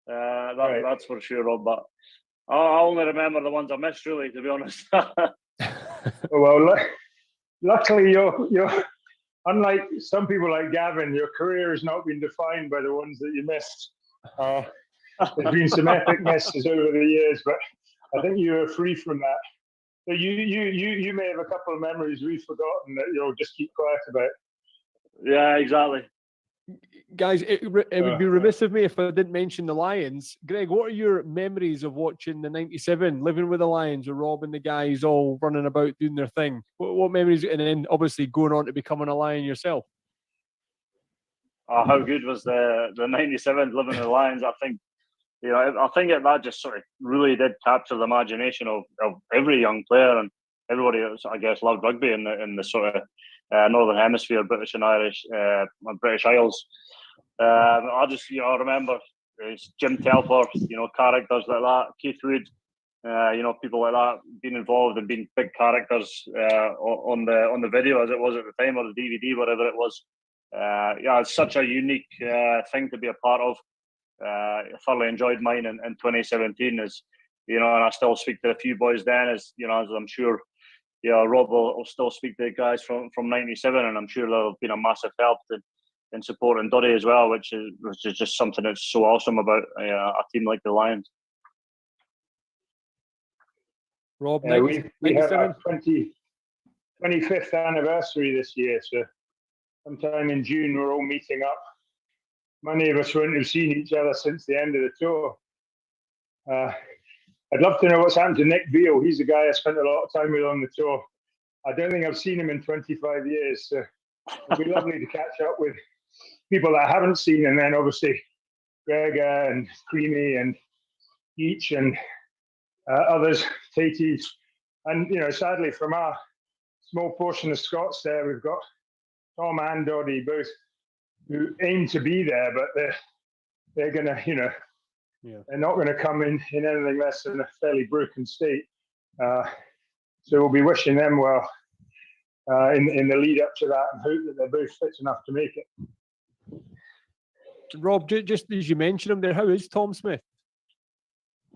Right. That's for sure, Rob. But I only remember the ones I missed, really, to be honest. Well, luckily you're unlike some people like Gavin. Your career has not been defined by the ones that you missed. There's been some epic misses over the years, but I think you are free from that. So you may have a couple of memories we've forgotten that you'll just keep quiet about. Yeah, exactly. Guys, it would be remiss of me if I didn't mention the Lions. Greg, what are your memories of watching the '97, living with the Lions, with Rob and the guys all running about doing their thing? What memories, and then obviously going on to becoming a Lion yourself? How good was the '97 living with the Lions? I think that just sort of really did capture the imagination of every young player and everybody that, I guess, loved rugby in the sort of Northern Hemisphere, British and Irish, British Isles. I remember Jim Telfer, characters like that, Keith Wood, people like that being involved and being big characters on the video as it was at the time, or the DVD, whatever it was. It's such a unique thing to be a part of. I thoroughly enjoyed mine in 2017, and I still speak to a few boys then, as I'm sure. Rob will still speak to the guys from '97, and I'm sure they'll have been a massive help in supporting Duddy as well, which is just something that's so awesome about a team like the Lions. Rob, we have our 25th anniversary this year, so sometime in June we're all meeting up. Many of us wouldn't have seen each other since the end of the tour. I'd love to know what's happened to Nick Beale. He's the guy I spent a lot of time with on the tour. I don't think I've seen him in 25 years. So it'd be lovely to catch up with people that I haven't seen. And then obviously Greg and Creamy and Each and others, Tatey. And, sadly from our small portion of Scots there, we've got Tom and Doddy both who aim to be there, but they're going to, they're not going to come in anything less than a fairly broken state. So we'll be wishing them well in the lead up to that, and hope that they're both fit enough to make it. Rob, just as you mentioned him there, how is Tom Smith?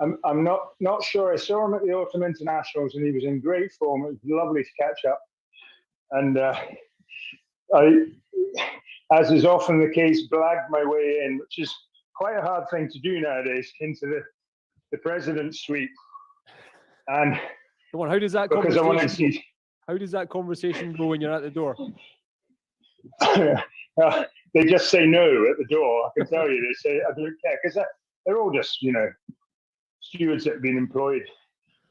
I'm not sure. I saw him at the Autumn Internationals, and he was in great form. It was lovely to catch up, and I, as is often the case, blagged my way in, which is quite a hard thing to do nowadays, into the president's suite. And how does that because I wanted to see, how does that conversation go when you're at the door? They just say no at the door. I can tell you, they say I don't care, because they're all just stewards that have been employed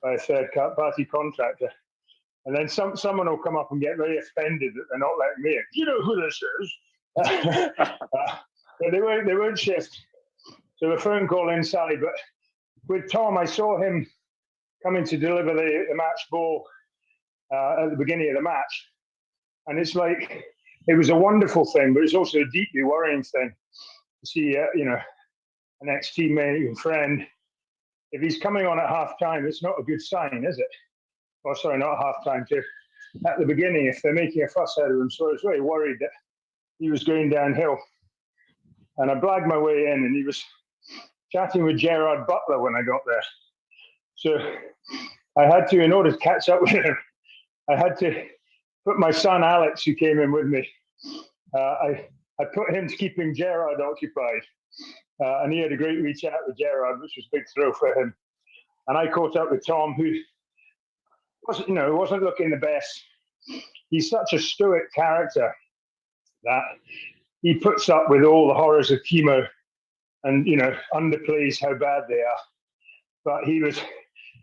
by a third-party contractor. And then someone will come up and get very offended that they're not letting me in. You know who this is? But they won't shift. So a phone call inside. But with Tom, I saw him coming to deliver the match ball at the beginning of the match. And it's like, it was a wonderful thing, but it's also a deeply worrying thing to see, an ex-teammate and friend. If he's coming on at half-time, it's not a good sign, is it? Or sorry, not half-time, too. At the beginning, if they're making a fuss out of him. So I was very worried that he was going downhill. And I blagged my way in, and he was chatting with Gerard Butler when I got there. So I had to, in order to catch up with him, I had to put my son Alex, who came in with me, I put him to keeping Gerard occupied. And he had a great wee chat with Gerard, which was a big thrill for him. And I caught up with Tom, who wasn't looking the best. He's such a stoic character that he puts up with all the horrors of chemo and, underplays how bad they are. But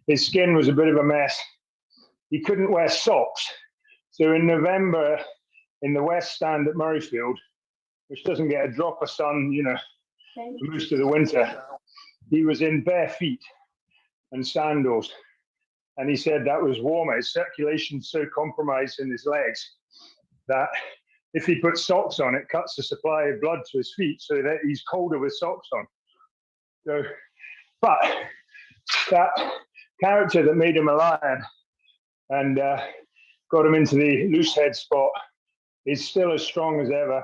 his skin was a bit of a mess. He couldn't wear socks. So in November, in the West Stand at Murrayfield, which doesn't get a drop of sun, most of the winter, he was in bare feet and sandals. and he said that was warmer. His circulation's so compromised in his legs that if he puts socks on, it cuts the supply of blood to his feet, so that he's colder with socks on. So, but that character that made him a lion and got him into the loose head spot is still as strong as ever.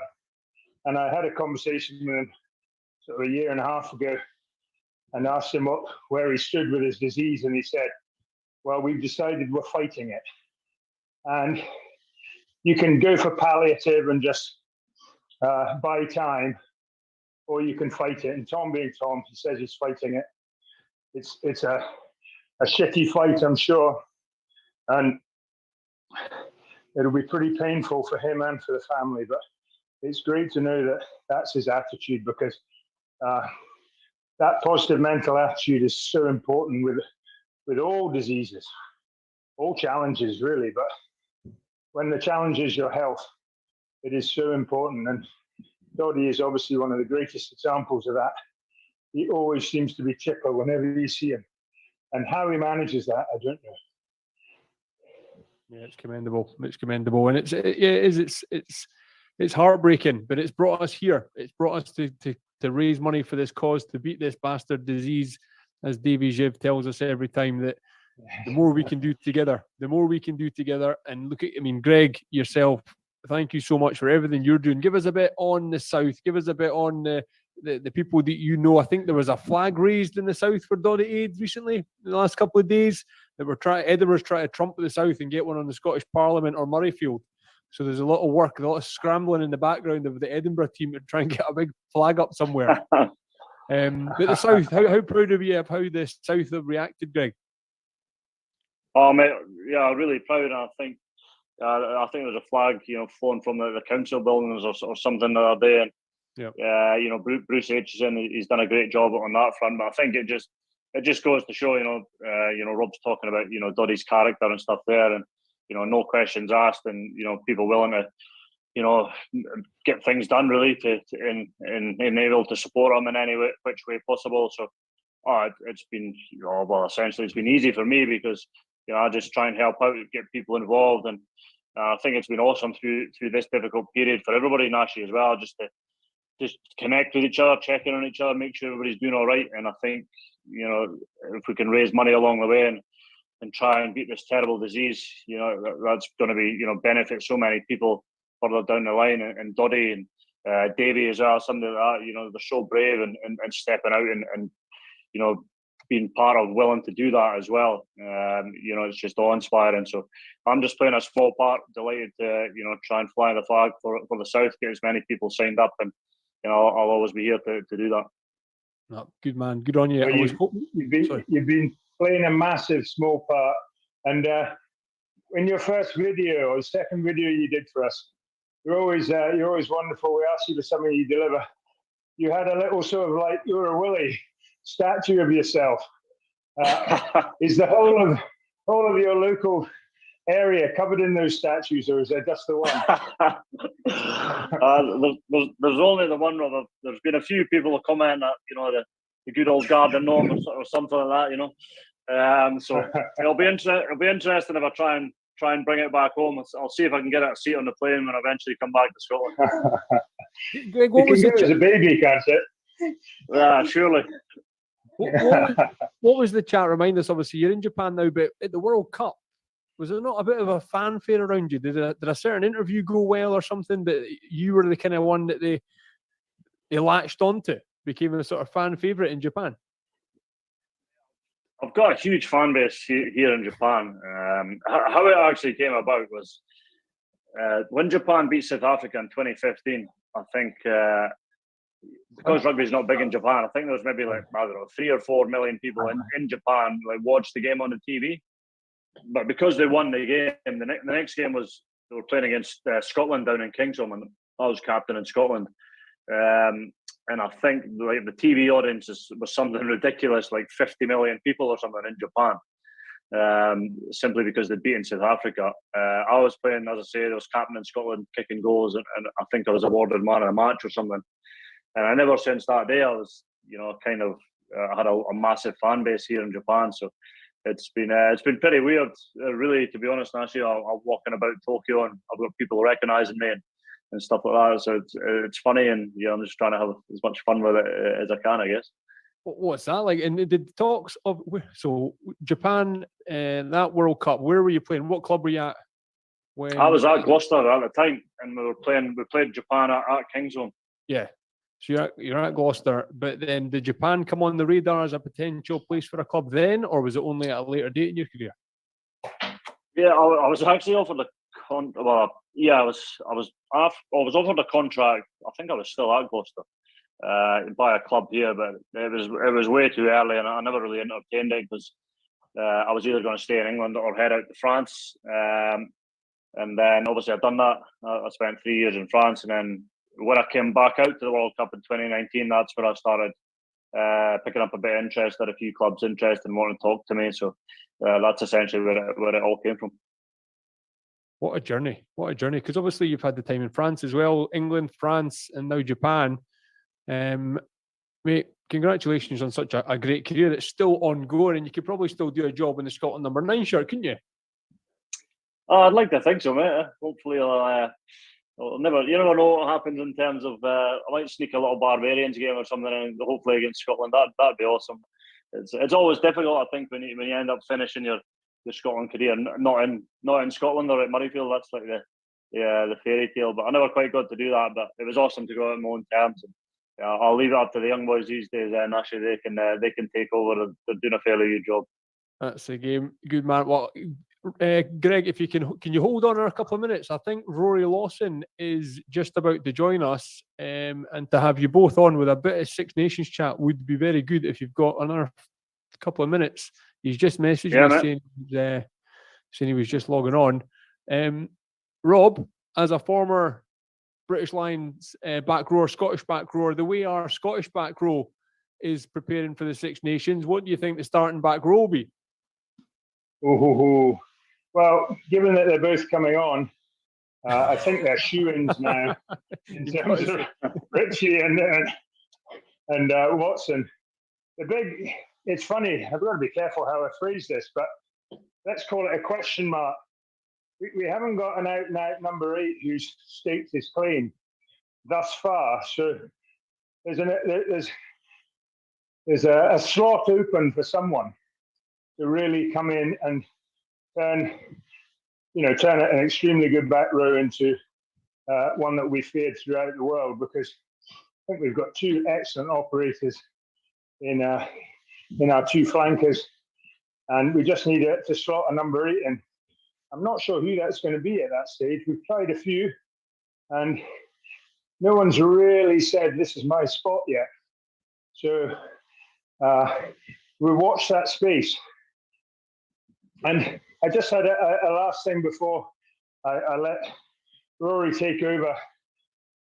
And I had a conversation with him sort of a year and a half ago and asked him where he stood with his disease. And he said, well, we've decided we're fighting it. And you can go for palliative and just buy time, or you can fight it. And Tom being Tom, he says he's fighting it. It's a shitty fight, I'm sure. And it'll be pretty painful for him and for the family, but it's great to know that that's his attitude, because that positive mental attitude is so important with all diseases, all challenges really. But when the challenge is your health, it is so important. And Doddy is obviously one of the greatest examples of that. He always seems to be chipper whenever you see him. And how he manages that, I don't know. Yeah, it's commendable. It's commendable, and it's heartbreaking, but it's brought us here. It's brought us to raise money for this cause, to beat this bastard disease, as Davy Jiv tells us every time, that the more we can do together, the more we can do together. And look at, I mean, Greg, yourself, thank you so much for everything you're doing. Give us a bit on the South. Give us a bit on the people that you know. I think there was a flag raised in the South for Doddy Aid recently, in the last couple of days, that Edinburgh's trying to trump the South and get one on the Scottish Parliament or Murrayfield. So there's a lot of work, a lot of scrambling in the background of the Edinburgh team to try and get a big flag up somewhere. But the South, how proud are you of how the South have reacted, Greg? Oh, mate, yeah, really proud. And I think there's a flag, flown from the council buildings or something the other day. And Bruce H is in. He's done a great job on that front. But I think it just goes to show, Rob's talking about, Doddy's character and stuff there, and no questions asked, and people willing to, get things done really and able to support him in any way, which way possible. So, it's been, essentially it's been easy for me, because I just try and help out, get people involved, and I think it's been awesome through this difficult period for everybody in Ashley as well, just to connect with each other, check in on each other, make sure everybody's doing all right. And I think, if we can raise money along the way and try and beat this terrible disease, that's going to be, benefit so many people further down the line. And Doddy and Davy as well, somebody like that, they're so brave and stepping out and being part of willing to do that as well. It's just awe-inspiring. So I'm just playing a small part, delighted to, try and fly the flag for the South, get as many people signed up, and, I'll always be here to do that. No, good man, good on you. Well, you've been playing a massive small part, and in your first video or second video you did for us, you're always wonderful. We ask you for something, you deliver. You had a little sort of like you're a Willie statue of yourself. Is the whole of your local area covered in those statues, or is there just the one? There's only the one. There's been a few people who comment that the good old garden gnome or something like that, So it'll be interesting if I try and bring it back home. I'll see if I can get a seat on the plane when I eventually come back to Scotland. Greg, what was it? As a baby, can't it? Yeah, surely. What was the chat? Remind us. Obviously, you're in Japan now, but at the World Cup, was there not a bit of a fanfare around you? Did a certain interview go well or something that you were the kind of one that they latched onto, became a sort of fan favorite in Japan? I've got a huge fan base here in Japan. How it actually came about was when Japan beat South Africa in 2015. I think because rugby is not big in Japan, I think there was maybe 3 or 4 million people in Japan watched the game on the TV. But because they won the game, the next game was they were playing against Scotland down in Kingsholm, and I was captain in Scotland. And I think the TV audience was something ridiculous, like 50 million people or something in Japan, simply because they'd beaten South Africa. I was playing, as I say, I was captain in Scotland, kicking goals, and I think I was awarded man of the match or something. And I never since that day, I was, I had a massive fan base here in Japan. So it's been pretty weird, really, to be honest. Actually, I'm walking about Tokyo and I've got people recognizing me and stuff like that. So it's funny, and I'm just trying to have as much fun with it as I can, I guess. What's that like? And the talks of Japan and that World Cup, where were you playing? What club were you at? When I was at Gloucester at the time, and we played Japan at Kingsholm. Yeah. So you're at Gloucester, but then did Japan come on the radar as a potential place for a club then, or was it only at a later date in your career? Yeah, I was actually offered I was offered a contract. I think I was still at Gloucester by a club here, but it was way too early, and I never really entertained it because I was either going to stay in England or head out to France. And then obviously I've done that. I spent 3 years in France, and then when I came back out to the World Cup in 2019, that's where I started picking up a bit of interest. Had a few clubs interested and wanting to talk to me. So that's essentially where it all came from. What a journey! What a journey! Because obviously you've had the time in France as well, England, France, and now Japan. Mate, congratulations on such a great career that's still ongoing, and you could probably still do a job in the Scotland number 9 shirt, couldn't you? I'd like to think so, mate. Hopefully, I'll you never know what happens in terms of. I might sneak a little Barbarians game or something, and hopefully against Scotland. That'd be awesome. It's always difficult, I think, when you end up finishing your Scotland career not in Scotland or at Murrayfield. That's like the fairy tale. But I never quite got to do that. But it was awesome to go out on my own terms. And, I'll leave it up to the young boys these days. And actually, they can take over. They're doing a fairly good job. That's the game. Good man. Well, Greg, if you can you hold on for a couple of minutes? I think Rory Lawson is just about to join us, and to have you both on with a bit of Six Nations chat would be very good if you've got another couple of minutes. He's just messaged me saying he was just logging on. Rob, as a former British Lions back rower, Scottish back rower, the way our Scottish back row is preparing for the Six Nations, what do you think the starting back row will be? Well, given that they're both coming on, I think they're shoo-ins now in terms of Richie and Watson. It's funny, I've got to be careful how I phrase this, but let's call it a question mark. We haven't got an out-and-out number 8 who's staked his claim thus far. So there's a slot open for someone to really come in and turn an extremely good back row into one that we feared throughout the world, because I think we've got 2 excellent operators in our 2 flankers, and we just need to slot a number 8 in. I'm not sure who that's going to be at that stage. We've tried a few, and no one's really said this is my spot yet. So we'll watch that space. And I just had a last thing before I let Rory take over.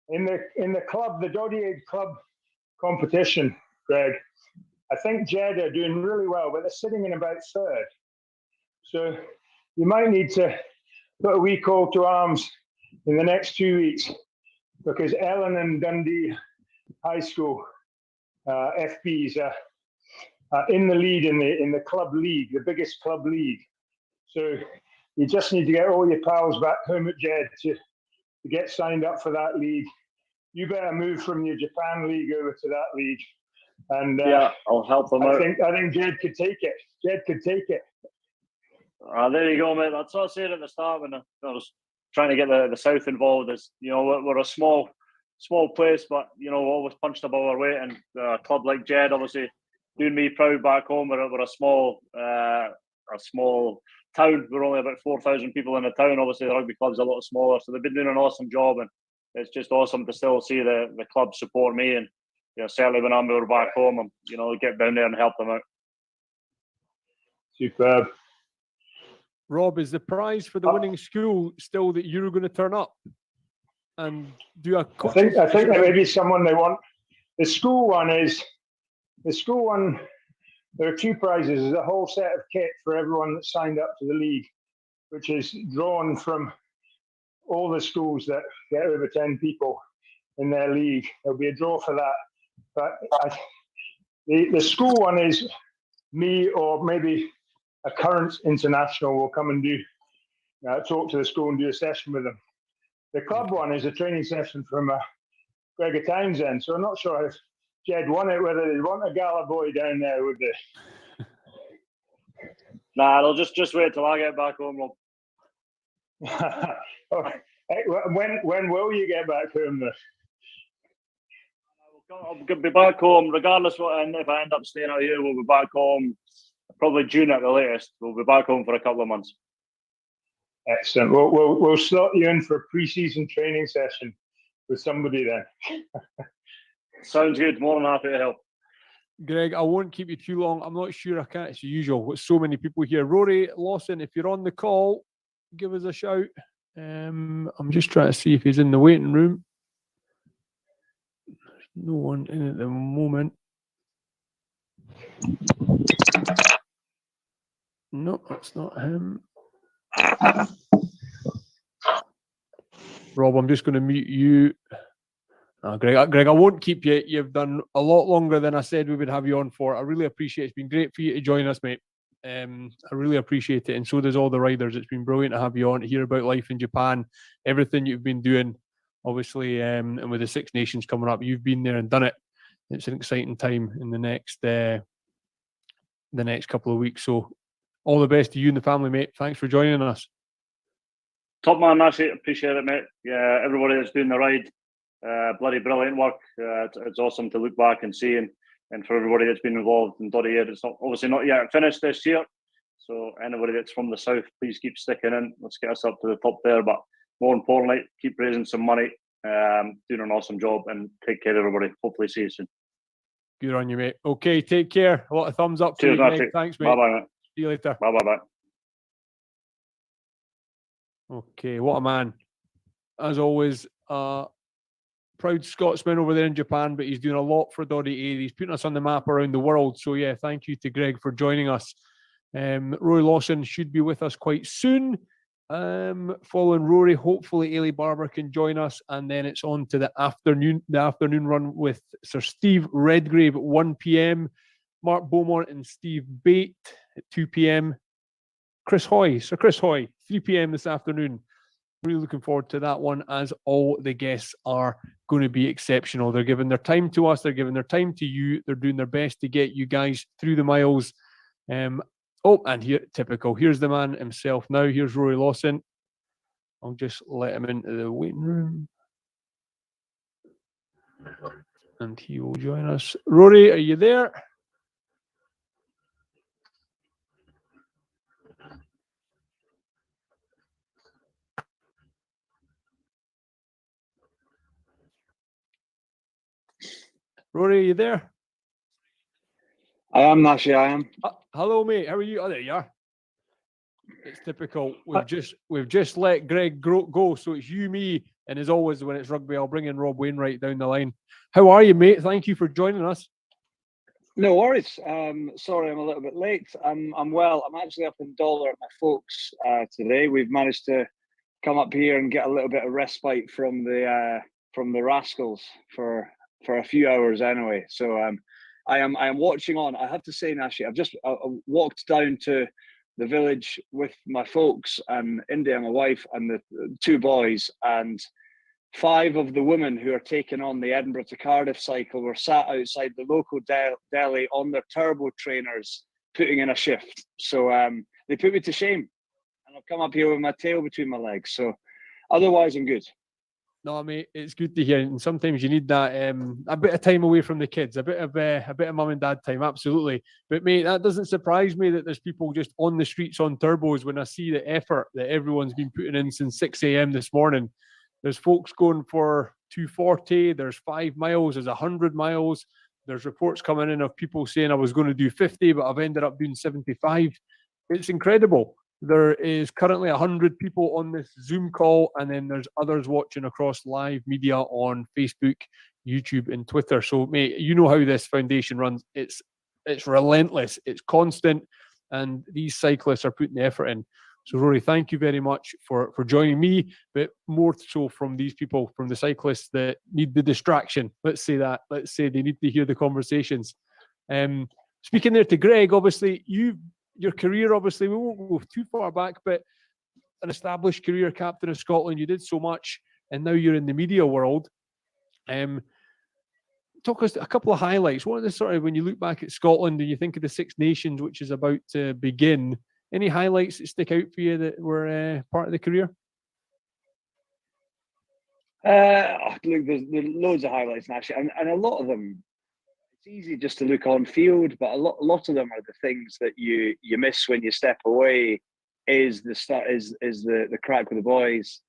In the club, the Doddy Egg Club competition, Greg, I think Jed are doing really well, but they're sitting in about 3rd. So you might need to put a wee call to arms in the next 2 weeks, because Ellen and Dundee High School FBs are in the lead in the club league, the biggest club league. So you just need to get all your pals back home at Jed to get signed up for that league. You better move from your Japan league over to that league. And I'll help them out. I think Jed could take it. Jed could take it. There you go, mate. That's what I said at the start when I was trying to get the South involved. Is we're a small place, but always punched above our weight. And a club like Jed, obviously, doing me proud back home. We're a small town. We're only about 4,000 people in the town. Obviously, the rugby club's a lot smaller, so they've been doing an awesome job, and it's just awesome to still see the club support me. And certainly when I'm back home, I'm get down there and help them out. Superb. Rob, is the prize for the winning school still that you're going to turn up and do a coaching? I think there may be someone they want. The school one, there are 2 prizes. There's a whole set of kit for everyone that signed up to the league, which is drawn from all the schools that get over 10 people in their league. There'll be a draw for that. But the school one is me or maybe a current international will come and do talk to the school and do a session with them. The club one is a training session from Gregor Townsend, so I'm not sure if Jed won it, whether they want a Gala boy down there with the. Nah, they'll just wait till I get back home, Rob. Hey, when will you get back home, though? I'll be back home, regardless if I end up staying out here. We'll be back home probably June at the latest. We'll be back home for a couple of months. Excellent. We'll slot you in for a pre-season training session with somebody then. Sounds good. More than happy to help. Greg, I won't keep you too long. I'm not sure I can. It's usual with so many people here. Rory Lawson, if you're on the call, give us a shout. I'm just trying to see if he's in the waiting room. There's no one in at the moment. No, that's not him. Rob, I'm just going to mute you. Greg, I won't keep you. You've done a lot longer than I said we would have you on for. I really appreciate it. It's been great for you to join us, mate. I really appreciate it. And so does all the riders. It's been brilliant to have you on, to hear about life in Japan, everything you've been doing, obviously, and with the Six Nations coming up, you've been there and done it. It's an exciting time in the next couple of weeks. So all the best to you and the family, mate. Thanks for joining us. Top man, that's it. Appreciate it, mate. Yeah, everybody that's doing the ride, bloody brilliant work. It's awesome to look back and see, and for everybody that's been involved in Doddy Air. It's obviously not yet finished this year, so anybody that's from the south, please keep sticking in. Let's get us up to the top there, but more importantly, keep raising some money, doing an awesome job, and take care of everybody. Hopefully see you soon. Good on you, mate. Okay, take care. A lot of thumbs up for you, Greg. Thanks, mate. Bye-bye, mate. See you later. Bye-bye. Okay, what a man. As always, proud Scotsman over there in Japan, but he's doing a lot for Doddy Air. He's putting us on the map around the world. So, yeah, thank you to Greg for joining us. Rory Lawson should be with us quite soon. Following Rory, hopefully Ailey Barber can join us. And then it's on to the afternoon run with Sir Steve Redgrave at 1 p.m. Mark Beaumont and Steve Bate at 2 p.m. Sir Chris Hoy, 3 p.m. this afternoon. Really looking forward to that one, as all the guests are going to be exceptional. They're giving their time to us. They're giving their time to you. They're doing their best to get you guys through the miles. And here, typical. Here's the man himself now. Here's Rory Lawson. I'll just let him into the waiting room. And he will join us. Rory, are you there? Rory, are you there? I am, Nashy, I am. Hello, mate. How are you? Oh, there you are. It's typical. We've just let Greg go, so it's you, me, and as always, when it's rugby, I'll bring in Rob Wainwright down the line. How are you, mate? Thank you for joining us. No worries. Sorry, I'm a little bit late. I'm well. I'm actually up in Dollar at my folks today. We've managed to come up here and get a little bit of respite from the Rascals for a few hours anyway. So I am watching on. I have to say, Nashi, I've just walked down to the village with my folks and India, my wife, and the two boys, and 5 of the women who are taking on the Edinburgh to Cardiff cycle were sat outside the local deli on their turbo trainers putting in a shift. So they put me to shame, and I've come up here with my tail between my legs. So otherwise, I'm good. No, mate, it's good to hear. And sometimes you need that a bit of time away from the kids, a bit of mum and dad time, absolutely. But mate, that doesn't surprise me that there's people just on the streets on turbos when I see the effort that everyone's been putting in since 6 a.m. this morning. There's folks going for 240, there's 5 miles, there's 100 miles. There's reports coming in of people saying I was going to do 50, but I've ended up doing 75. It's incredible. There is currently 100 people on this Zoom call, and then there's others watching across live media on Facebook, YouTube, and Twitter. So, mate, you know how this foundation runs. It's relentless. It's constant, and these cyclists are putting the effort in. So, Rory, thank you very much for joining me, but more so from these people, from the cyclists that need the distraction. Let's say that. Let's say they need to hear the conversations. Speaking there to Greg, obviously, your career, obviously, we won't go too far back, but an established career, captain of Scotland, you did so much, and now you're in the media world. Talk us a couple of highlights. What are the sort of, when you look back at Scotland and you think of the Six Nations, which is about to begin, any highlights that stick out for you that were part of the career? Look, there's loads of highlights, actually, and a lot of them, it's easy just to look on field, but a lot of them are the things that you miss when you step away. Is the crack with the boys?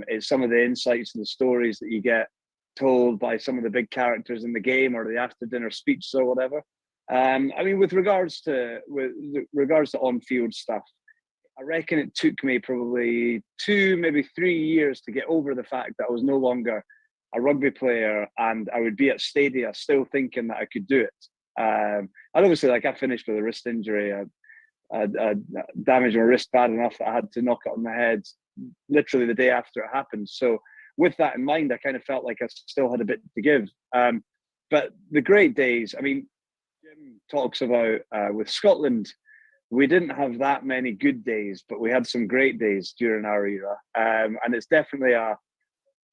Is some of the insights and the stories that you get told by some of the big characters in the game, or the after dinner speech or whatever. I mean, with regards to on-field stuff, I reckon it took me probably 2, maybe 3 years to get over the fact that I was no longer a rugby player, and I would be at stadia still thinking that I could do it. And obviously, like, I finished with a wrist injury. I damaged my wrist bad enough that I had to knock it on the head literally the day after it happened. So with that in mind, I kind of felt like I still had a bit to give. But the great days, I mean, Jim talks about with Scotland, we didn't have that many good days, but we had some great days during our era. And it's definitely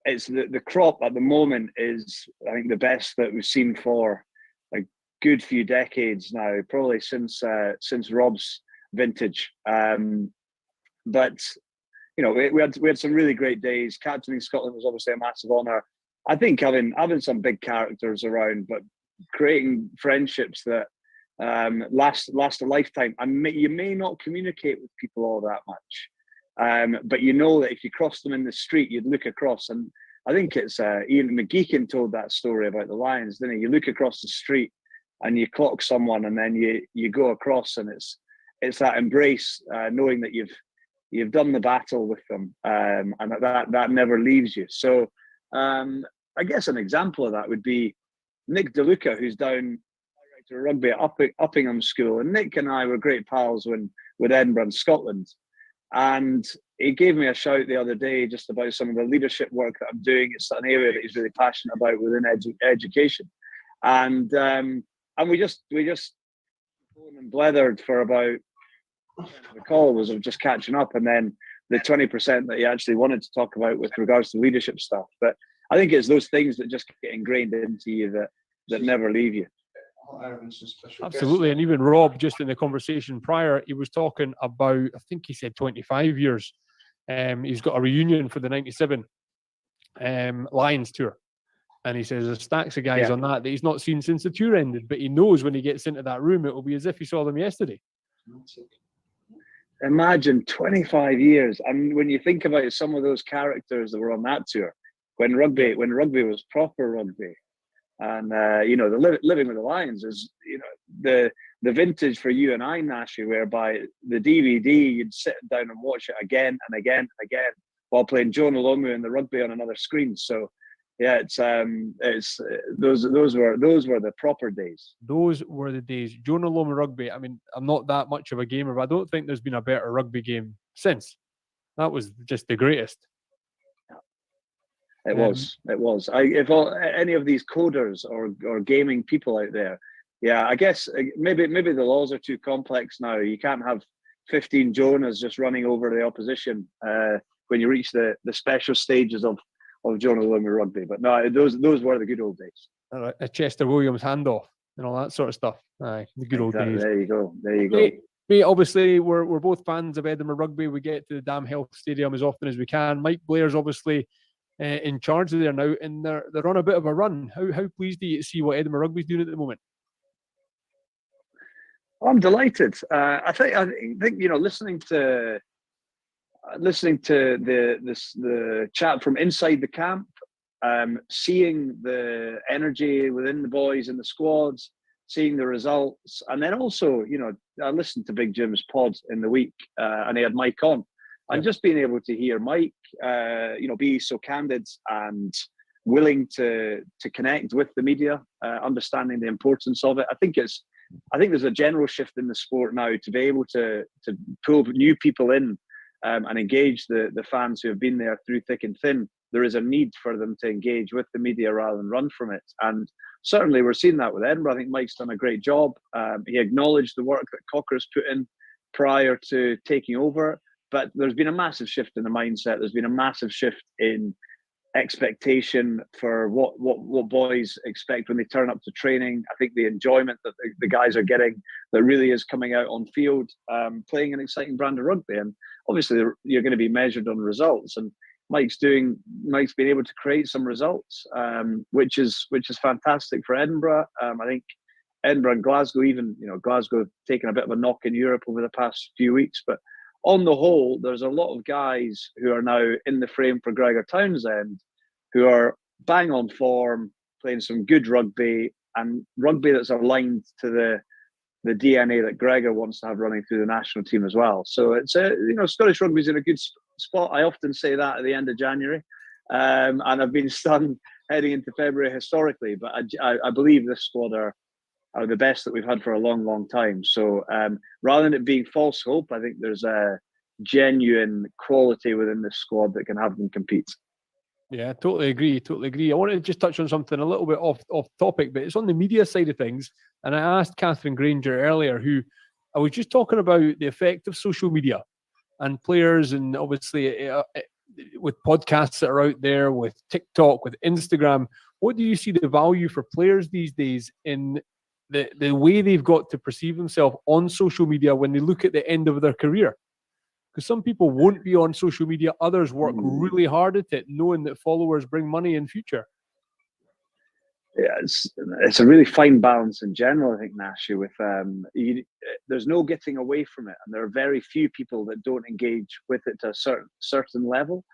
the crop at the moment is, I think, the best that we've seen for a good few decades now, probably since Rob's vintage. But you know, we had some really great days. Captaining Scotland was obviously a massive honour. I think having some big characters around, but creating friendships that last a lifetime. And you may not communicate with people all that much, but you know that if you cross them in the street, you'd look across. And I think it's Ian McGeechan told that story about the Lions, didn't he? You look across the street and you clock someone, and then you go across, and it's that embrace, knowing that you've done the battle with them, and that never leaves you. So I guess an example of that would be Nick DeLuca, who's down director of rugby at Uppingham School. And Nick and I were great pals with Edinburgh and Scotland. And he gave me a shout the other day just about some of the leadership work that I'm doing. It's an area that he's really passionate about within education. And we just and blethered for about, the call was of just catching up, and then the 20% that he actually wanted to talk about with regards to leadership stuff. But I think it's those things that just get ingrained into you that never leave you. Absolutely. And even Rob, just in the conversation prior, he was talking about, I think he said 25 years. He's got a reunion for the 97 Lions tour. And he says there's stacks of guys on that he's not seen since the tour ended, but he knows when he gets into that room, it will be as if he saw them yesterday. Imagine 25 years. And when you think about some of those characters that were on that tour, when rugby was proper rugby, and the living with the Lions is, the vintage for you and I, Nashi, whereby the DVD, you'd sit down and watch it again and again and again while playing Jonah Lomu and the rugby on another screen. So yeah, those were the proper days. Those were the days. Jonah Lomu rugby. I mean, I'm not that much of a gamer, but I don't think there's been a better rugby game since. That was just the greatest. It was. If any of these coders or gaming people out there, I guess maybe the laws are too complex now. You can't have 15 Jonahs just running over the opposition when you reach the special stages of Jonah Lomu rugby. But no, those were the good old days. A Chester Williams handoff and all that sort of stuff. Aye, the good old days. There you go. Mate, obviously, we're both fans of Edinburgh rugby. We get to the Dam Health Stadium as often as we can. Mike Blair's obviously in charge there now, and they're on a bit of a run. How pleased are you to see what Edinburgh rugby's doing at the moment? I'm delighted. I think listening to the chat from inside the camp, seeing the energy within the boys and the squads, seeing the results, and then also, I listened to Big Jim's pod in the week, and he had Mike on, and just being able to hear Mike, be so candid and willing to connect with the media, understanding the importance of it. I think there's a general shift in the sport now to be able to pull new people in and engage the fans who have been there through thick and thin. There is a need for them to engage with the media rather than run from it. And certainly we're seeing that with Edinburgh. I think Mike's done a great job. He acknowledged the work that Cocker's put in prior to taking over, but there's been a massive shift in the mindset. There's been a massive shift in expectation for what boys expect when they turn up to training. I think the enjoyment that the guys are getting that really is coming out on field, playing an exciting brand of rugby, and obviously you're going to be measured on results. And Mike's been able to create some results, which is fantastic for Edinburgh. I think Edinburgh and Glasgow, even Glasgow have taken a bit of a knock in Europe over the past few weeks, but on the whole, there's a lot of guys who are now in the frame for Gregor Townsend, who are bang on form, playing some good rugby, and rugby that's aligned to the DNA that Gregor wants to have running through the national team as well. So it's Scottish rugby's in a good spot. I often say that at the end of January, and I've been stunned heading into February historically. But I believe this squad are the best that we've had for a long, long time. So rather than it being false hope, I think there's a genuine quality within this squad that can have them compete. Yeah, totally agree. I wanted to just touch on something a little bit off topic, but it's on the media side of things. And I asked Catherine Granger earlier, who I was just talking about the effect of social media and players, and obviously with podcasts that are out there, with TikTok, with Instagram. What do you see the value for players these days in the way they've got to perceive themselves on social media when they look at the end of their career? Because some people won't be on social media, others work really hard at it, knowing that followers bring money in future. Yeah, it's a really fine balance in general, I think, Nashi, with there's no getting away from it, and there are very few people that don't engage with it to a certain level.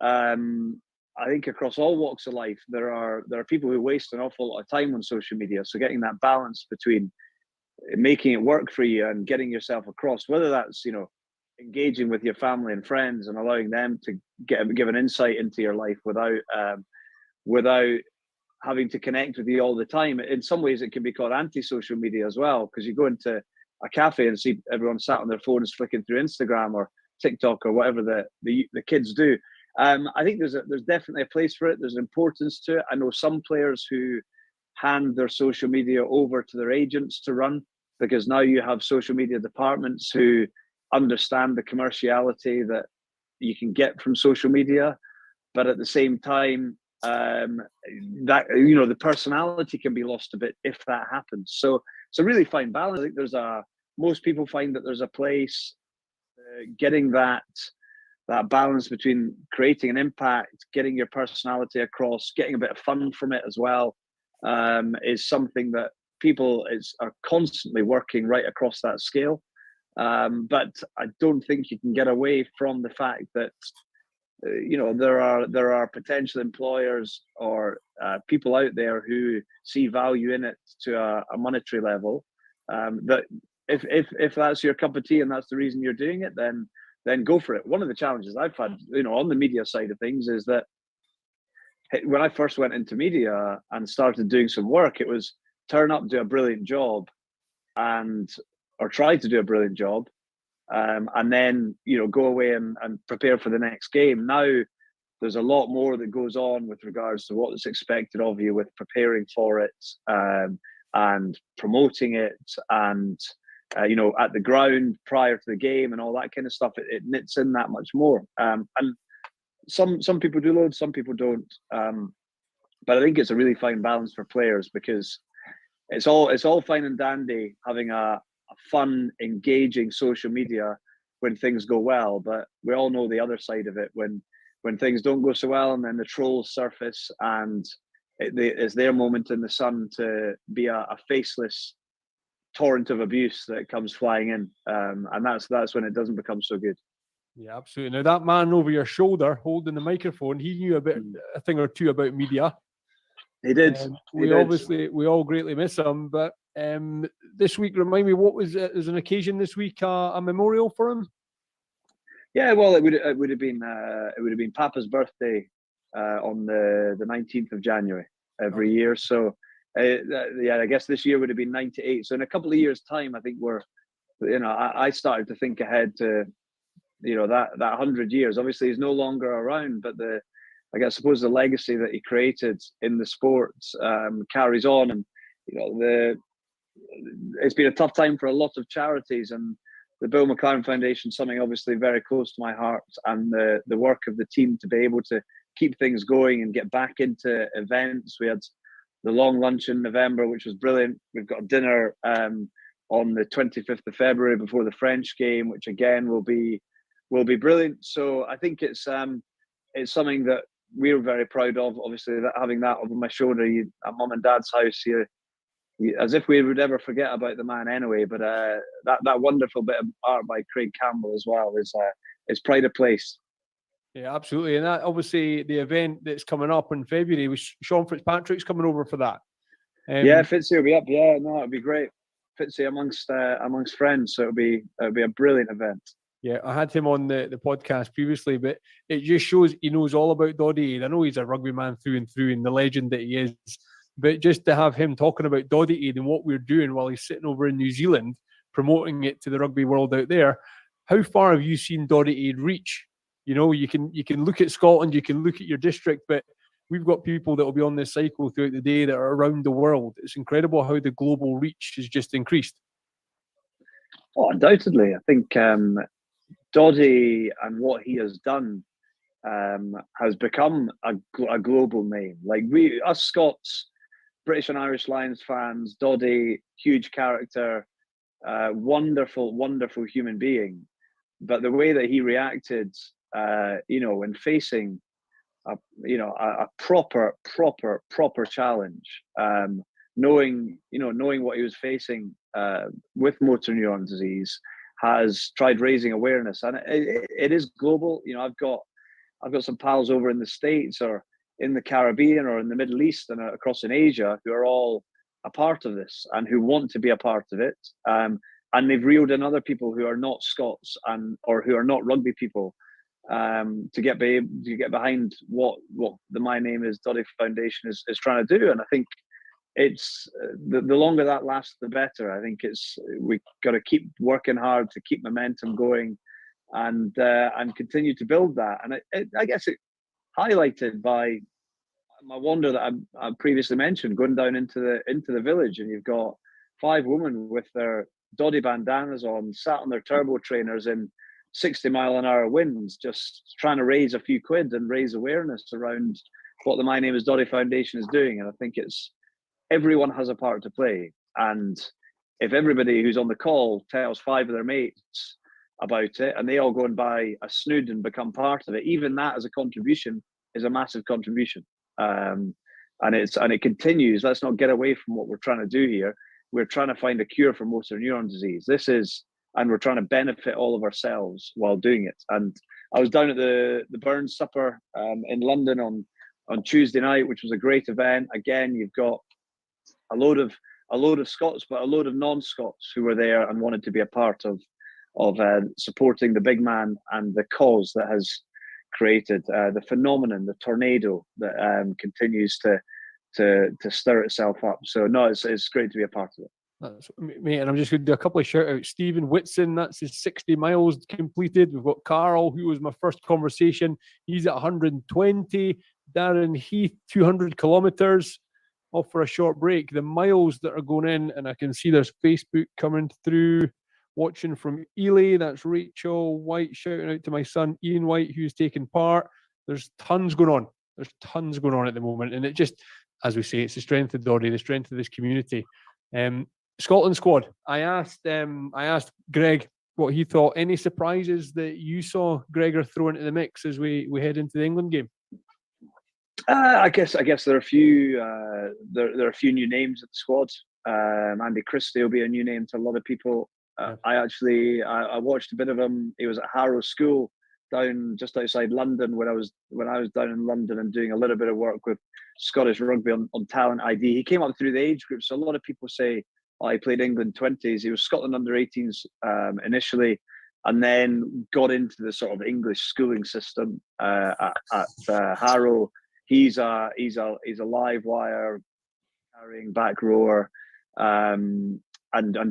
I think across all walks of life, there are people who waste an awful lot of time on social media. So getting that balance between making it work for you and getting yourself across, whether that's engaging with your family and friends and allowing them to give an insight into your life without having to connect with you all the time. In some ways, it can be called anti-social media as well, because you go into a cafe and see everyone sat on their phones flicking through Instagram or TikTok or whatever the kids do. I think there's definitely a place for it. There's importance to it. I know some players who hand their social media over to their agents to run, because now you have social media departments who understand the commerciality that you can get from social media, but at the same time, that the personality can be lost a bit if that happens. So it's a really fine balance. I think most people find that there's a place getting that balance between creating an impact, getting your personality across, getting a bit of fun from it as well, is something that people are constantly working right across that scale. But I don't think you can get away from the fact that there are potential employers or people out there who see value in it to a monetary level. That if that's your cup of tea and that's the reason you're doing it, then go for it. One of the challenges I've had, on the media side of things, is that when I first went into media and started doing some work, it was turn up, do a brilliant job, or try to do a brilliant job, and then go away and prepare for the next game. Now there's a lot more that goes on with regards to what is expected of you with preparing for it, and promoting it, and at the ground prior to the game and all that kind of stuff. It knits in that much more, and some people do loads, some people don't, but I think it's a really fine balance for players, because it's all fine and dandy having a fun, engaging social media when things go well, but we all know the other side of it when things don't go so well, and then the trolls surface, and it's their moment in the sun to be a faceless torrent of abuse that comes flying in, and that's when it doesn't become so good. Yeah, absolutely. Now that man over your shoulder holding the microphone, he knew a thing or two about media. He did. We all greatly miss him. But this week, remind me, what was it? There's an occasion this week, a memorial for him. Yeah, well, it would have been Papa's birthday on the 19th of January every year. So I guess this year would have been 98. So in a couple of years' time, I think I started to think ahead to that 100 years. Obviously, he's no longer around, but I suppose the legacy that he created in the sport carries on, and it's been a tough time for a lot of charities, and Bill McLaren Foundation, something obviously very close to my heart, and the work of the team to be able to keep things going and get back into events. We had the long lunch in November, which was brilliant. We've got a dinner on the 25th of February before the French game, which again will be brilliant. So I think it's something that we're very proud of. Obviously, that having that over my shoulder at mum and dad's house here, as if we would ever forget about the man anyway. But that wonderful bit of art by Craig Campbell as well is pride of place. Yeah, absolutely. And that obviously the event that's coming up in February was Sean Fitzpatrick's coming over for that. Yeah, Fitzy will be up. Yeah, no, it'd be great. Fitzy amongst friends, so it'll be a brilliant event. Yeah, I had him on the podcast previously, but it just shows he knows all about Doddy. I know he's a rugby man through and through and the legend that he is, but just to have him talking about Doddy Aid and what we're doing while he's sitting over in New Zealand, promoting it to the rugby world out there, how far have you seen Doddy Aid reach? You know, you can look at Scotland, you can look at your district, but we've got people that will be on this cycle throughout the day that are around the world. It's incredible how the global reach has just increased. Oh, undoubtedly. I think Doddy and what he has done has become a global name. Like us Scots, British and Irish Lions fans, Doddy, huge character, wonderful, wonderful human being. But the way that he reacted, when facing a proper challenge, knowing what he was facing with motor neuron disease, has tried raising awareness, and it is global. You know, I've got some pals over in the States or in the Caribbean or in the Middle East and across in Asia who are all a part of this and who want to be a part of it. And they've reeled in other people who are not Scots or who are not rugby people to get behind what the My Name Is Doddy Foundation is trying to do. And I think it's the longer that lasts, the better. I think we've got to keep working hard to keep momentum going and continue to build that. And I guess it highlighted by my wonder that I previously mentioned, going down into the village, and you've got 5 women with their Doddy bandanas on, sat on their turbo trainers in 60-mile-an-hour winds, just trying to raise a few quid and raise awareness around what the My Name Is Doddy Foundation is doing. And I think everyone has a part to play. And if everybody who's on the call tells 5 of their mates about it and they all go and buy a snood and become part of it, even that as a contribution is a massive contribution. And it continues. Let's not get away from what we're trying to do here. We're trying to find a cure for motor neuron disease. And we're trying to benefit all of ourselves while doing it. And I was down at the Burns Supper in London on Tuesday night, which was a great event. Again, you've got a load of Scots, but a load of non-Scots who were there and wanted to be a part of supporting the big man and the cause that has created the phenomenon, the tornado that continues to stir itself up. So no, it's great to be a part of it. That's, mate, and I'm just going to do a couple of shout outs. Stephen Whitson, that's his 60 miles completed. We've got Carl, who was my first conversation. He's at 120. Darren Heath, 200 kilometers. Off for a short break. The miles that are going in, and I can see there's Facebook coming through. Watching from Ely, that's Rachel White shouting out to my son Ian White, who's taking part. There's tons going on. There's tons going on at the moment, and it just, as we say, it's the strength of Doddy, the strength of this community. Scotland squad. I asked Greg what he thought. Any surprises that you saw Gregor throw into the mix as we head into the England game? I guess there are a few there are a few new names at the squad. Andy Christie will be a new name to a lot of people. I watched a bit of him. He was at Harrow School down just outside London when I was down in London and doing a little bit of work with Scottish rugby on talent ID. He came up through the age group, so a lot of people say, oh, he played England 20s. He was Scotland under 18s initially, and then got into the sort of English schooling system at Harrow. He's a live wire, carrying back rower, and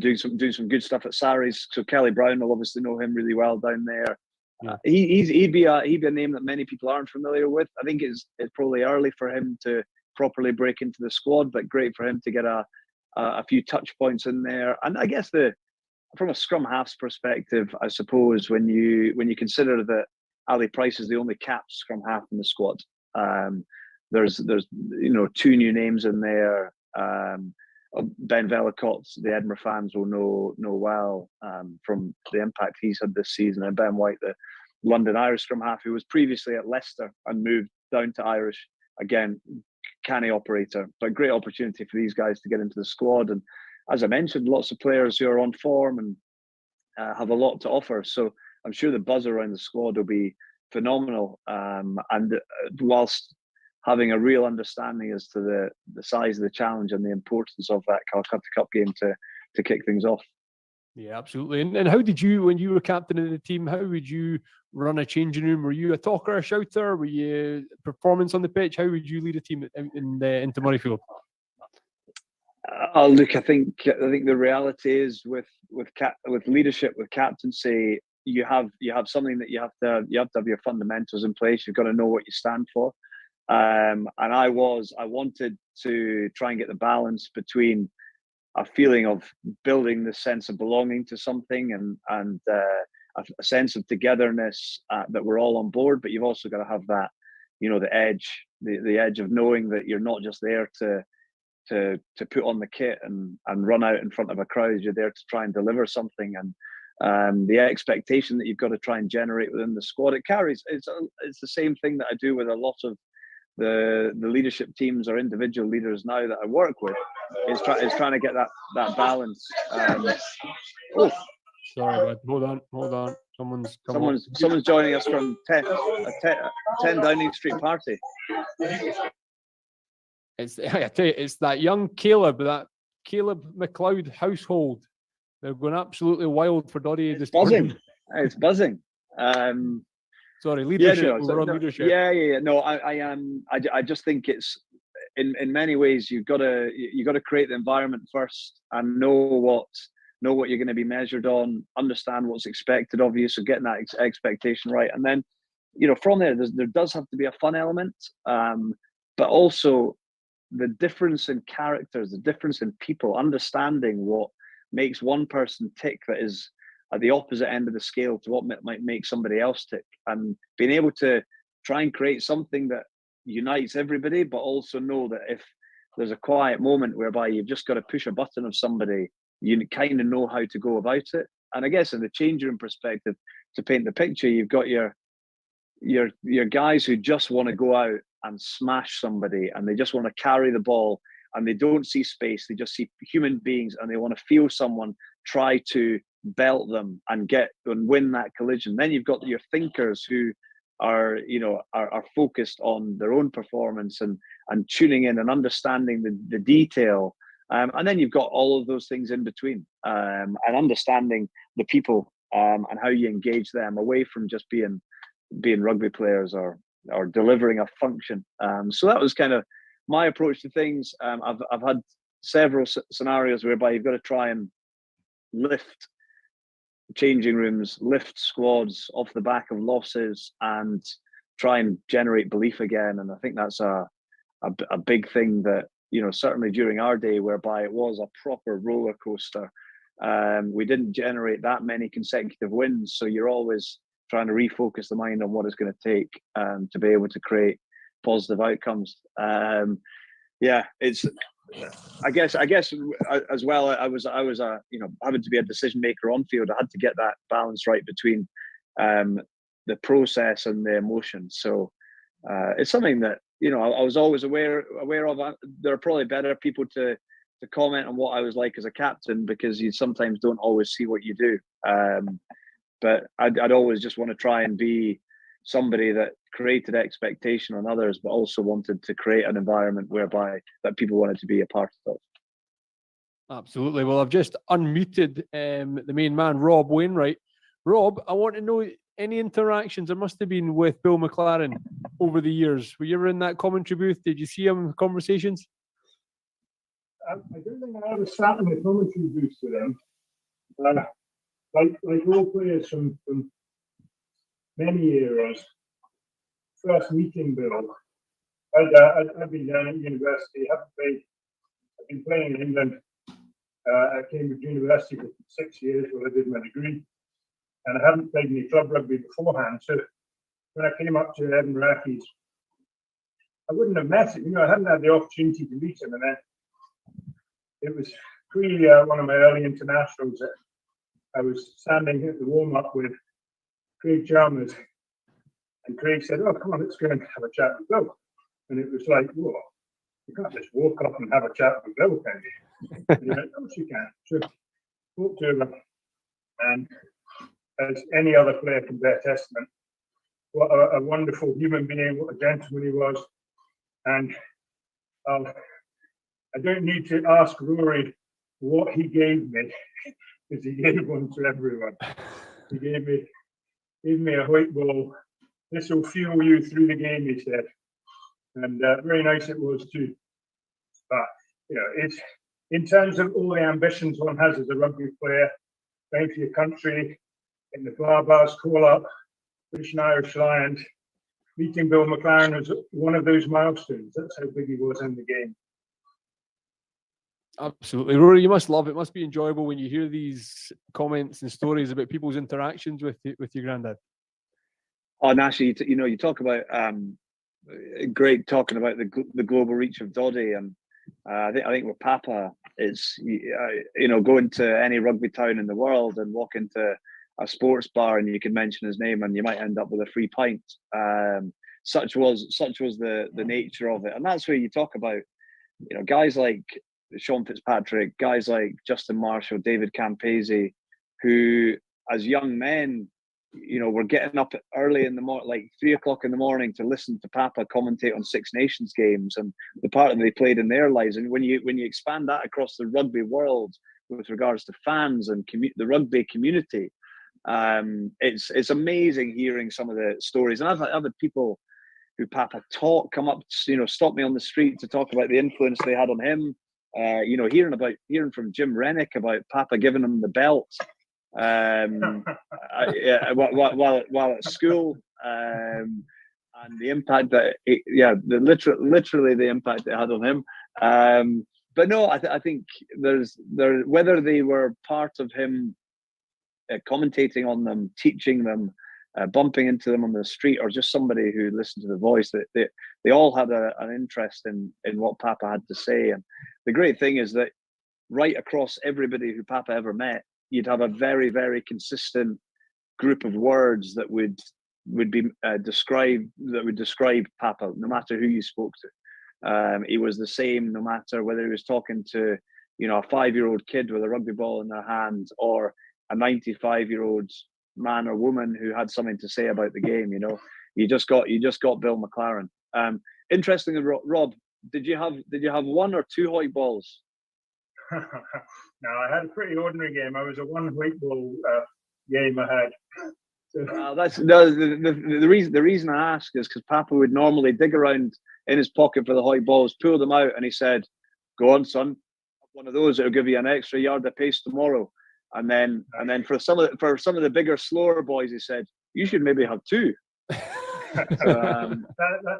doing some good stuff at Sarries. So Kelly Brown will obviously know him really well down there. Yeah. He'd be a name that many people aren't familiar with. I think it's probably early for him to properly break into the squad, but great for him to get a few touch points in there. And I guess the from a scrum half's perspective, I suppose when you consider that Ali Price is the only capped scrum half in the squad, there's two new names in there. Ben Velicott, the Edinburgh fans will know well from the impact he's had this season, and Ben White, the London Irish scrum half, who was previously at Leicester and moved down to Irish. Again, canny operator, but great opportunity for these guys to get into the squad. And as I mentioned, lots of players who are on form and have a lot to offer. So I'm sure the buzz around the squad will be phenomenal. And whilst having a real understanding as to the size of the challenge and the importance of that Calcutta Cup game to kick things off. Yeah, absolutely. And how did you, when you were captain of the team, how would you run a changing room? Were you a talker, a shouter? Were you performance on the pitch? How would you lead a team into Murrayfield? Look, I think the reality is with leadership, with captaincy, you have something that you have to have your fundamentals in place. You've got to know what you stand for. And I wanted to try and get the balance between a feeling of building the sense of belonging to something and a sense of togetherness, that we're all on board, but you've also got to have that, the edge of knowing that you're not just there to put on the kit and run out in front of a crowd. You're there to try and deliver something, and the expectation that you've got to try and generate within the squad. It carries. It's the same thing that I do with a lot of the leadership teams or individual leaders now that I work with. Is trying to get that balance. Sorry, bud. Hold on. Someone's joining us from 10 Downing Street party. I tell you, it's that young Caleb, that Caleb McLeod household. They're going absolutely wild for Doddy this morning. It's buzzing. Sorry, leadership. Leadership. Yeah. No, I am. I just think it's in many ways you've got to create the environment first and know what you're going to be measured on, understand what's expected of you, so getting that expectation right, and then from there does have to be a fun element, but also the difference in characters, the difference in people, understanding what makes one person tick that is at the opposite end of the scale to what might make somebody else tick, and being able to try and create something that unites everybody, but also know that if there's a quiet moment whereby you've just got to push a button of somebody, you kind of know how to go about it. And I guess in the change room perspective, to paint the picture, you've got your guys who just want to go out and smash somebody, and they just want to carry the ball, and they don't see space, they just see human beings, and they want to feel someone try to belt them and win that collision. Then you've got your thinkers who are focused on their own performance and tuning in and understanding the detail, and then you've got all of those things in between, and understanding the people, and how you engage them away from just being rugby players or delivering a function. So that was kind of my approach to things. I've had several scenarios whereby you've got to try and lift changing rooms, lift squads off the back of losses, and try and generate belief again. And I think that's a big thing that, certainly during our day, whereby it was a proper roller coaster, we didn't generate that many consecutive wins. So you're always trying to refocus the mind on what it's going to take to be able to create positive outcomes. It's. I guess as well. I was having to be a decision maker on field. I had to get that balance right between the process and the emotion. So it's something that I was always aware of. There are probably better people to comment on what I was like as a captain, because you sometimes don't always see what you do. But I'd always just want to try and be somebody that created expectation on others, but also wanted to create an environment whereby that people wanted to be a part of. Absolutely. Well, I've just unmuted the main man, Rob Wainwright. Rob, I want to know any interactions there must have been with Bill McLaren over the years. Were you ever in that commentary booth? Did you see him in conversations? I don't think I ever sat in the commentary booth with him. Like all players from many eras, first meeting Bill, I'd been down at university, I've been playing in England at Cambridge University for 6 years while I did my degree. And I hadn't played any club rugby beforehand. So when I came up to Edinburgh Accies, I wouldn't have met him. I hadn't had the opportunity to meet him. And then it was pre one of my early internationals that I was standing at the warm-up with Craig Chalmers. And Craig said, "Oh, come on, let's go and have a chat with Bill." And it was like, whoa, you can't just walk up and have a chat with Bill, can you? And he went, "Of course you can." So walked over, and as any other player can bear testament, what a wonderful human being, what a gentleman he was. And I don't need to ask Rory what he gave me, because he gave one to everyone. He gave me a white ball. "This will fuel you through the game," he said. And very nice it was too. But, it's in terms of all the ambitions one has as a rugby player, playing for your country, in the Barbars call-up, British and Irish Lions, meeting Bill McLaren was one of those milestones. That's how big he was in the game. Absolutely. Rory, you must love it. It must be enjoyable when you hear these comments and stories about people's interactions with your granddad. Oh, and actually, you talk about great talking about the global reach of Doddy, and I think with Papa, it's going to any rugby town in the world and walk into a sports bar and you can mention his name and you might end up with a free pint. Such was the nature of it, and that's where you talk about guys like Sean Fitzpatrick, guys like Justin Marshall, David Campese, who as young men, were getting up early in the morning, like 3 o'clock in the morning, to listen to Papa commentate on Six Nations games and the part that they played in their lives. And when you expand that across the rugby world with regards to fans and the rugby community, it's amazing hearing some of the stories. And I've had people who Papa taught come up, stop me on the street to talk about the influence they had on him. Hearing from Jim Rennick about Papa giving him the belt. While at school, and the impact that literally the impact it had on him. But no, I think there's whether they were part of him commentating on them, teaching them, bumping into them on the street, or just somebody who listened to the voice, that they all had an interest in what Papa had to say. And the great thing is that right across everybody who Papa ever met, you'd have a very, very consistent group of words that would describe Papa, no matter who you spoke to. He was the same, no matter whether he was talking to a 5-year-old kid with a rugby ball in their hand, or a 95-year-old man or woman who had something to say about the game. You just got Bill McLaren. Interestingly, Rob, did you have one or two white balls? No, I had a pretty ordinary game. I was a one white ball game I had. So. That's the reason I ask is because Papa would normally dig around in his pocket for the white balls, pull them out, and he said, "Go on, son, one of those that'll give you an extra yard of pace tomorrow." And then for some of the bigger, slower boys, he said, "You should maybe have two." So,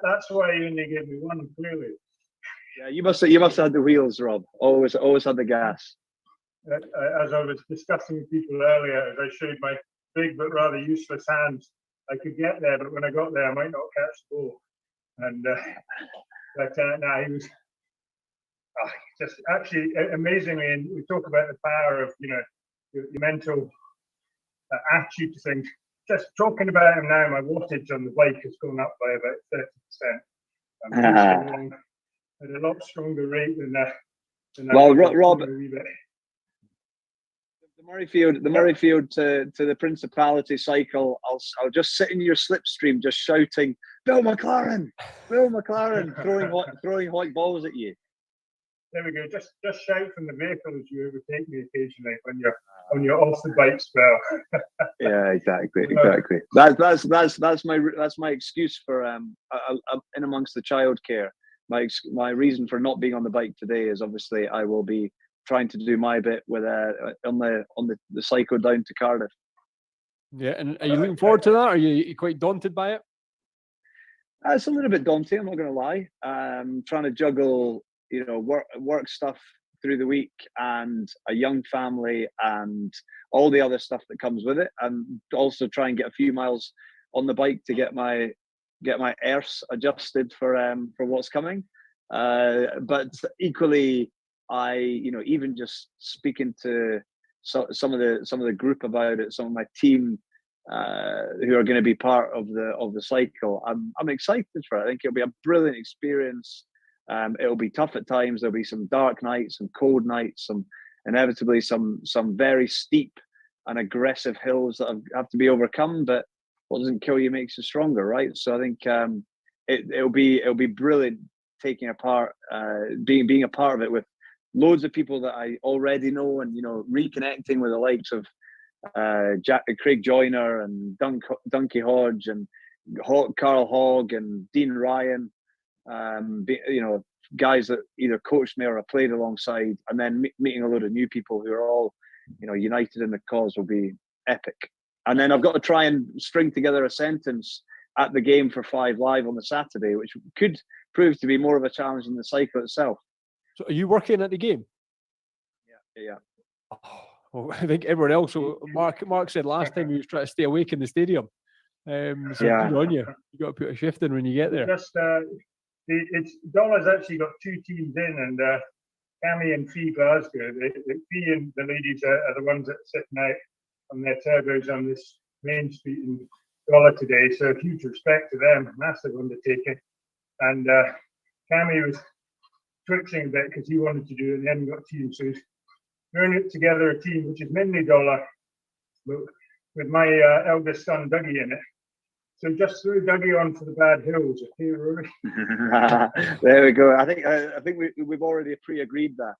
that's why he only gave me one, clearly. Yeah, you must have had the wheels, Rob. Always had the gas. As I was discussing with people earlier, as I showed my big but rather useless hands, I could get there, but when I got there, I might not catch the ball. And he was just actually amazingly. And we talk about the power of your mental attitude to things. Just talking about him now, my wattage on the bike has gone up by about 30%. I'm along at a lot stronger rate than that. Well, Rob, the Murrayfield to the Principality cycle, I'll just sit in your slipstream, just shouting, Bill McLaren, throwing white balls at you. There we go. Just shout from the vehicle as you overtake me occasionally when you're off the bike spell. Yeah, exactly. That's my excuse for in amongst the childcare. My reason for not being on the bike today is obviously I will be trying to do my bit with on the cycle down to Cardiff. Yeah, and are you looking forward to that? Are you quite daunted by it? It's a little bit daunting, I'm not going to lie. Trying to juggle, work stuff through the week and a young family and all the other stuff that comes with it, and also try and get a few miles on the bike to get my earths adjusted for what's coming. But equally, I, even just speaking to some of the group about it, some of my team who are going to be part of the cycle, I'm excited for it. I think it'll be a brilliant experience. It'll be tough at times. There'll be some dark nights, some cold nights, inevitably some very steep and aggressive hills that have to be overcome. But what doesn't kill you makes you stronger, right? So I think it'll be brilliant taking a part, being a part of it with loads of people that I already know, and reconnecting with the likes of Craig Joyner and Dunky Hodge and Carl Hogg and Dean Ryan, guys that either coached me or I played alongside, and then meeting a load of new people who are all united in the cause will be epic. And then I've got to try and string together a sentence at the game for 5 Live on the Saturday, which could prove to be more of a challenge than the cycle itself. So are you working at the game? Yeah. Well, I think everyone else. So Mark said last time he was trying to stay awake in the stadium. So good on you. You got to put a shift in when you get there. Just Dolla's actually got 2 teams in, and Cami and Fee Glasgow. Fee and the ladies are the ones that are sitting out on their turbos on this main street in Dollar today. So huge respect to them. Massive undertaking. And Cami was twitching a bit because he wanted to do it and he hadn't got a team. So he's putting together a team which is mainly Dollar, but with my eldest son Dougie in it. So just threw Dougie on for the bad hills. Okay, Rory? There we go. I think we've already pre-agreed that.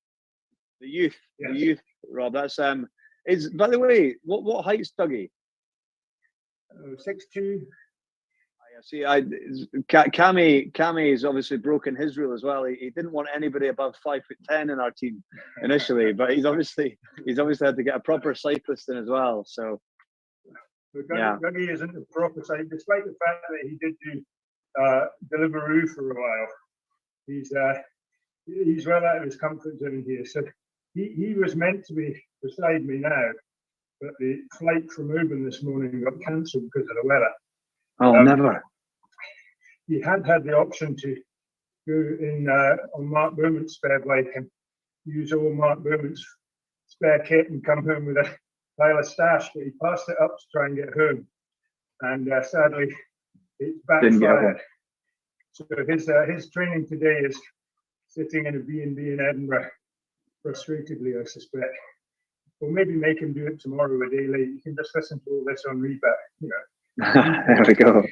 The youth, Rob. That's is, by the way, what height's Dougie? 6'2". See, Cami has obviously broken his rule as well. He didn't want anybody above 5'10" in our team initially, but he's obviously had to get a proper cyclist in as well. So Dougie isn't a proper cyclist, despite the fact that he did do Deliveroo for a while. He's well out of his comfort zone here. So he was meant to be beside me now, but the flight from Urban this morning got cancelled because of the weather. Oh, never. He had the option to go in on Mark Beaumont's spare bike and use all Mark Beaumont's spare kit and come home with a pile of stash, but he passed it up to try and get home. And sadly, it's backfired. So his training today is sitting in a B&B in Edinburgh, frustratedly, I suspect. Or maybe make him do it tomorrow a day late. You can just listen to all this on reback, There we go.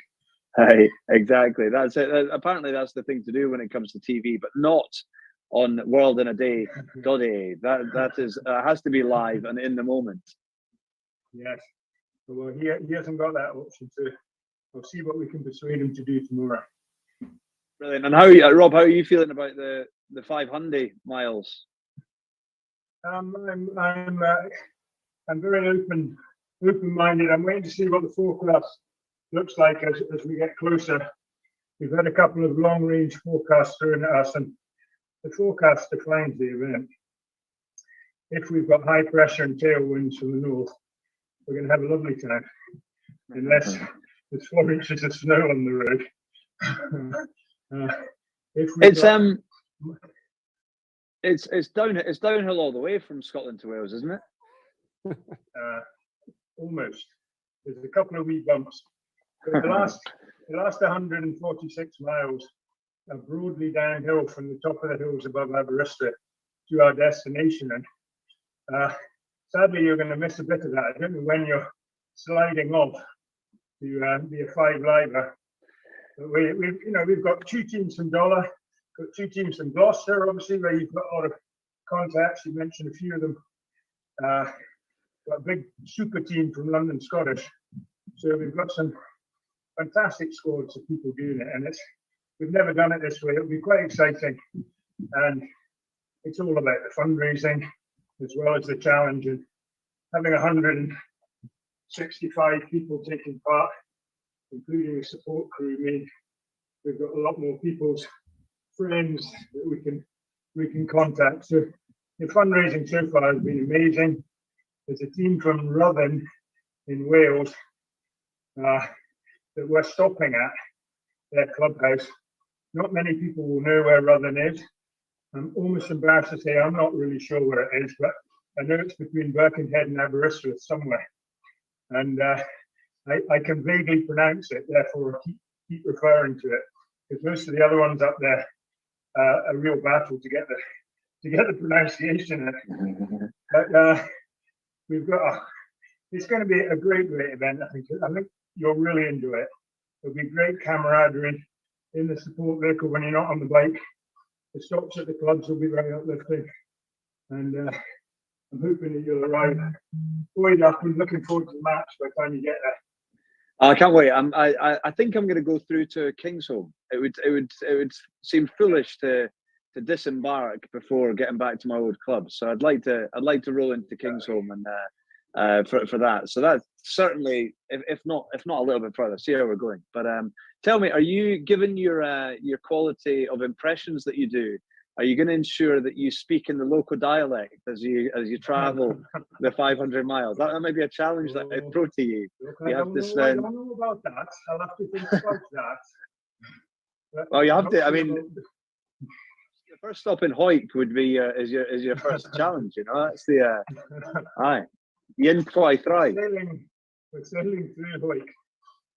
Hey, exactly. That's it. Apparently, that's the thing to do when it comes to TV, but not on World in a Day. That is has to be live and in the moment. Yes. Well, he hasn't got that option, so we'll see what we can persuade him to do tomorrow. Brilliant. And Rob, how are you feeling about the 500 miles? I'm very open-minded. I'm waiting to see what the forecast looks like as we get closer. We've had a couple of long-range forecasts thrown at us, and the forecast defines the event. If we've got high pressure and tailwinds from the north, we're going to have a lovely time, unless there's 4 inches of snow on the road. It's downhill all the way from Scotland to Wales, isn't it? Almost. There's a couple of wee bumps. But the last 146 miles are broadly downhill from the top of the hills above Aberystwyth to our destination. And sadly, you're going to miss a bit of that. I don't know when you're sliding off to be a 5 Liver. But we've got 2 teams from Dollar, got 2 teams from Gloucester, obviously, where you've got a lot of contacts. You mentioned a few of them. Got a big super team from London Scottish. So we've got some fantastic squads of people doing it, and we've never done it this way. It'll be quite exciting, and it's all about the fundraising as well as the challenge, and having 165 people taking part, including a support crew. We've got a lot more people's friends that we can contact. So the fundraising so far has been amazing. There's a team from Ruthin in Wales that we're stopping at their clubhouse. Not many people will know where Ruthin is. I'm almost embarrassed to say I'm not really sure where it is, but I know it's between Birkenhead and Aberystwyth somewhere. And I can vaguely pronounce it, therefore keep referring to it, because most of the other ones up there are a real battle to get the pronunciation in. But we've got it's going to be a great event. I think you'll really enjoy it. There'll be great camaraderie in the support vehicle when you're not on the bike. The stops at the clubs will be very uplifting, and I'm hoping that you'll arrive buoyed up and looking forward to the match by the time you get there. I can't wait. I think I'm going to go through to Kingsholm. It would seem foolish to disembark before getting back to my old club. So I'd like to roll into Kingsholm and for that. So that's certainly, if not a little bit further. See how we're going. But tell me, are you, given your quality of impressions that you do, are you going to ensure that you speak in the local dialect as you travel the 500 miles? That might be a challenge that I throw to you. I don't know about that. I'll have to think about that. Well, you have to. I mean, the first stop in Hoyk would be is your first challenge. You know, that's the aye. Yin Kwai Thrai. We're sailing through Hoyk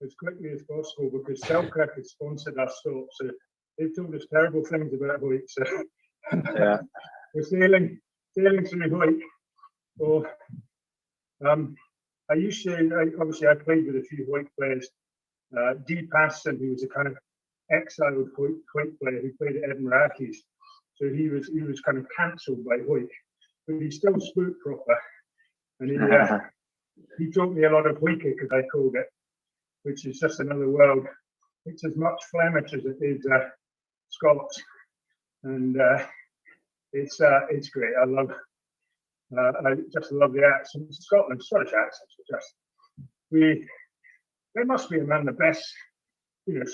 as quickly as possible because Selkirk has sponsored our stop, so they've told us terrible things about Hoyk. So yeah, we're sailing through Hoyk. So I used to obviously I played with a few Hoyk players. Dee Passon, who was a kind of exiled Hoyk player who played at Edinburgh Accies. So he was kind of cancelled by Hoyk, but he still spoke proper. And he taught me a lot of Hoykic, as I called it, which is just another world. It's as much Flemish as it is Scots, and it's great. I just love the accents. Scotland's Scottish accents are just they must be among the best,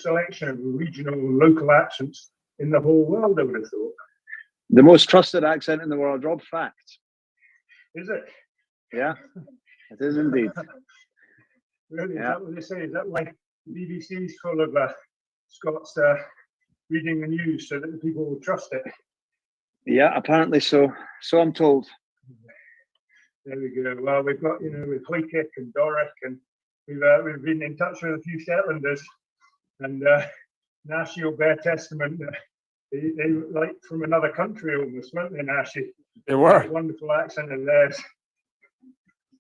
selection of regional and local accents in the whole world, I would have thought. The most trusted accent in the world, Rob. Fact. Is it? Yeah, it is indeed. Really? Is that what they say? Is that why BBC's full of Scots reading the news so that the people will trust it? Yeah, apparently so. So I'm told. There we go. Well, we've got, with Hoykic and Doric, and we've been in touch with a few Shetlanders, and Nashi will bear testament that they were like from another country almost, weren't they, Nashi? They were. That wonderful accent of theirs.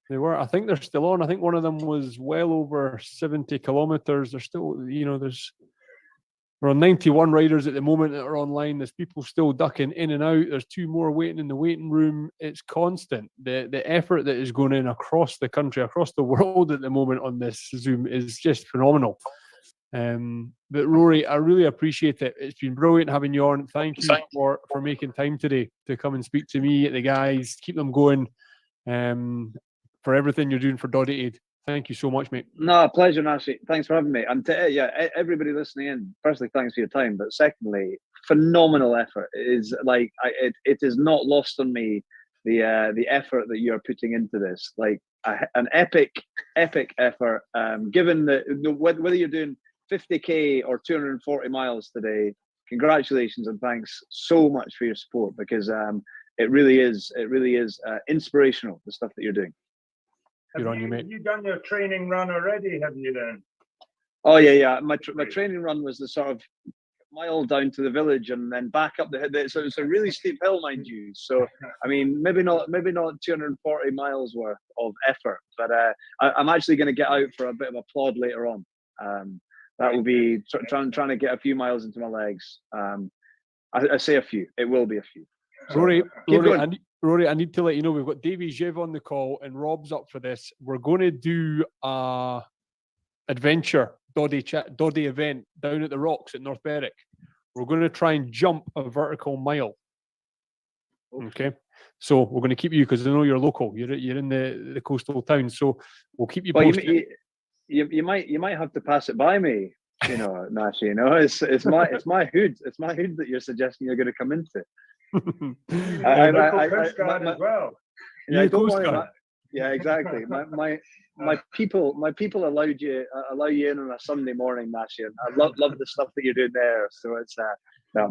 They were. I think they're still on. I think one of them was well over 70 kilometers. They're still, we're on 91 riders at the moment that are online. There's people still ducking in and out. There's 2 more waiting in the waiting room. It's constant. The effort that is going in across the country, across the world at the moment on this Zoom is just phenomenal. But Rory, I really appreciate it. It's been brilliant having you on. Thank you for making time today to come and speak to me, the guys, keep them going. For everything you're doing for Doddy Aid. Thank you so much, mate. No, pleasure, Nashi. Thanks for having me. And everybody listening in, firstly, thanks for your time. But secondly, phenomenal effort. It is not lost on me the effort that you are putting into this. Like an epic effort. Given whether you're doing 50k or 240 miles today, congratulations and thanks so much for your support, because it really is inspirational, the stuff that you're doing. Good on you, mate. Have you done your training run already? Have you then? Oh yeah. My training run was the sort of mile down to the village and then back up the hill. So it's a really steep hill, mind you. So I mean, maybe not 240 miles worth of effort, but I'm actually going to get out for a bit of a plod later on. That will be trying to get a few miles into my legs. I say a few. It will be a few. Rory, I need to let you know we've got Davy Jiv on the call and Rob's up for this. We're going to do a adventure Doddy event down at the Rocks at North Berwick. We're going to try and jump a vertical mile. Okay, so we're going to keep you, because I know you're local. You're in the coastal town, so we'll keep you posted. You might have to pass it by me You know, Nash. You know, it's my hood. It's my hood that you're suggesting you're going to come into. Coast Guard as well. Yeah, I don't want to. Yeah, exactly. My people allow you in on a Sunday morning, Nash, and I love the stuff that you're doing there. So it's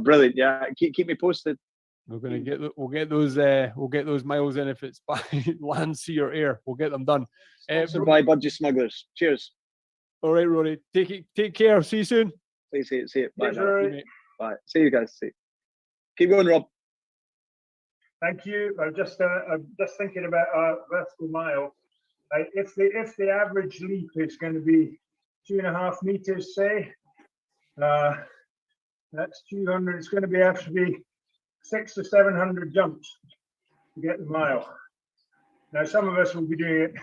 brilliant. Yeah, keep me posted. We're gonna we'll get those miles in if it's by land, sea, or air. We'll get them done. By budgie smugglers. Cheers. All right, Rory. Take care. See you soon. See you. Bye. Cheers, Bye. See you guys. Keep going, Rob. Thank you. I'm just thinking about vertical mile. If the average leap is going to be 2.5 meters, say, that's 200. It's going to have to be 600 to 700 jumps to get the mile. Now, some of us will be doing it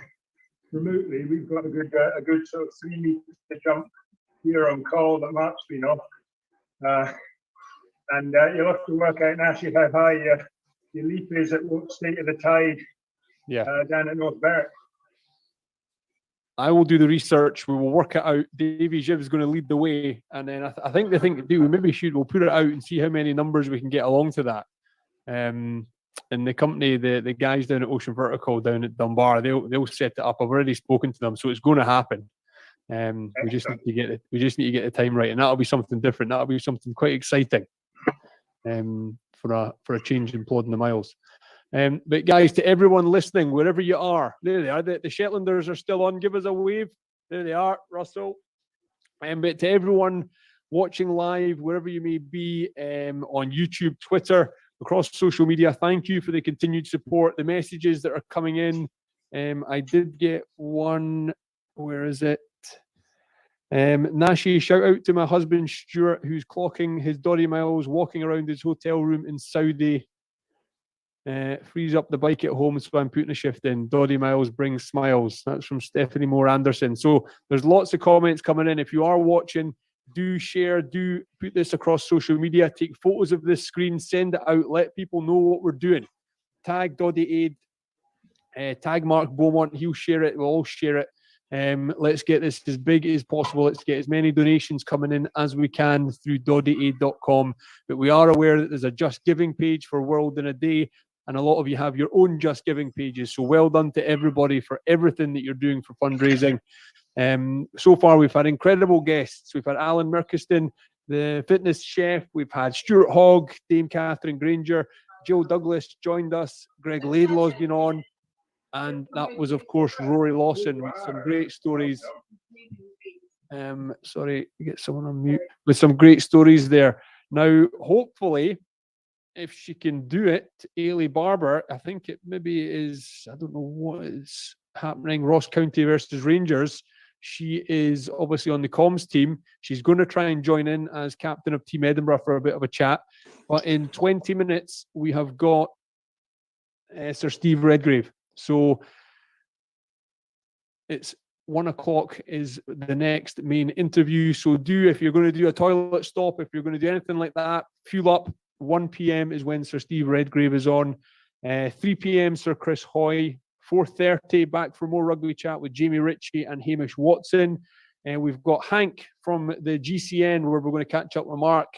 remotely. We've got a good sort of 3 meter jump here on call that Mark's been off, and you'll have to work out, Nash, how high your leap is at what state of the tide. Down at North Berwick. I will do the research. We will work it out. Davy Jiv is going to lead the way, and then I think the thing to do, we'll put it out and see how many numbers we can get along to that. And the company, the guys down at Ocean Vertical down at Dunbar, they'll set it up. I've already spoken to them, so it's going to happen. We just need to get the time right, and that'll be something different. That'll be something quite exciting. For a change in plodding the miles. But guys, to everyone listening, wherever you are, there they are. The Shetlanders are still on. Give us a wave. There they are, Russell. But to everyone watching live, wherever you may be, on YouTube, Twitter, across social media, thank you for the continued support, the messages that are coming in. I did get one. Where is it? Nashi, shout out to my husband Stuart, who's clocking his Doddy miles, walking around his hotel room in Saudi. Frees up the bike at home, so I'm putting a shift in. Doddy miles brings smiles. That's from Stephanie Moore Anderson. So there's lots of comments coming in. If you are watching, do share, do put this across social media, take photos of this screen, send it out, let people know what we're doing. Tag Doddy Aid, tag Mark Beaumont, he'll share it, we'll all share it. Let's get this as big as possible. Let's get as many donations coming in as we can through doddyaid.com. But we are aware that there's a Just Giving page for World in a Day, and a lot of you have your own Just Giving pages. So well done to everybody for everything that you're doing for fundraising. So far, we've had incredible guests. We've had Alan Merkiston, the fitness chef. We've had Stuart Hogg, Dame Catherine Granger, Jill Douglas joined us. Greg Laidlaw's been on. And that was, of course, Rory Lawson with some great stories. Sorry, get someone on mute. With some great stories there. Now, hopefully, if she can do it, Ailey Barber, I think it maybe is, I don't know what is happening, Ross County versus Rangers. She is obviously on the comms team. She's going to try and join in as captain of Team Edinburgh for a bit of a chat. But in 20 minutes, we have got Sir Steve Redgrave. So it's 1 o'clock is the next main interview. So if you're going to do a toilet stop, if you're going to do anything like that, fuel up. 1 p.m. is when Sir Steve Redgrave is on. 3 p.m. Sir Chris Hoy. 4:30 back for more rugby chat with Jamie Ritchie and Hamish Watson. And we've got Hank from the GCN, where we're going to catch up with Mark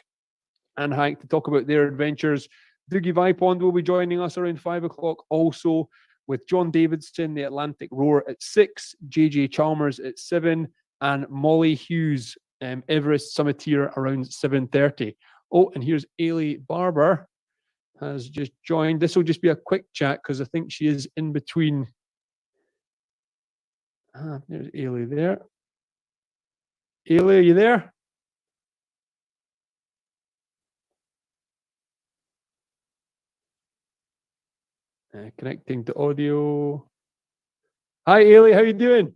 and Hank to talk about their adventures. Dougie Vipond will be joining us around 5 o'clock also, with John Davidson, the Atlantic Roar at 6, JJ Chalmers at 7, and Molly Hughes, Everest Summiteer around 7:30. Oh, and here's Ailey Barber has just joined. This will just be a quick chat because I think she is in between. There's Ailey there. Ailey, are you there? Connecting to audio. Hi, Ailey. How you doing?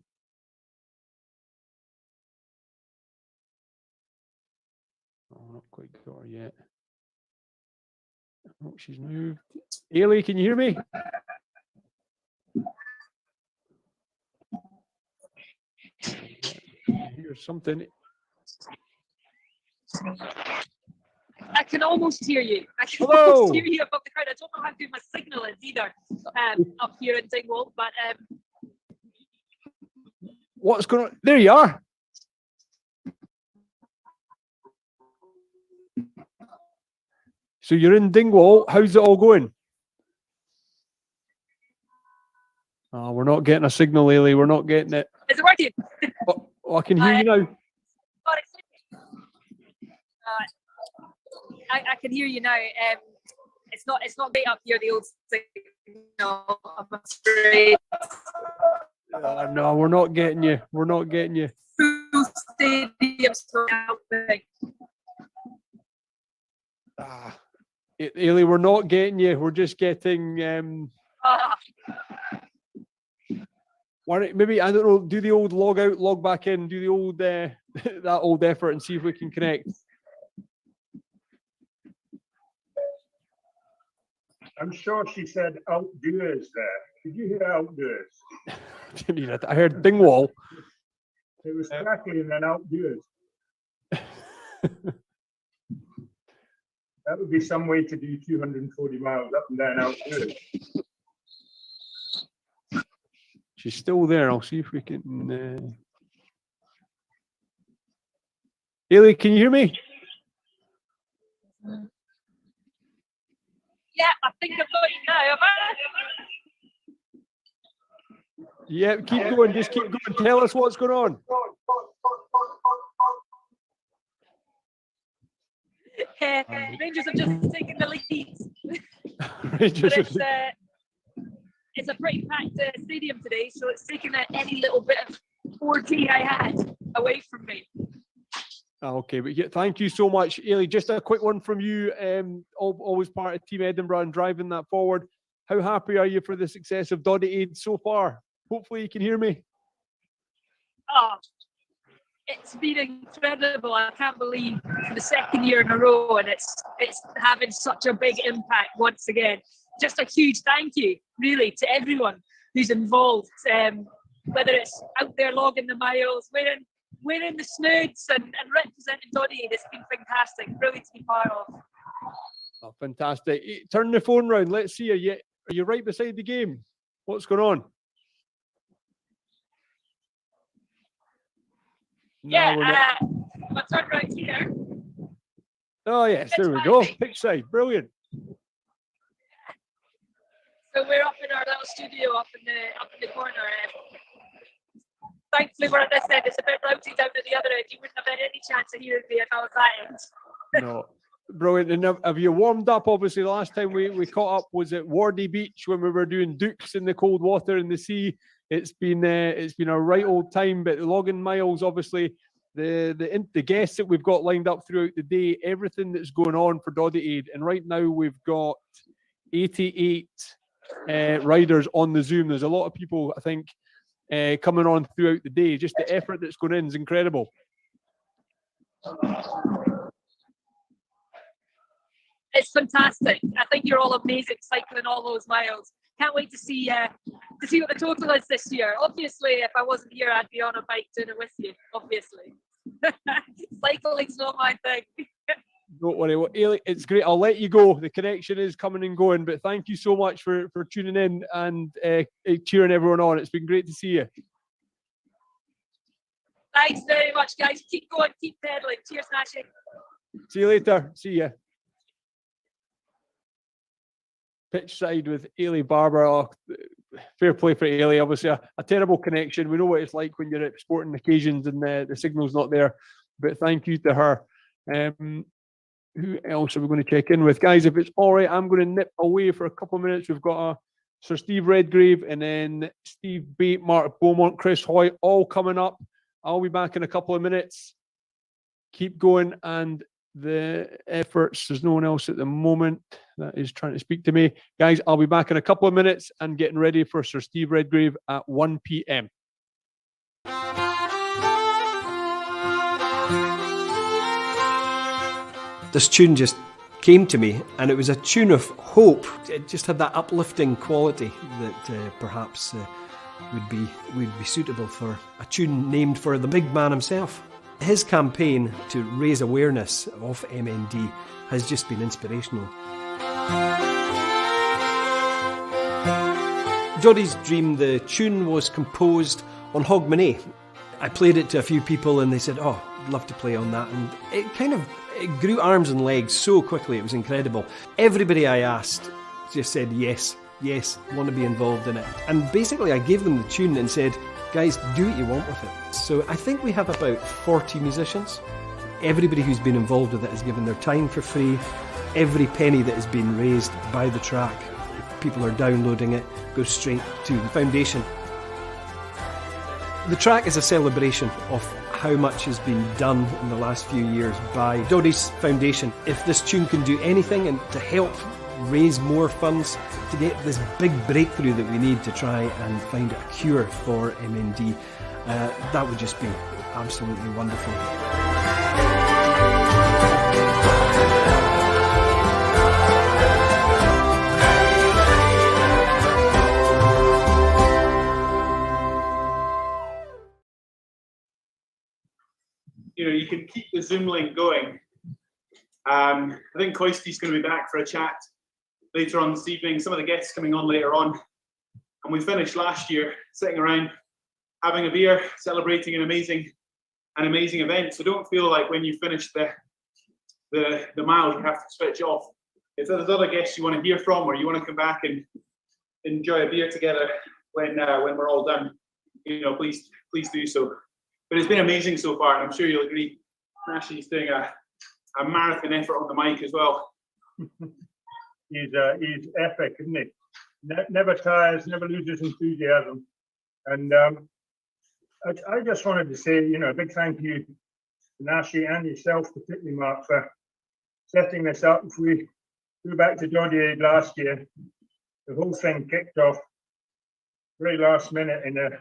Oh, not quite got her yet. Oh, she's moved. Ailey, can you hear me? Here's something. I can almost hear you. I can Hello. almost hear you above the crowd. I don't know how good my signal is either up here in Dingwall, but what's going on? There you are. So you're in Dingwall. How's it all going? Oh, we're not getting a signal, Ailey. We're not getting it. Is it working? Oh, I can hear you now. I can hear you now. It's not great up here, the old signal, I'm afraid. No, we're not getting you. We're not getting you. Full stadium thing. Ailey, we're not getting you. We're just getting. Maybe, I don't know, do the old log out, log back in, do the old that old effort and see if we can connect. I'm sure she said outdoors there. Did you hear outdoors? I heard Dingwall. It was crackly and then outdoors. That would be some way to do 240 miles up and down outdoors. She's still there. I'll see if we can. Ailey, can you hear me? Yeah, I think I've got you now. Have I? Yeah, keep going. Just keep going. Tell us what's going on. Rangers have just taken the lead. Rangers But it's a pretty packed stadium today, so it's taken any little bit of 4G I had away from me. Okay, but yeah, thank you so much, Ailey. Just a quick one from you. Always part of Team Edinburgh and driving that forward. How happy are you for the success of Doddy Aid so far? Hopefully you can hear me. Oh, it's been incredible. I can't believe for the second year in a row, and it's having such a big impact once again. Just a huge thank you, really, to everyone who's involved, whether it's out there logging the miles, wearing the snoods and representing Doddy. It's been fantastic, brilliant to be part of. Oh, fantastic. Turn the phone round. Let's see. Are you right beside the game? What's going on? Yeah, I'll turn right here. Oh, yes, there we go. Pitch side, brilliant. So we're up in our little studio up in the corner. Thankfully, we're at this end. It's a bit rowdy down at the other end. You wouldn't have had any chance of hearing me if I was that end. No, brilliant. And have you warmed up? Obviously, the last time we caught up was at Wardy Beach when we were doing dukes in the cold water in the sea. It's been a right old time. But logging miles, obviously, the guests that we've got lined up throughout the day, everything that's going on for Doddy Aid, and right now we've got 88 riders on the Zoom. There's a lot of people, I think, coming on throughout the day. Just the effort that's going in is incredible. It's fantastic. I think you're all amazing cycling all those miles. Can't wait to see what the total is this year. Obviously, if I wasn't here, I'd be on a bike doing it with you. Obviously, cycling's not my thing. Don't worry, Ailey, it's great. I'll let you go. The connection is coming and going, but thank you so much for tuning in and cheering everyone on. It's been great to see you. Thanks very much, guys. Keep going, keep pedaling. Cheers, Nashi. See you later. See ya. Pitch side with Ailey Barber. Oh, fair play for Ailey. Obviously, a terrible connection. We know what it's like when you're at sporting occasions and the signal's not there. But thank you to her. Who else are we going to check in with? Guys, if it's all right, I'm going to nip away for a couple of minutes. We've got Sir Steve Redgrave and then Steve Bate, Mark Beaumont, Chris Hoy, all coming up. I'll be back in a couple of minutes. Keep going, and the efforts, there's no one else at the moment that is trying to speak to me. Guys, I'll be back in a couple of minutes and getting ready for Sir Steve Redgrave at 1 p.m. This tune just came to me, and it was a tune of hope. It just had that uplifting quality that perhaps would be suitable for a tune named for the big man himself. His campaign to raise awareness of MND has just been inspirational. Jodie's Dream, the tune was composed on Hogmanay. I played it to a few people and they said, oh, I'd love to play on that. And It grew arms and legs so quickly, it was incredible. Everybody I asked just said yes, want to be involved in it. And basically I gave them the tune and said, guys, do what you want with it. So I think we have about 40 musicians. Everybody who's been involved with it has given their time for free. Every penny that has been raised by the track, if people are downloading it, goes straight to the foundation. The track is a celebration of how much has been done in the last few years by Doddie's Foundation. If this tune can do anything and to help raise more funds to get this big breakthrough that we need to try and find a cure for MND, that would just be absolutely wonderful. You can keep the Zoom link going. I think Koisti's going to be back for a chat later on this evening. Some of the guests coming on later on. And we finished last year sitting around having a beer, celebrating an amazing event. So don't feel like when you finish the mile, you have to switch off. If there's other guests you want to hear from, or you want to come back and enjoy a beer together when we're all done, please do so. But it's been amazing so far, and I'm sure you'll agree. Ashley's doing a marathon effort on the mic as well. He's epic, isn't he? Never tires, never loses enthusiasm. And I just wanted to say, a big thank you to Nashi and yourself, particularly Mark, for setting this up. If we go back to Doddy last year, the whole thing kicked off very last minute in a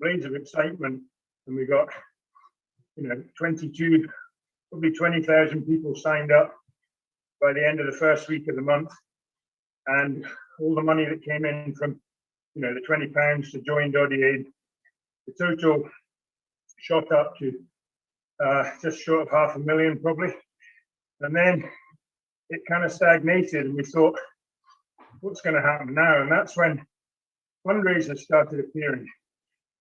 blaze of excitement. And we got, 22, probably 20,000 people signed up by the end of the first week of the month. And all the money that came in from, the £20 to join Doddy Aid, the total shot up to just short of $500,000 probably. And then it kind of stagnated, and we thought, what's going to happen now? And that's when fundraisers started appearing.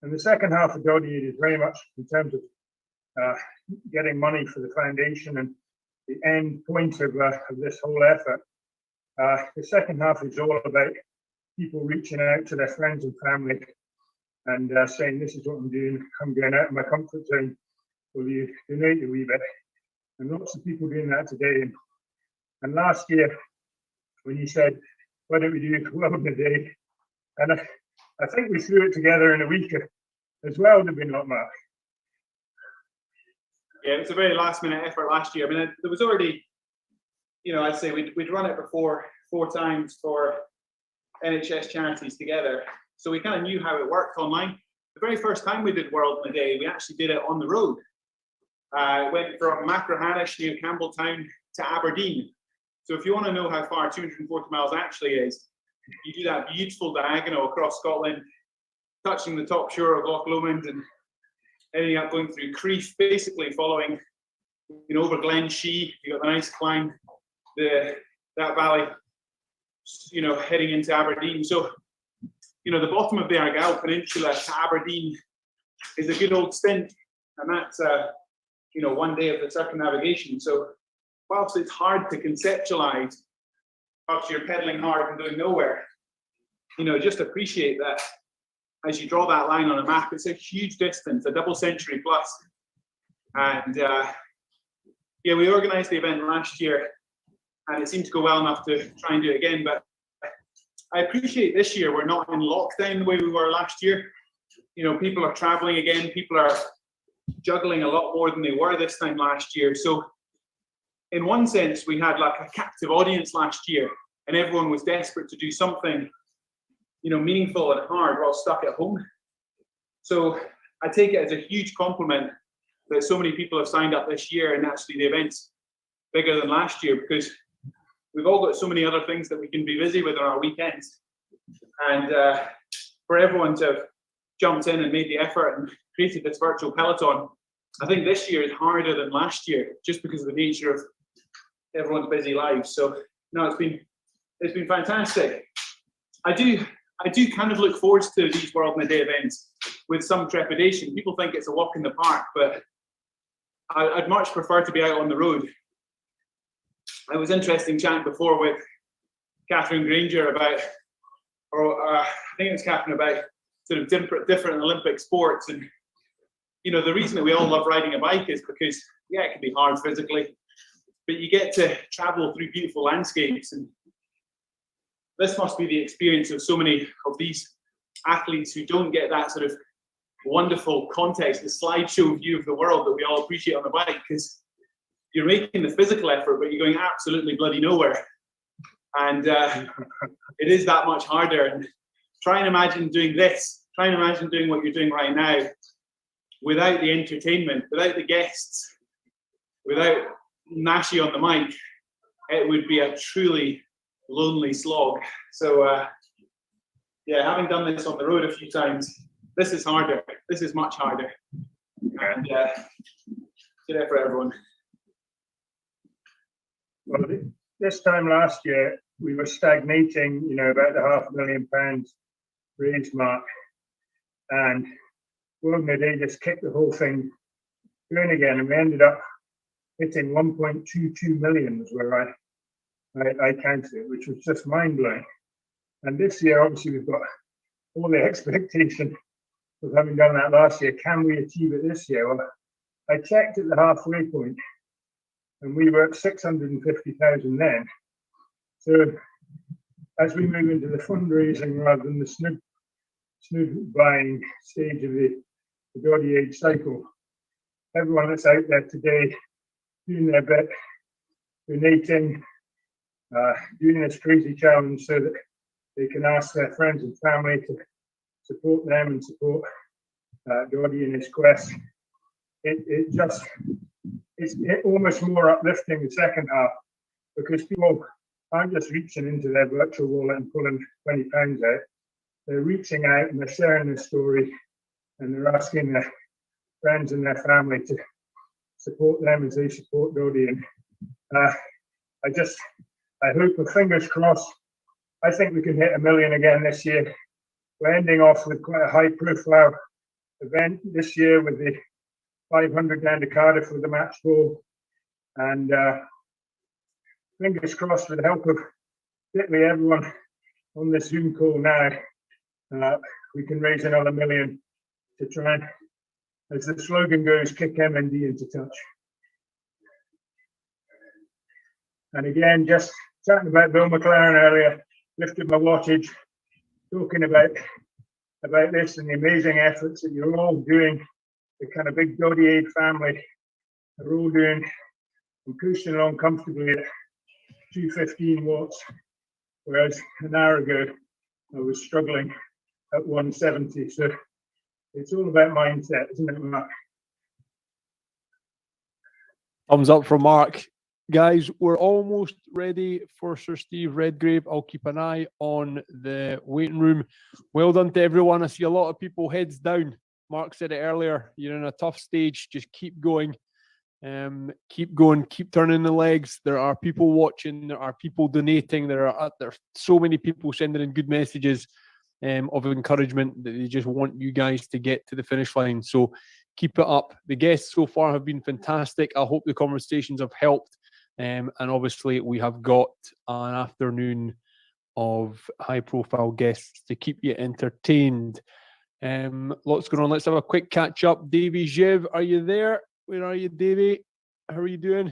And the second half of Doddy Aid is very much in terms of getting money for the foundation and the end point of this whole effort. The second half is all about people reaching out to their friends and family and saying, this is what I'm doing. I'm going out of my comfort zone. Will you donate a wee bit? And lots of people doing that today. And last year, when you said, why don't we do Love in a Day? And I think we threw it together in a week as well, did we not, Mark? Yeah, it was a very last minute effort last year. I mean, there was already, I'd say we'd run it before 4 times for NHS charities together. So we kind of knew how it worked online. The very first time we did World in a Day, we actually did it on the road. Went from Machrihanish near Campbelltown to Aberdeen. So if you want to know how far 240 miles actually is, you do that beautiful diagonal across Scotland, touching the top shore of Loch Lomond and ending up going through Crieff, basically following, over Glen Shee. You got the nice climb, that valley, heading into Aberdeen. So, the bottom of the Argyll Peninsula to Aberdeen is a good old stint, and that's, 1 day of the circumnavigation. So, whilst it's hard to conceptualize after you're pedaling hard and going nowhere, just appreciate that as you draw that line on a map. It's a huge distance, a double century plus. And we organized the event last year and it seemed to go well enough to try and do it again. But I appreciate this year we're not in lockdown the way we were last year. People are traveling again, people are juggling a lot more than they were this time last year. So in one sense, we had like a captive audience last year and everyone was desperate to do something, meaningful and hard while stuck at home. So I take it as a huge compliment that so many people have signed up this year, and actually the event's bigger than last year because we've all got so many other things that we can be busy with on our weekends. And for everyone to have jumped in and made the effort and created this virtual peloton, I think this year is harder than last year just because of the nature of everyone's busy lives. So no, it's been fantastic. I do kind of look forward to these World in a Day events with some trepidation. People think it's a walk in the park, but I'd much prefer to be out on the road it was interesting chatting before with Catherine Granger about, I think it was Catherine, about sort of different Olympic sports. And, you know, the reason that we all love riding a bike is because, yeah, it can be hard physically, but you get to travel through beautiful landscapes. And this must be the experience of so many of these athletes who don't get that sort of wonderful context, the slideshow view of the world that we all appreciate on the bike, because you're making the physical effort, but you're going absolutely bloody nowhere. And it is that much harder. And try and imagine doing this, try and imagine doing what you're doing right now without the entertainment, without the guests, without Nashi on the mic. It would be a truly lonely slog. So yeah, having done this on the road a few times, this is harder. This is much harder. And good effort, everyone. Well, this time last year, we were stagnating, you know, about the £500,000 raise mark. And World Day just kicked the whole thing going again. And we ended up hitting 1.22 million was where I counted it, which was just mind-blowing. And this year, obviously, we've got all the expectation of having done that last year. Can we achieve it this year? Well, I checked at the halfway point, and we were at 650,000 then. So as we move into the fundraising rather than the snug buying stage of the Doddy age cycle, everyone that's out there today doing their bit, donating, doing this crazy challenge so that they can ask their friends and family to support them and support Doddy in his quest. It's almost more uplifting the second half, because people aren't just reaching into their virtual wallet and pulling £20 out. They're reaching out and they're sharing their story, and they're asking their friends and their family to support them as they support Doddy. And I hope, with fingers crossed, I think we can hit 1 million again this year. We're ending off with quite a high profile event this year with the 500 down to Cardiff with the match ball. And fingers crossed, with the help of literally everyone on this Zoom call now, we can raise another 1 million to try and, as the slogan goes, kick MND into touch. And again, just chatting about Bill McLaren earlier, lifted my wattage, talking about this and the amazing efforts that you're all doing. The kind of big Doddy Aid family are all doing, and coasting along comfortably at 215 watts, whereas an hour ago I was struggling at 170. So it's all about mindset, isn't it, Mark? Thumbs up from Mark. Guys, we're almost ready for Sir Steve Redgrave. I'll keep an eye on the waiting room. Well done to everyone. I see a lot of people heads down. Mark said it earlier. You're in a tough stage. Just keep going. Keep going. Keep turning the legs. There are people watching. There are people donating. There are so many people sending in good messages of encouragement that they just want you guys to get to the finish line. So keep it up. The guests so far have been fantastic. I hope the conversations have helped. And obviously, we have got an afternoon of high-profile guests to keep you entertained. Lots going on. Let's have a quick catch-up. Davy Jiv, are you there? Where are you, Davy? How are you doing?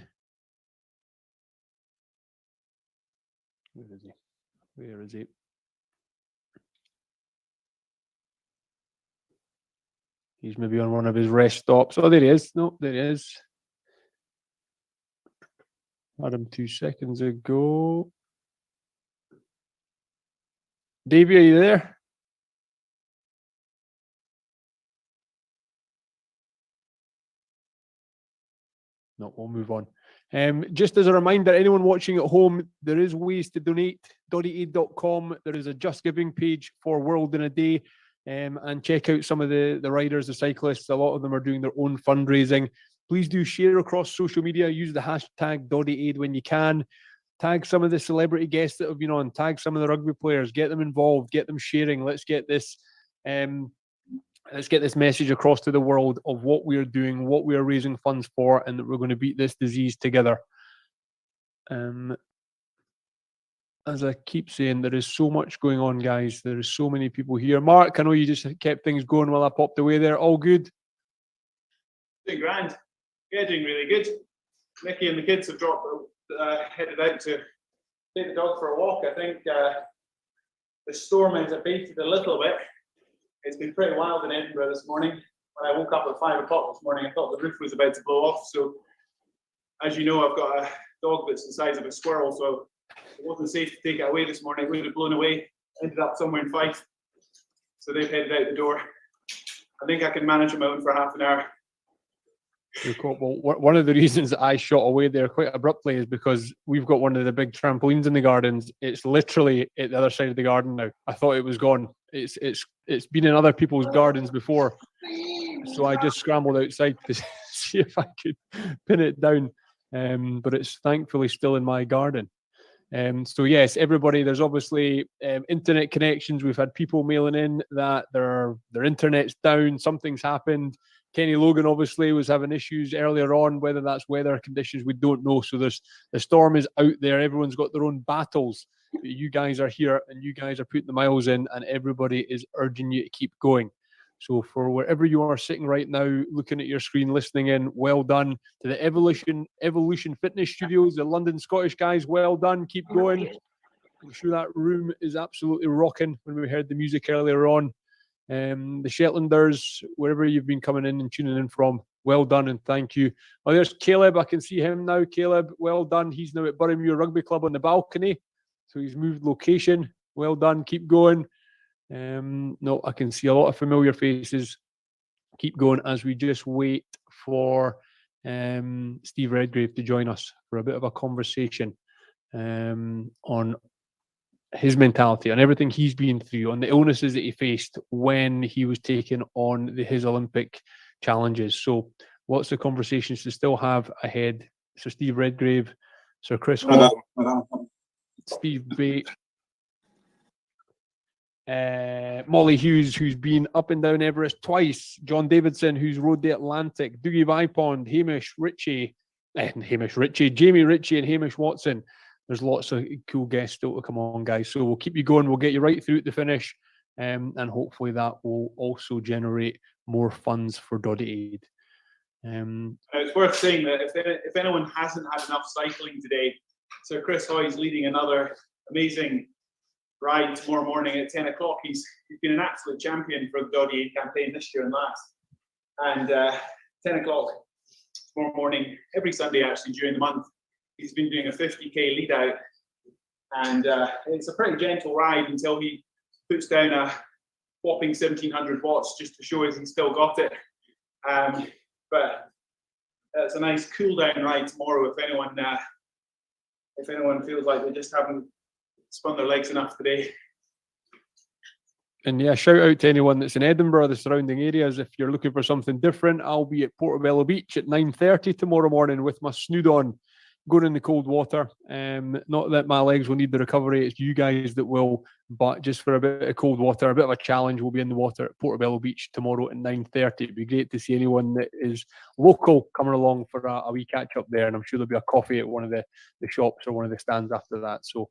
Where is he? Where is he? He's maybe on one of his rest stops. Oh, there he is. No, there he is. Had him 2 seconds ago. Davey, are you there? No, we'll move on. Just as a reminder, anyone watching at home, there is ways to donate. DoddyAid.com. There is a Just Giving page for World in a Day. And check out some of the riders, the cyclists. A lot of them are doing their own fundraising. Please do share across social media. Use the hashtag DoddyAid when you can. Tag some of the celebrity guests that have been on. Tag some of the rugby players. Get them involved. Get them sharing. Let's get this message across to the world of what we are doing, what we are raising funds for, and that we're going to beat this disease together. As I keep saying, there is so much going on, guys. There is so many people here. Mark, I know you just kept things going while I popped away there. All good? Doing grand. Yeah, doing really good. Nicky and the kids have headed out to take the dog for a walk. I think the storm has abated a little bit. It's been pretty wild in Edinburgh this morning. When I woke up at 5 o'clock this morning, I thought the roof was about to blow off. So, as you know, I've got a dog that's the size of a squirrel, so it wasn't safe to take it away this morning. It would have blown away, ended up somewhere in Fife. So they've headed out the door. I think I can manage them out for half an hour. Well, one of the reasons that I shot away there quite abruptly is because we've got one of the big trampolines in the gardens. It's literally at the other side of the garden now. I thought it was gone. It's been in other people's gardens before, so I just scrambled outside to see if I could pin it down. But it's thankfully still in my garden. So yes, everybody, there's obviously internet connections. We've had people mailing in that their internet's down, something's happened. Kenny Logan obviously was having issues earlier on, whether that's weather conditions, we don't know. So the storm is out there. Everyone's got their own battles. But you guys are here and you guys are putting the miles in, and everybody is urging you to keep going. So for wherever you are sitting right now, looking at your screen, listening in, well done. To the Evolution Fitness Studios, the London Scottish guys, well done. Keep going. I'm sure that room is absolutely rocking when we heard the music earlier on. The Shetlanders, wherever you've been coming in and tuning in from, well done and thank you. Oh, there's Caleb. I can see him now. Caleb, well done. He's now at Boroughmuir Rugby Club on the balcony. So he's moved location. Well done. Keep going. No, I can see a lot of familiar faces. Keep going as we just wait for Steve Redgrave to join us for a bit of a conversation on his mentality, on everything he's been through, on the illnesses that he faced when he was taking on his Olympic challenges. So lots of conversations to still have ahead. So Steve Redgrave, Sir Chris Hall, Steve Bate, Molly Hughes, who's been up and down Everest twice, John Davidson, who's rode the Atlantic, Dougie Vipond, Jamie Ritchie and Hamish Watson. There's lots of cool guests still to come on, guys. So we'll keep you going. We'll get you right through to the finish. And hopefully that will also generate more funds for Doddy Aid. It's worth saying that if anyone hasn't had enough cycling today, Sir Chris Hoy's leading another amazing ride tomorrow morning at 10 o'clock. He's been an absolute champion for the Doddy Aid campaign this year and last. And 10 o'clock tomorrow morning, every Sunday actually during the month, he's been doing a 50k lead out, and it's a pretty gentle ride until he puts down a whopping 1700 watts just to show us he's still got it. But it's a nice cool down ride tomorrow if anyone feels like they just haven't spun their legs enough today. And yeah, shout out to anyone that's in Edinburgh, the surrounding areas. If you're looking for something different, I'll be at Portobello Beach at 9:30 tomorrow morning with my snood on, going in the cold water. Not that my legs will need the recovery, it's you guys that will, but just for a bit of cold water, a bit of a challenge, we'll be in the water at Portobello Beach tomorrow at 9:30. It'd be great to see anyone that is local coming along for a wee catch up there, and I'm sure there'll be a coffee at one of the shops or one of the stands after that. So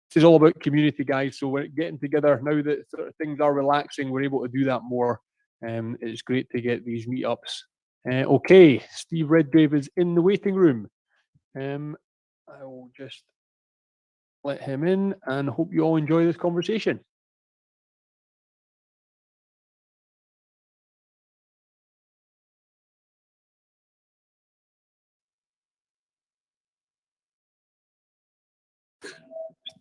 this is all about community, guys. So we're getting together now that sort of things are relaxing, we're able to do that more. It's great to get these meetups. Okay, Steve Redgrave is in the waiting room. I will just let him in and hope you all enjoy this conversation.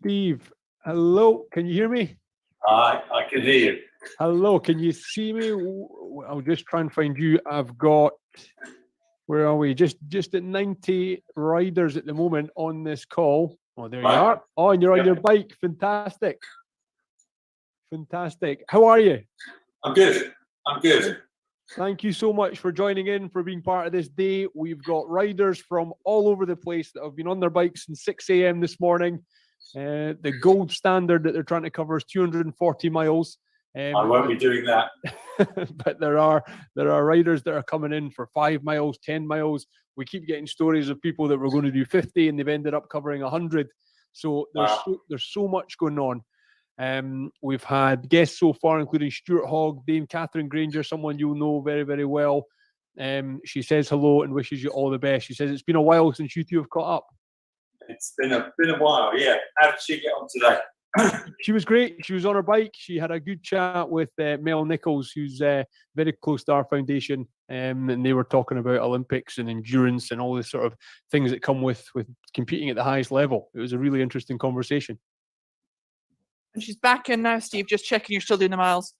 Steve, hello, can you hear me? I can hear you. Hello, can you see me? I'll just try and find you. I've got, where are we? Just at 90 riders at the moment on this call. Oh, there you are. Oh, and you're on your bike. Fantastic. Fantastic. How are you? I'm good. I'm good. Thank you so much for joining in, for being part of this day. We've got riders from all over the place that have been on their bikes since 6 a.m. this morning. The gold standard that they're trying to cover is 240 miles. I won't be doing that. But there are riders that are coming in for 5 miles, 10 miles. We keep getting stories of people that were going to do 50 and they've ended up covering 100. So there's so much going on. We've had guests so far, including Stuart Hogg, Dame Catherine Granger, someone you'll know very, very well. She says hello and wishes you all the best. She says it's been a while since you two have caught up. It's been a while, yeah. How did she get on today? She was great. She was on her bike. She had a good chat with Mel Nichols, who's very close to our foundation, and they were talking about Olympics and endurance and all the sort of things that come with competing at the highest level. It was a really interesting conversation. And she's back in now, Steve. Just checking you're still doing the miles.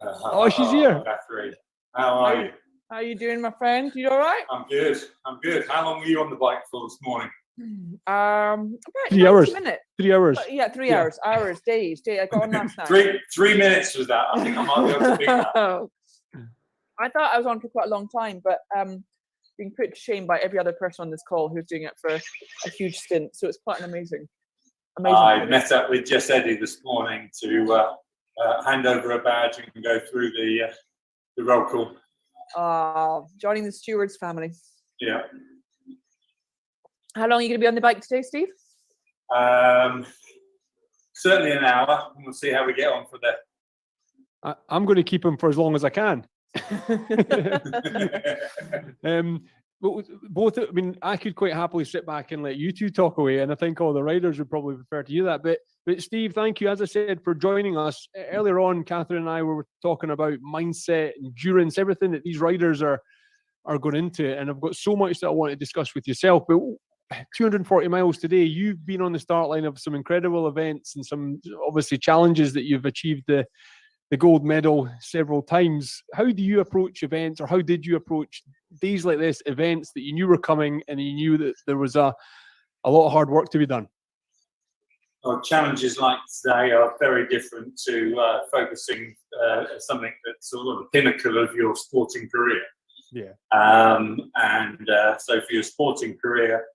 Oh, she's here. Catherine, how are you? How are you doing, my friend? You all right? I'm good. How long were you on the bike for this morning? About 3 hours. 90 minutes. 3 hours. Yeah, 3 hours. Days. I got on last night. 3 minutes was that? I think I might be able to beat that. I thought I was on for quite a long time, but being put to shame by every other person on this call who's doing it for a huge stint. So it's quite an amazing. I met up with Jess Eddy this morning to hand over a badge and go through the roll call. Joining the stewards family. Yeah. How long are you going to be on the bike today, Steve? Certainly an hour, and we'll see how we get on for that. I'm going to keep him for as long as I can. Both, I mean, I could quite happily sit back and let you two talk away, and I think all the riders would probably prefer to hear that. But Steve, thank you, as I said, for joining us. Earlier on, Catherine and I were talking about mindset, endurance, everything that these riders are going into, and I've got so much that I want to discuss with yourself. But 240 miles today, you've been on the start line of some incredible events and some obviously challenges that you've achieved the gold medal several times. How do you approach events, or how did you approach days like this, events that you knew were coming and you knew that there was a lot of hard work to be done? Well, challenges like today are very different to focusing something that's sort of the pinnacle of your sporting career. Yeah. So for your sporting career,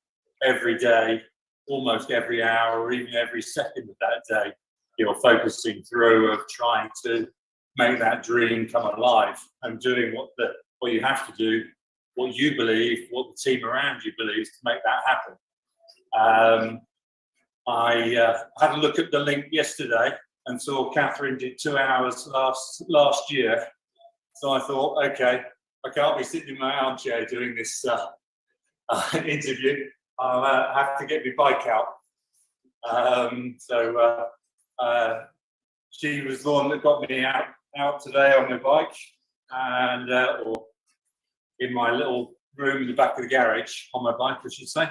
every day, almost every hour, or even every second of that day, you're focusing through of trying to make that dream come alive and doing what you have to do, what you believe, what the team around you believes to make that happen. I had a look at the link yesterday and saw Catherine did 2 hours last year. So I thought, okay, I can't be sitting in my armchair doing this interview. I'll have to get my bike out. She was the one that got me out today on my bike, and or in my little room in the back of the garage on my bike, I should say.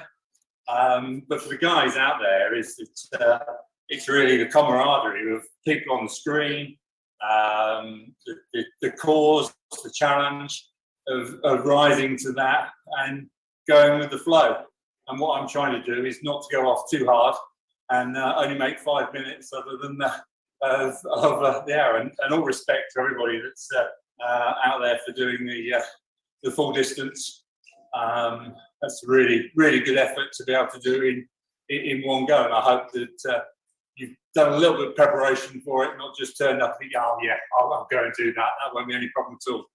But for the guys out there, it's really the camaraderie of people on the screen, the cause, the challenge of rising to that and going with the flow. And what I'm trying to do is not to go off too hard and only make 5 minutes other than the hour. And all respect to everybody that's out there for doing the full distance. That's a really, really good effort to be able to do in one go. And I hope that you've done a little bit of preparation for it, not just turned up and think, oh yeah, I'll go and do that. That won't be any problem at all.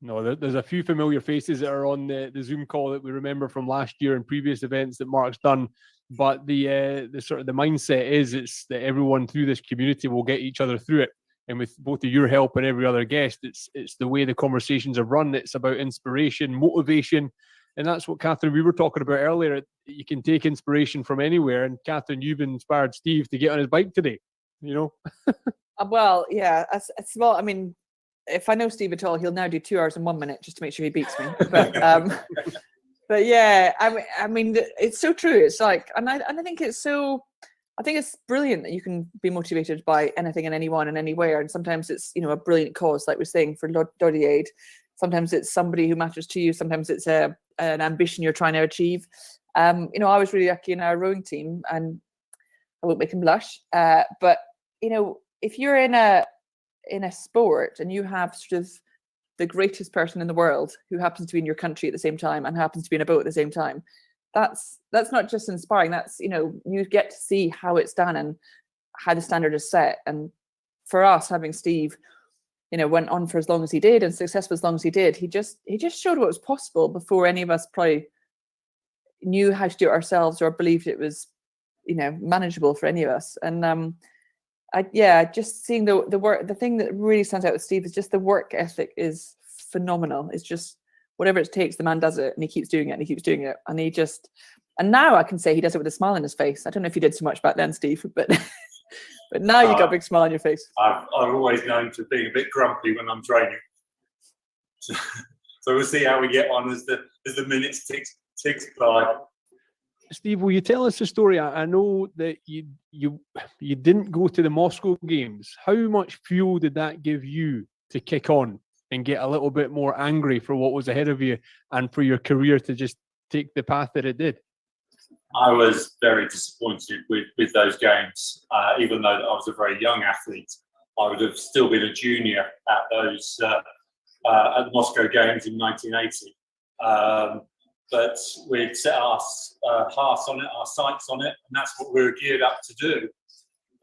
No, there's a few familiar faces that are on the Zoom call that we remember from last year and previous events that Mark's done. But the sort of the mindset is it's that everyone through this community will get each other through it. And with both of your help and every other guest, it's the way the conversations are run. It's about inspiration, motivation. And that's what, Catherine, we were talking about earlier. You can take inspiration from anywhere. And Catherine, you've inspired Steve to get on his bike today, you know? Well, yeah. Well, I mean, if I know Steve at all, he'll now do 2 hours and 1 minute just to make sure he beats me. But yeah, I mean, it's so true. It's like, and I think it's so. I think it's brilliant that you can be motivated by anything and anyone and anywhere. And sometimes it's, you know, a brilliant cause, like we're saying for Doddy Aid. Sometimes it's somebody who matters to you. Sometimes it's an ambition you're trying to achieve. You know, I was really lucky in our rowing team, and I won't make him blush. But you know, if you're in a sport and you have sort of the greatest person in the world who happens to be in your country at the same time and happens to be in a boat at the same time, that's not just inspiring. That's, you know, you get to see how it's done and how the standard is set. And for us, having Steve, went on for as long as he did and successful as long as he did, he just showed what was possible before any of us probably knew how to do it ourselves or believed it was, manageable for any of us. And just seeing the work, the thing that really stands out with Steve is just the work ethic is phenomenal. It's just whatever it takes, the man does it, and he keeps doing it, and he keeps doing it, and now I can say he does it with a smile on his face. I don't know if you did so much back then, Steve, but but now you got a big smile on your face. I've always known to being a bit grumpy when I'm training, so we'll see how we get on as the minutes ticks by. Steve, will you tell us the story? I know that you didn't go to the Moscow games. How much fuel did that give you to kick on and get a little bit more angry for what was ahead of you and for your career to just take the path that it did? I was very disappointed with those games. Even though I was a very young athlete, I would have still been a junior at those at the Moscow games in 1980. But we'd set our hearts on it, our sights on it, and that's what we were geared up to do.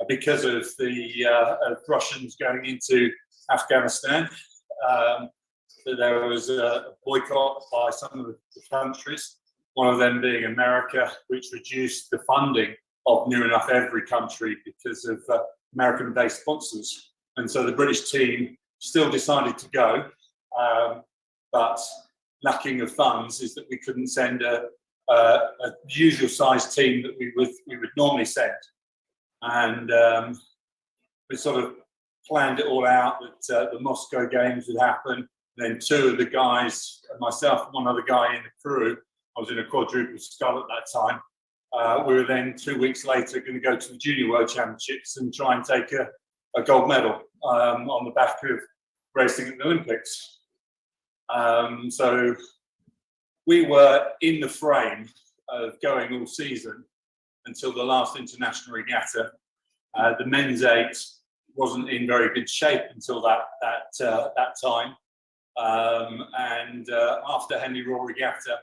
Because of the Russians going into Afghanistan, there was a boycott by some of the countries, one of them being America, which reduced the funding of near enough every country because of American-based sponsors. And so the British team still decided to go, but lacking of funds is that we couldn't send a usual size team that we would normally send. And we sort of planned it all out that the Moscow games would happen. Then two of the guys, myself and one other guy in the crew, I was in a quadruple skull at that time. We were then 2 weeks later going to go to the Junior World Championships and try and take a gold medal on the back of racing at the Olympics. So we were in the frame of going all season until the last international regatta. The men's eight wasn't in very good shape until that time. And after Henley Royal Regatta,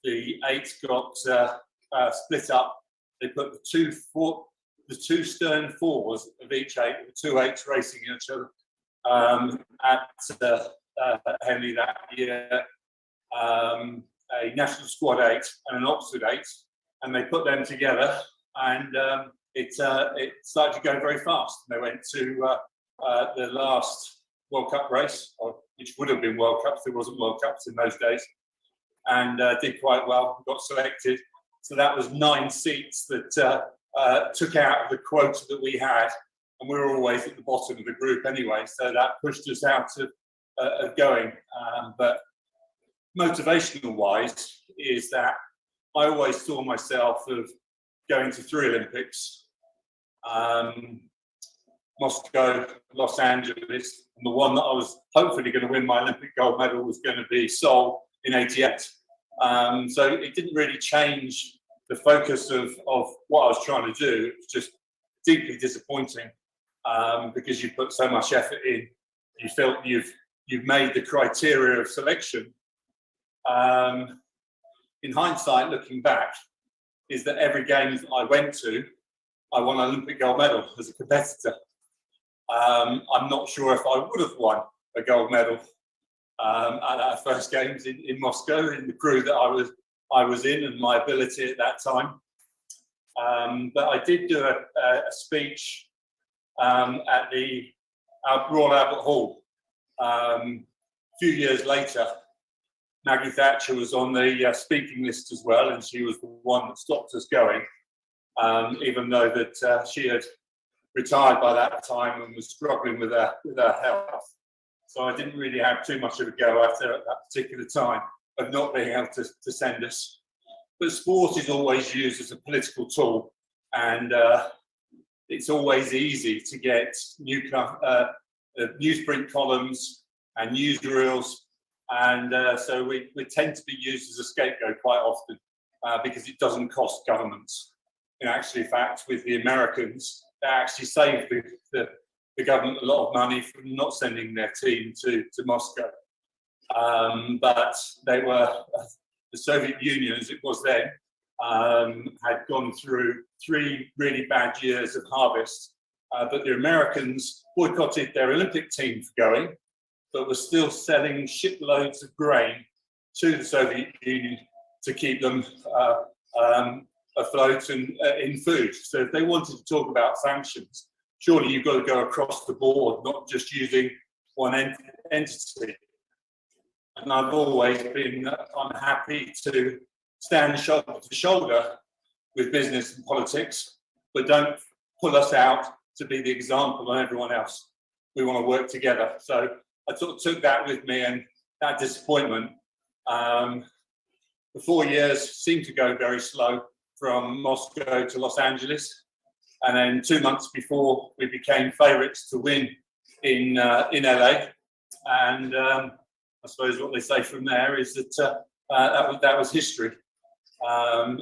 the eight got split up. They put the two stern fours of each eight, the two eights racing each other at Henley that year, a national squad eight and an Oxford eight, and they put them together, and it started to go very fast. They went to the last World Cup race, which would have been World Cups. There wasn't World Cups in those days, and did quite well. Got selected. So that was 9 seats that took out of the quota that we had, and we were always at the bottom of the group anyway. So that pushed us out of going. But motivational-wise, is that I always saw myself of going to 3 Olympics. Moscow, Los Angeles, and the one that I was hopefully going to win my Olympic gold medal was going to be Seoul in '88. So it didn't really change the focus of what I was trying to do. It was just deeply disappointing because you put so much effort in. You felt you've made the criteria of selection. In hindsight, looking back, is that every game that I went to, I won an Olympic gold medal as a competitor. I'm not sure if I would have won a gold medal at our first games in Moscow in the crew that I was in and my ability at that time. But I did do a speech at the Royal Albert Hall. A few years later, Maggie Thatcher was on the speaking list as well, and she was the one that stopped us going, even though that she had retired by that time and was struggling with her health. So I didn't really have too much of a go at her at that particular time of not being able to send us. But sport is always used as a political tool, and it's always easy to get newsprint columns and newsreels, and so we tend to be used as a scapegoat quite often because it doesn't cost governments. In actually fact, with the Americans, they actually saved the government a lot of money from not sending their team to Moscow. But they were, the Soviet Union, as it was then, had gone through 3 really bad years of harvest, but the Americans boycotted their Olympic team for going, but were still selling shiploads of grain to the Soviet Union to keep them afloat and in food. So if they wanted to talk about sanctions, surely you've got to go across the board, not just using one entity. And I've always been unhappy to stand shoulder to shoulder with business and politics, but don't pull us out to be the example on everyone else. We want to work together. So I sort of took that with me, and that disappointment. The 4 years seemed to go very slow from Moscow to Los Angeles. And then 2 months before, we became favourites to win in LA. And I suppose what they say from there is that that was history.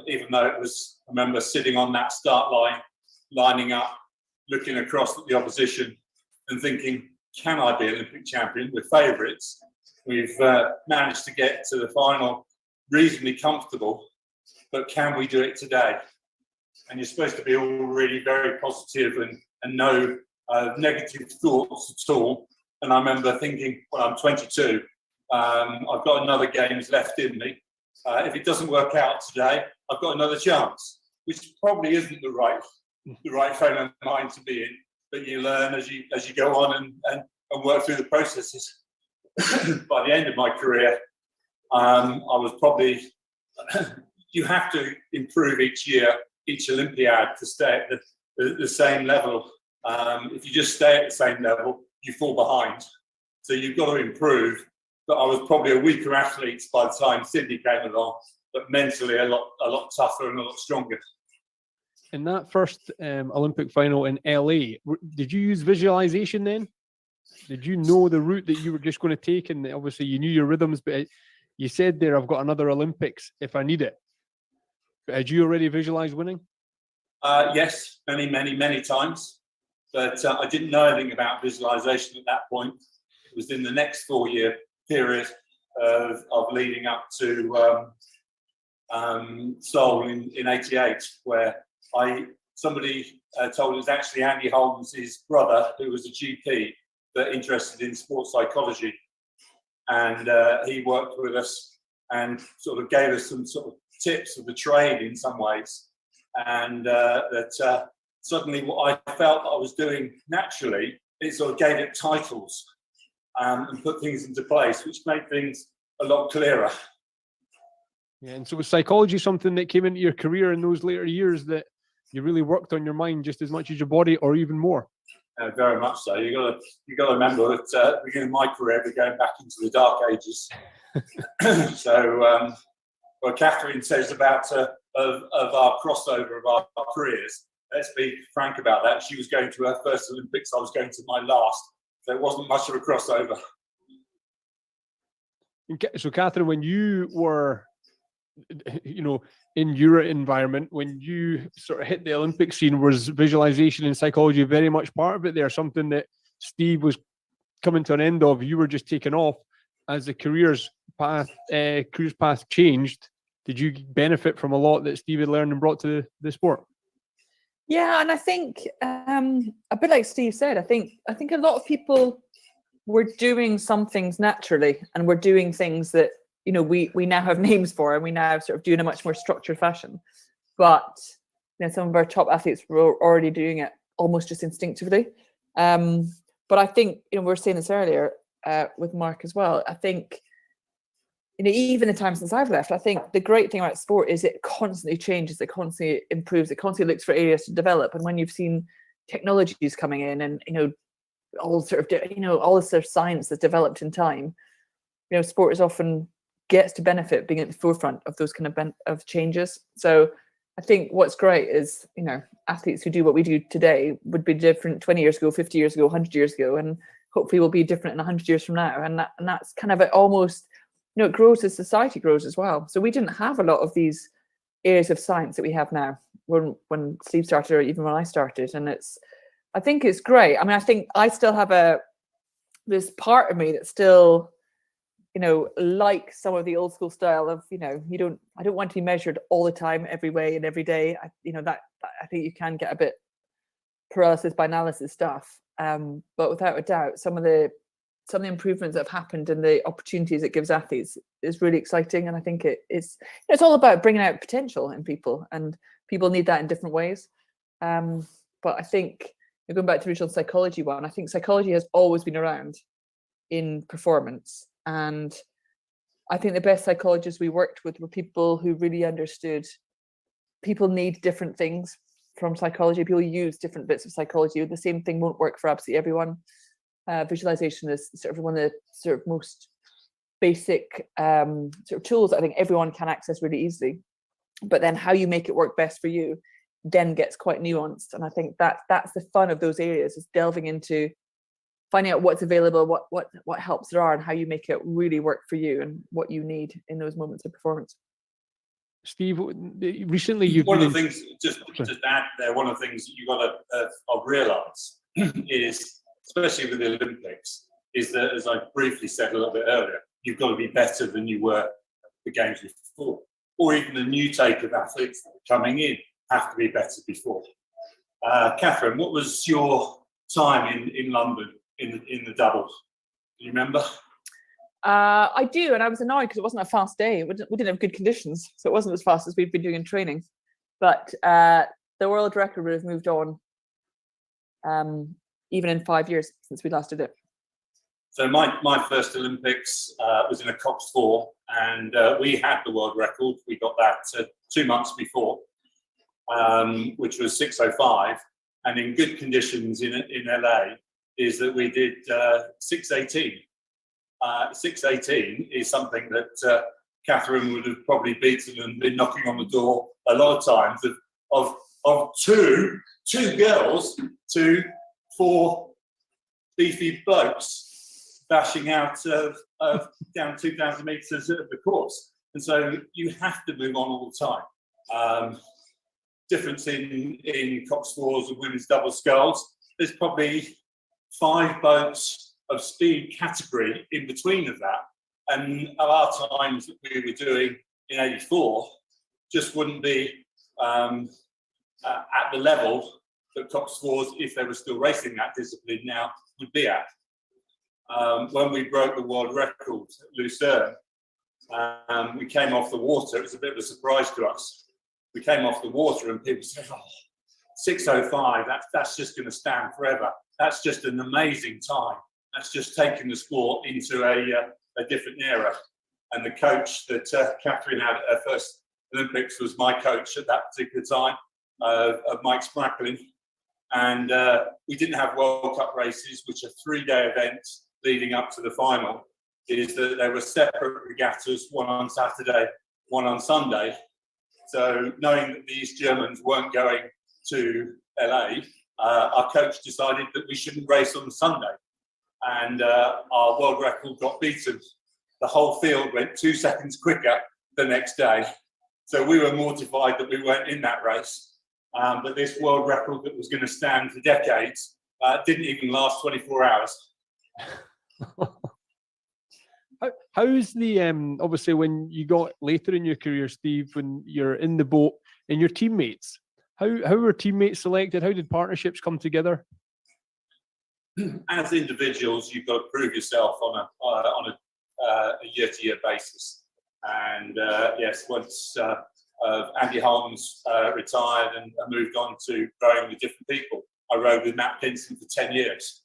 Even though it was, I remember sitting on that start line, lining up, looking across at the opposition and thinking, can I be Olympic champion? We're favourites. We've managed to get to the final reasonably comfortable, but can we do it today? And you're supposed to be all really very positive and no negative thoughts at all. And I remember thinking, well, I'm 22, I've got another games left in me. If it doesn't work out today, I've got another chance, which probably isn't the right frame of mind to be in. But you learn as you go on and work through the processes. By the end of my career, I was probably, you have to improve each year, each Olympiad to stay at the same level. If you just stay at the same level, you fall behind. So you've got to improve. But I was probably a weaker athlete by the time Sydney came along, but mentally a lot tougher and a lot stronger. In that first Olympic final in LA, did you use visualization then? Did you know the route that you were just going to take? And obviously you knew your rhythms, but you said there, I've got another Olympics if I need it. But had you already visualized winning? Yes, many times. But I didn't know anything about visualization at that point. It was in the next 4-year period of leading up to Seoul in '88, where somebody told us actually Andy Holmes' brother, who was a GP, but interested in sports psychology. And he worked with us and sort of gave us some sort of tips of the trade in some ways. And that suddenly what I felt I was doing naturally, it sort of gave it titles and put things into place, which made things a lot clearer. Yeah, and so was psychology something that came into your career in those later years that you really worked on your mind just as much as your body, or even more? Very much so. You got to remember that at the beginning of my career, we're going back into the dark ages. So, what Catherine says about of our crossover of our careers, let's be frank about that. She was going to her first Olympics. I was going to my last. So it wasn't much of a crossover. So, Catherine, when you were, in your environment, when you sort of hit the Olympic scene, was visualization and psychology very much part of it there? Something that Steve was coming to an end of, you were just taking off as the career's path changed. Did you benefit from a lot that Steve had learned and brought to the sport? Yeah, and I think a bit like Steve said, I think a lot of people were doing some things naturally, and we're doing things that we now have names for, and we now sort of do in a much more structured fashion. But some of our top athletes were already doing it almost just instinctively. But I think we were saying this earlier with Mark as well. I think even the time since I've left, I think the great thing about sport is it constantly changes, it constantly improves, it constantly looks for areas to develop. And when you've seen technologies coming in, and all sort of all this sort of science that's developed in time, sport is often gets to benefit being at the forefront of those kind of changes. So I think what's great is athletes who do what we do today would be different 20 years ago, 50 years ago, 100 years ago, and hopefully will be different in 100 years from now. And that's kind of almost it grows as society grows as well. So we didn't have a lot of these areas of science that we have now when Steve started, or even when I started. And I think it's great. I mean, I think I still have this part of me that still, like some of the old school style of, I don't want to be measured all the time, every way and every day. I think you can get a bit paralysis by analysis stuff. But without a doubt, some of the improvements that have happened and the opportunities it gives athletes is really exciting. And I think it's all about bringing out potential in people, and people need that in different ways. But I think, going back to the original psychology one, I think psychology has always been around in performance. And I think the best psychologists we worked with were people who really understood people need different things from psychology. People use different bits of psychology. The same thing won't work for absolutely everyone. Visualization is sort of one of the sort of most basic sort of tools that I think everyone can access really easily. But then how you make it work best for you then gets quite nuanced. And I think that's the fun of those areas, is delving into finding out what's available, what helps there are, and how you make it really work for you and what you need in those moments of performance. Steve, recently you've one of the things, just add there, one of the things that you've got to realise is, especially with the Olympics, is that, as I briefly said a little bit earlier, you've got to be better than you were the games before, or even the new take of athletes coming in have to be better before. Catherine, what was your time in London in the doubles? Do you remember? I do, and I was annoyed because it wasn't a fast day. We didn't have good conditions, so it wasn't as fast as we'd been doing in training. But the world record would have moved on, even in 5 years since we last did it. So my first Olympics was in a Cox 4, and we had the world record. We got that 2 months before, which was 6:05, and in good conditions in LA is that we did 6:18. 6:18 is something that Catherine would have probably beaten and been knocking on the door a lot of times of two girls to 4 beefy blokes bashing out of down 2,000 meters of the course. And so you have to move on all the time. Difference in Cox 4s and women's double sculls, there's probably 5 boats of speed category in between of that, and our times that we were doing in '84 just wouldn't be at the level that Cox 4s, if they were still racing that discipline now, would be at. When we broke the world record at Lucerne, we came off the water. It was a bit of a surprise to us. We came off the water and people said, "Oh, 6:05, that's just going to stand forever. That's just an amazing time. That's just taking the sport into a different era." And the coach that Catherine had at her first Olympics was my coach at that particular time, of Mike Spracklin. And we didn't have World Cup races, which are 3-day events leading up to the final. It is that there were separate regattas, one on Saturday, one on Sunday. So knowing that the East Germans weren't going to LA, our coach decided that we shouldn't race on Sunday. And our world record got beaten. The whole field went 2 seconds quicker the next day. So we were mortified that we weren't in that race. But this world record that was going to stand for decades didn't even last 24 hours. How's the obviously when you got later in your career, Steve, when you're in the boat and your teammates, how were teammates selected? How did partnerships come together? As individuals, you've got to prove yourself on a year-to-year basis. And yes, once Andy Holmes retired and moved on to rowing with different people, I rowed with Matt Pinson for 10 years.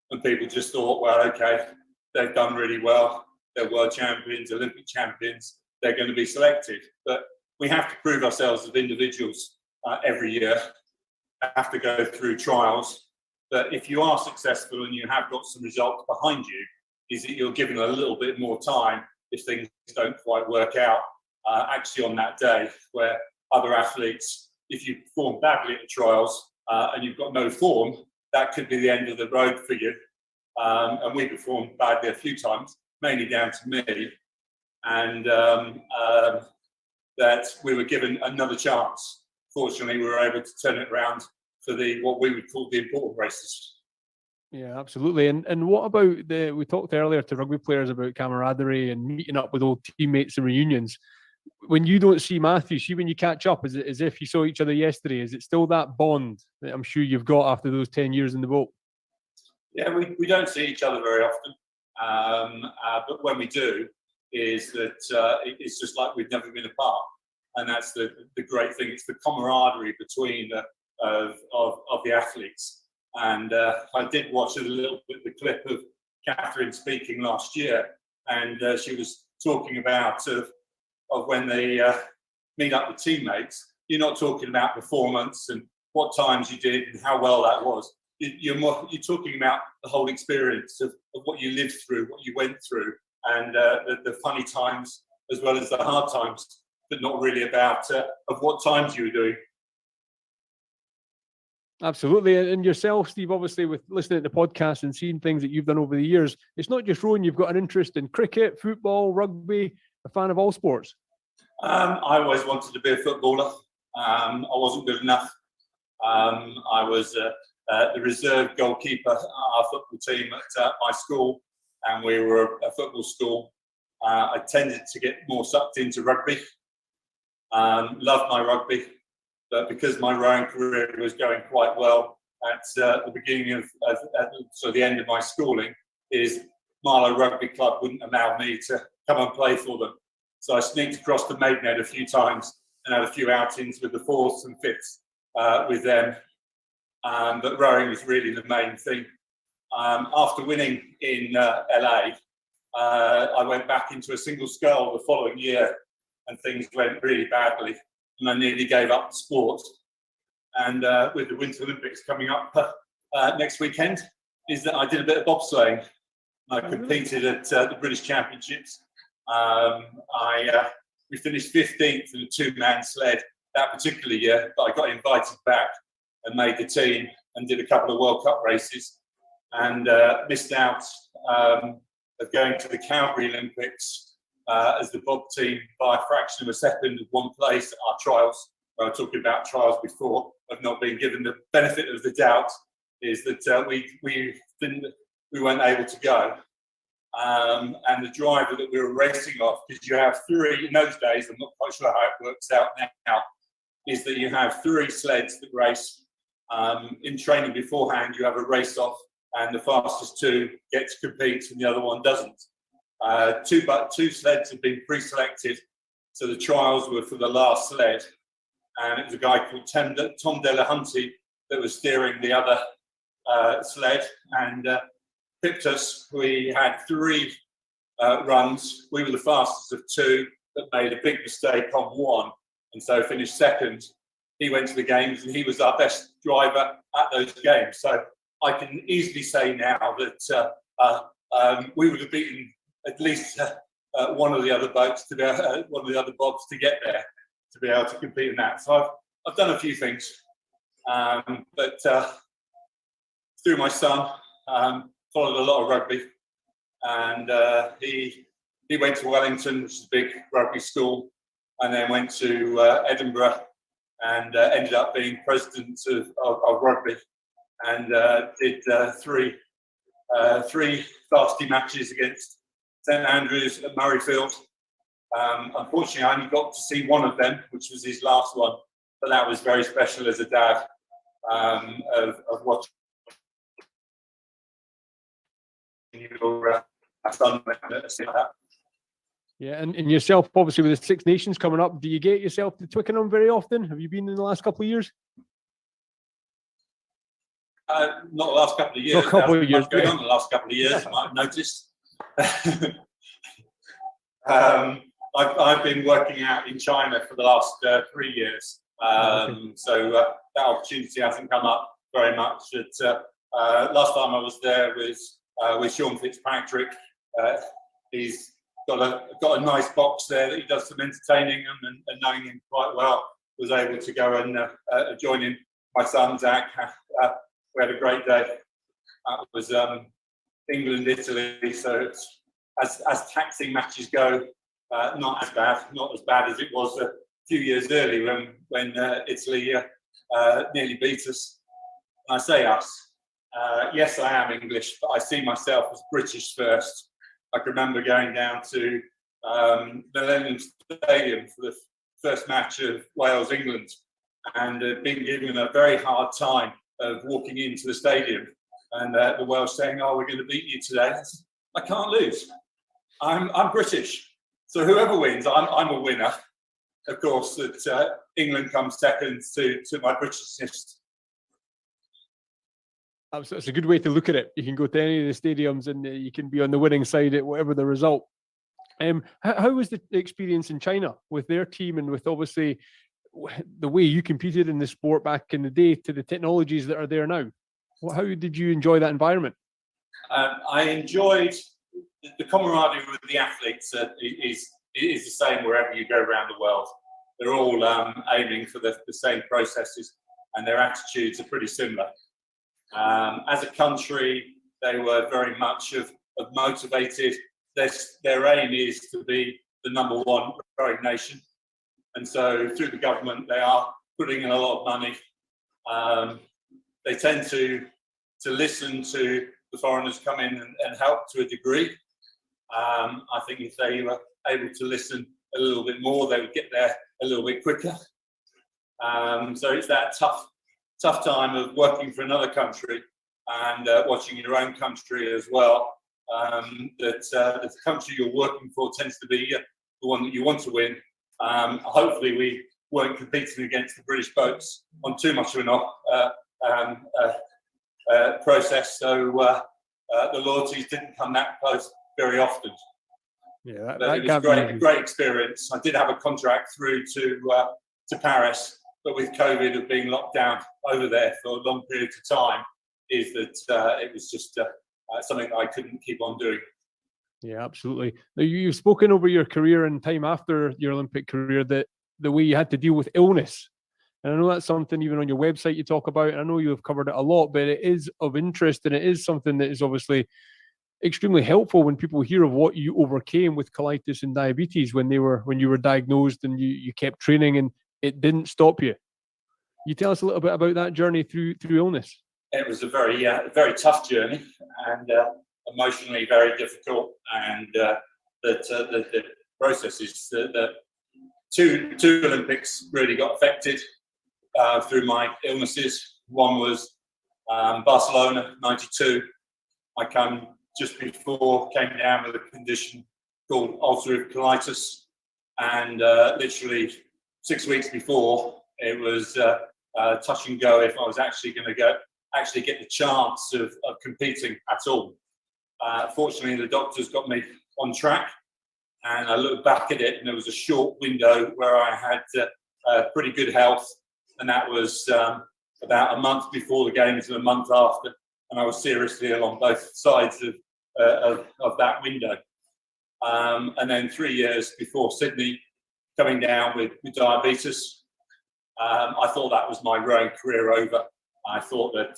And people just thought, well, okay, they've done really well. They're world champions, Olympic champions. They're going to be selected. But we have to prove ourselves as individuals every year. Have to go through trials. But if you are successful and you have got some results behind you, is that you're given a little bit more time if things don't quite work out actually on that day, where other athletes, if you perform badly at the trials and you've got no form, that could be the end of the road for you. And we performed badly a few times, mainly down to me, and that we were given another chance. Fortunately, we were able to turn it around for what we would call the important races. Yeah, absolutely. And what about we talked earlier to rugby players about camaraderie and meeting up with old teammates and reunions. when you don't see Matthew, see when you catch up, is it as if you saw each other yesterday? Is it still that bond that I'm sure you've got after those 10 years in the boat? Yeah, we don't see each other very often, but when we do, is that it's just like we've never been apart, and that's the great thing. It's the camaraderie between of the athletes. And I did watch a little bit the clip of Catherine speaking last year, and she was talking about of when they meet up with teammates. You're not talking about performance and what times you did and how well that was. You're talking about the whole experience of what you lived through, what you went through, and the funny times as well as the hard times, but not really about of what times you were doing. Absolutely. And yourself, Steve, obviously with listening to the podcast and seeing things that you've done over the years, it's not just rowing, you've got an interest in cricket, football, rugby, a fan of all sports. I always wanted to be a footballer. I wasn't good enough. I was the reserve goalkeeper at our football team at my school, and we were a football school. I tended to get more sucked into rugby. Loved my rugby, but because my rowing career was going quite well at the beginning of so the end of my schooling, is Marlow Rugby Club wouldn't allow me to come and play for them. So I sneaked across to Maidenhead a few times and had a few outings with the fourths and fifths with them. But rowing was really the main thing. After winning in LA, I went back into a single scull the following year, and things went really badly, and I nearly gave up the sport. And with the Winter Olympics coming up next weekend, is that I did a bit of bobsleighing. I competed at the British Championships. We finished 15th in a two-man sled that particular year, but I got invited back and made the team and did a couple of World Cup races, and missed out of going to the Calgary Olympics as the bob team by a fraction of a second of one place at our trials. I was talking about trials before of not being given the benefit of the doubt, is that we weren't able to go. And the driver that we were racing off, because you have three, in those days, I'm not quite sure how it works out now, is that you have three sleds that race. In training beforehand, you have a race off, and the fastest two get to compete and the other one doesn't. Two sleds have been pre-selected, so the trials were for the last sled, and it was a guy called Tom Delahunty that was steering the other sled, and picked us. We had three runs. We were the fastest of two, but made a big mistake on one, and so finished second. He went to the games, and he was our best driver at those games. So I can easily say now that we would have beaten at least one of the other boats to be one of the other bobs to get there to be able to compete in that. So I've done a few things, but through my son, followed a lot of rugby, and he went to Wellington, which is a big rugby school, and then went to Edinburgh, and ended up being president of rugby, and did three varsity matches against St Andrews at Murrayfield. Unfortunately, I only got to see one of them, which was his last one, but that was very special as a dad of watching your son. Yeah, and yourself, obviously, with the Six Nations coming up, do you get yourself to Twickenham very often? Have you been in the last couple of years? Not the last couple of years. Not a couple of years. Going on the last couple of years, you might have noticed. I've been working out in China for the last 3 years, so that opportunity hasn't come up very much. Last time I was there was with Sean Fitzpatrick. He's got a nice box there that he does some entertaining, and knowing him quite well, was able to go and join him. My son Zach, we had a great day. It was England, Italy, so it's, as taxing matches go, not as bad as it was a few years earlier when Italy nearly beat us. And I say us. Yes, I am English, but I see myself as British first. I can remember going down to Millennium Stadium for the first match of Wales-England, and been given a very hard time of walking into the stadium, and the Welsh saying, "Oh, we're going to beat you today." I can't lose. I'm British, so whoever wins, I'm a winner. Of course, that England comes second to my Britishness. It's a good way to look at it. You can go to any of the stadiums and you can be on the winning side at whatever the result. How was the experience in China with their team, and with obviously the way you competed in the sport back in the day to the technologies that are there now? How did you enjoy that environment? I enjoyed the camaraderie with the athletes. Is the same wherever you go around the world. They're all aiming for the same processes, and their attitudes are pretty similar. As a country, they were very much of motivated. Their aim is to be the #1 rowing nation, and so through the government, they are putting in a lot of money. They tend to listen to the foreigners come in and help to a degree. I think if they were able to listen a little bit more, they would get there a little bit quicker. So it's that tough time of working for another country and watching your own country as well. That the country you're working for tends to be the one that you want to win. Hopefully, we weren't competing against the British boats on too much of an process, so the loyalties didn't come that close very often. Yeah, it was a great experience. I did have a contract through to Paris, but with COVID of being locked down over there for long periods of time, is that it was just something that I couldn't keep on doing. Yeah, absolutely. Now, you've spoken over your career and time after your Olympic career that the way you had to deal with illness. And I know that's something even on your website you talk about. I know you've covered it a lot, but it is of interest, and it is something that is obviously extremely helpful when people hear of what you overcame with colitis and diabetes when you were diagnosed, and you kept training and it didn't stop you. You tell us a little bit about that journey through illness. It was a very tough journey, and emotionally very difficult. And the process is that two Olympics really got affected through my illnesses. One was Barcelona '92. I came down with a condition called ulcerative colitis, and literally 6 weeks before, it was touch and go if I was actually going to get the chance of competing at all. Fortunately, the doctors got me on track, and I looked back at it, and there was a short window where I had pretty good health, and that was about a month before the games and a month after, and I was seriously ill on both sides of that window. And then 3 years before Sydney, coming down with diabetes. I thought that was my rowing career over. I thought that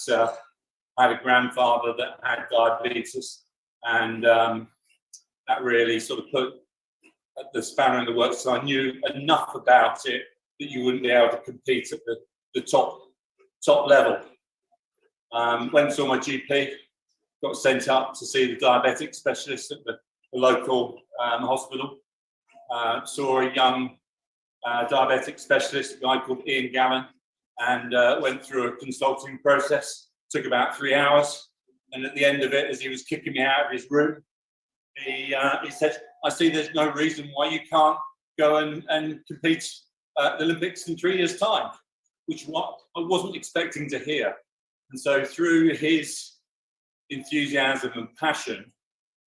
I had a grandfather that had diabetes, and that really sort of put the spanner in the works. So I knew enough about it that you wouldn't be able to compete at the top level. Went and saw my GP, got sent up to see the diabetic specialist at the local hospital. Saw a young diabetic specialist, a guy called Ian Gallen, and went through a consulting process. Took about 3 hours, and at the end of it, as he was kicking me out of his room, he said, "I see there's no reason why you can't go and compete at the Olympics in 3 years' time," which I wasn't expecting to hear. And so through his enthusiasm and passion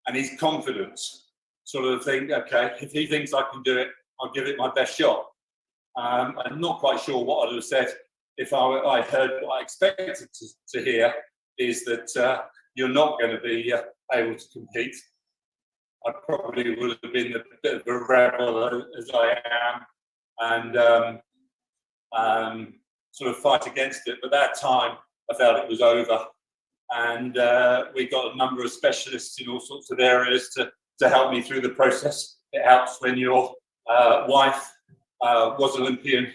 and his confidence, sort of think, okay, if he thinks I can do it, I'll give it my best shot. I'm not quite sure what I'd have said if I heard what I expected to hear, is that you're not going to be able to compete. I probably would have been a bit of a rebel as I am, and sort of fight against it. But that time, I felt it was over, and we got a number of specialists in all sorts of areas to help me through the process. It helps when your wife was Olympian.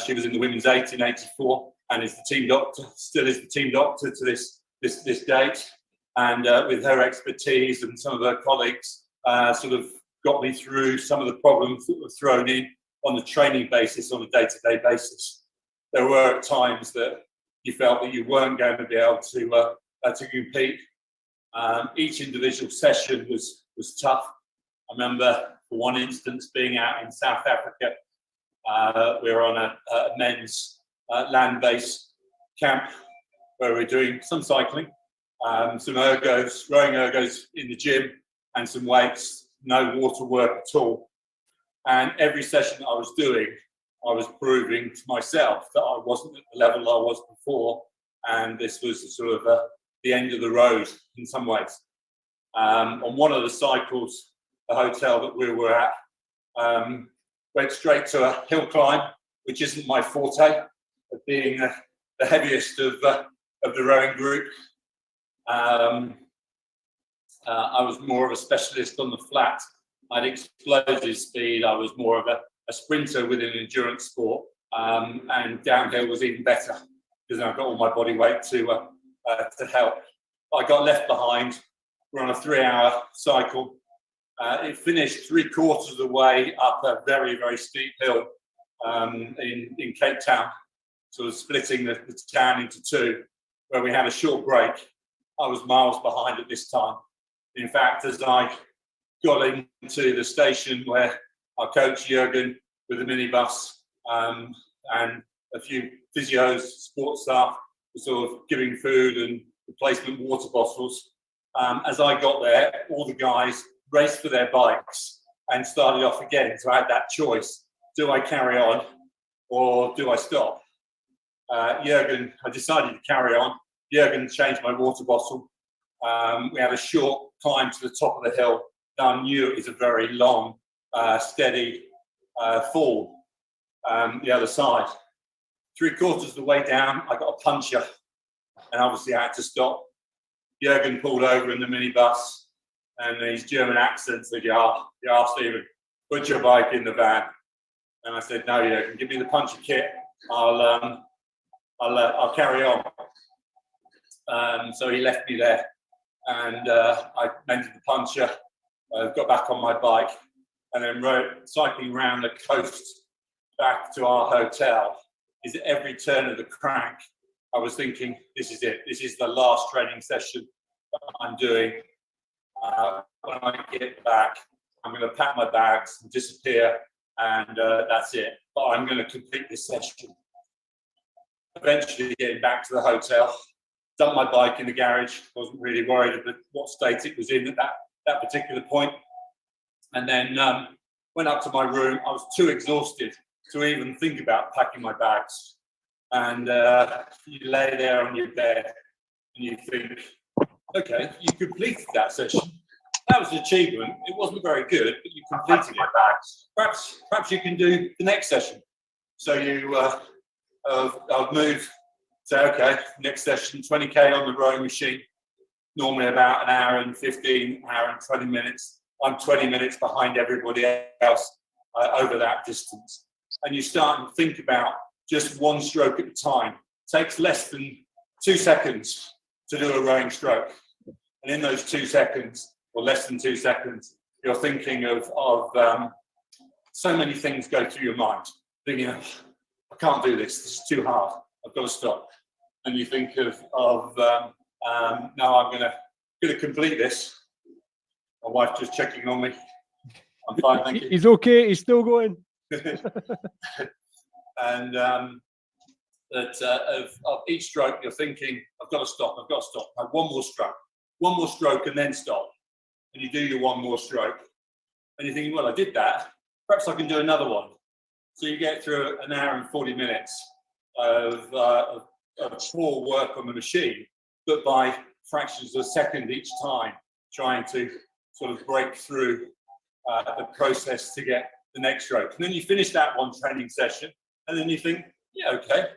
She was in the women's 8 in '84 and is the team doctor, still is the team doctor to this date. And with her expertise and some of her colleagues sort of got me through some of the problems that were thrown in on the training basis, on a day-to-day basis. There were times that you felt that you weren't going to be able to compete. Each individual session was tough. I remember, for one instance, being out in South Africa. We were on a men's land-based camp where we were doing some cycling, some ergos, rowing ergos in the gym, and some weights, no water work at all. And every session I was doing, I was proving to myself that I wasn't at the level I was before, and this was sort of the end of the road in some ways. On one of the cycles, the hotel that we were at went straight to a hill climb, which isn't my forte, of being the heaviest of the rowing group. I was more of a specialist on the flat. I had explosive speed. I was more of a sprinter within endurance sport, and downhill was even better because I got all my body weight to help. I got left behind. We're on a 3-hour cycle. It finished 3/4 of the way up a very, very steep hill in Cape Town, sort of splitting the town into two, where we had a short break. I was miles behind at this time. In fact, as I got into the station where our coach Jürgen with the minibus and a few physios, sports staff, were sort of giving food and replacement water bottles. As I got there, all the guys raced for their bikes and started off again. So I had that choice: do I carry on or do I stop? Jürgen, I decided to carry on. Jürgen changed my water bottle. We had a short climb to the top of the hill. Now I knew it was a very long, steady fall the other side. 3/4 of the way down, I got a puncture, and obviously I had to stop. Jürgen pulled over in the minibus, and his German accent said, "Yeah, Stephen, put your bike in the van." And I said, "No, Jürgen, give me the puncture kit. I'll carry on." So he left me there, and I mended the puncture, got back on my bike, and then cycling around the coast back to our hotel. Is at every turn of the crank, I was thinking, this is it. This is the last training session that I'm doing. When I get back, I'm going to pack my bags and disappear, and that's it. But I'm going to complete this session. Eventually, getting back to the hotel, dumped my bike in the garage. Wasn't really worried about what state it was in at that particular point. And then went up to my room. I was too exhausted to even think about packing my bags. And you lay there on your bed and you think, okay, you completed that session. That was an achievement. It wasn't very good, but you completed it. Perhaps you can do the next session. So you I'll move, say, okay, next session, 20K on the rowing machine, normally about an hour and 15, hour and 20 minutes. I'm 20 minutes behind everybody else over that distance. And you start to think about just one stroke at a time. It takes less than 2 seconds to do a rowing stroke. And in those 2 seconds, or less than 2 seconds, you're thinking of so many things go through your mind. Thinking, I can't do this. This is too hard. I've got to stop. And you think of no, I'm going to complete this. My wife just checking on me. I'm fine, thank you. He's okay. He's still going. And of each stroke, you're thinking, I've got to stop. I've got to stop. Have one more stroke, and then stop. And you do your one more stroke, and you're thinking, well, I did that. Perhaps I can do another one. So you get through an hour and 40 minutes of poor work on the machine, but by fractions of a second each time, trying to sort of break through the process to get the next stroke. And then you finish that one training session, and then you think, yeah, okay,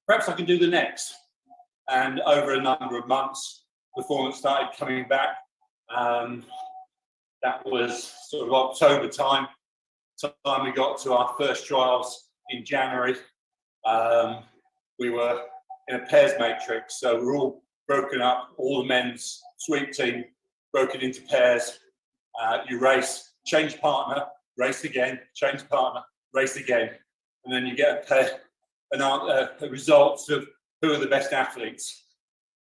perhaps I can do the next. And over a number of months, performance started coming back. That was sort of October time we got to our first trials in January. We were in a pairs matrix, so we're all broken up, all the men's sweep team broken into pairs. You race change partner, race again, change partner, race again. And then you get a results of who are the best athletes.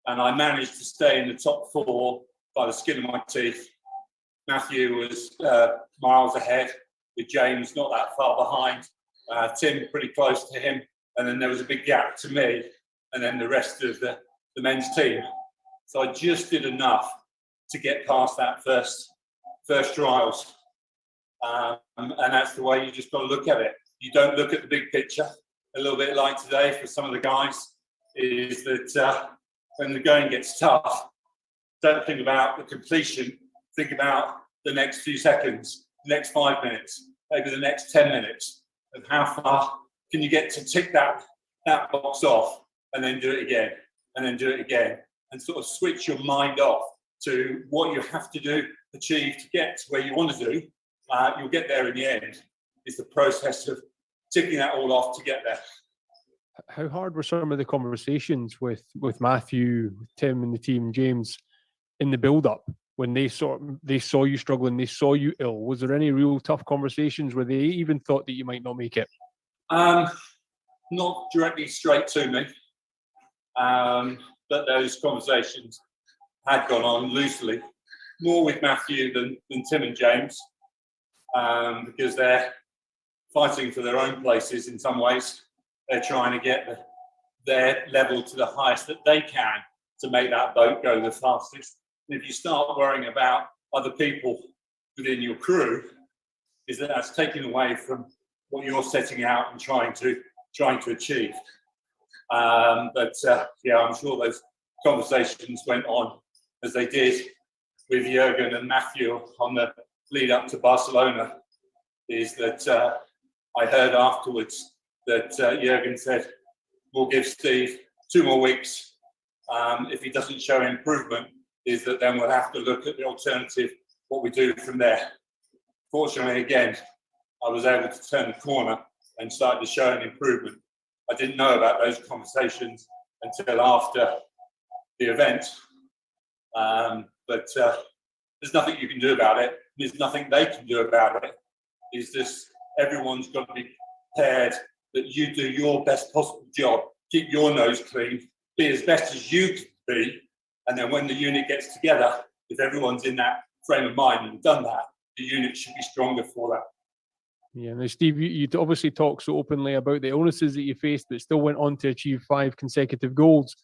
And I managed to stay in the top 4 by the skin of my teeth. Matthew was miles ahead, with James not that far behind, Tim pretty close to him, and then there was a big gap to me, and then the rest of the men's team. So I just did enough to get past that first trials. And that's the way you just got to look at it. You don't look at the big picture. A little bit like today for some of the guys is that when the going gets tough, don't think about the completion. Think about the next few seconds, the next 5 minutes, maybe the next 10 minutes, of how far can you get to tick that box off, and then do it again, and then do it again, and sort of switch your mind off to what you have to achieve to get to where you want to do. You'll get there in the end. It's the process of ticking that all off to get there. How hard were some of the conversations with Matthew, Tim, and the team, James, in the build-up when they saw you struggling, they saw you ill? Was there any real tough conversations where they even thought that you might not make it? Not directly straight to me, but those conversations had gone on loosely, more with Matthew than Tim and James, because they're fighting for their own places in some ways. They're trying to get their level to the highest that they can to make that boat go the fastest. And if you start worrying about other people within your crew, that's taken away from what you're setting out and trying to achieve. Yeah, I'm sure those conversations went on as they did with Jürgen and Matthew on the lead up to Barcelona. I heard afterwards that Jürgen said, we'll give Steve 2 more weeks. If he doesn't show improvement, then we'll have to look at the alternative, what we do from there. Fortunately, again, I was able to turn the corner and start to show an improvement. I didn't know about those conversations until after the event. But there's nothing you can do about it. There's nothing they can do about it. It's just everyone's got to be prepared that you do your best possible job, keep your nose clean, be as best as you can be, and then when the unit gets together, if everyone's in that frame of mind and done that, the unit should be stronger for that. Yeah, now Steve, you obviously talk so openly about the illnesses that you faced, but still went on to achieve 5 consecutive goals.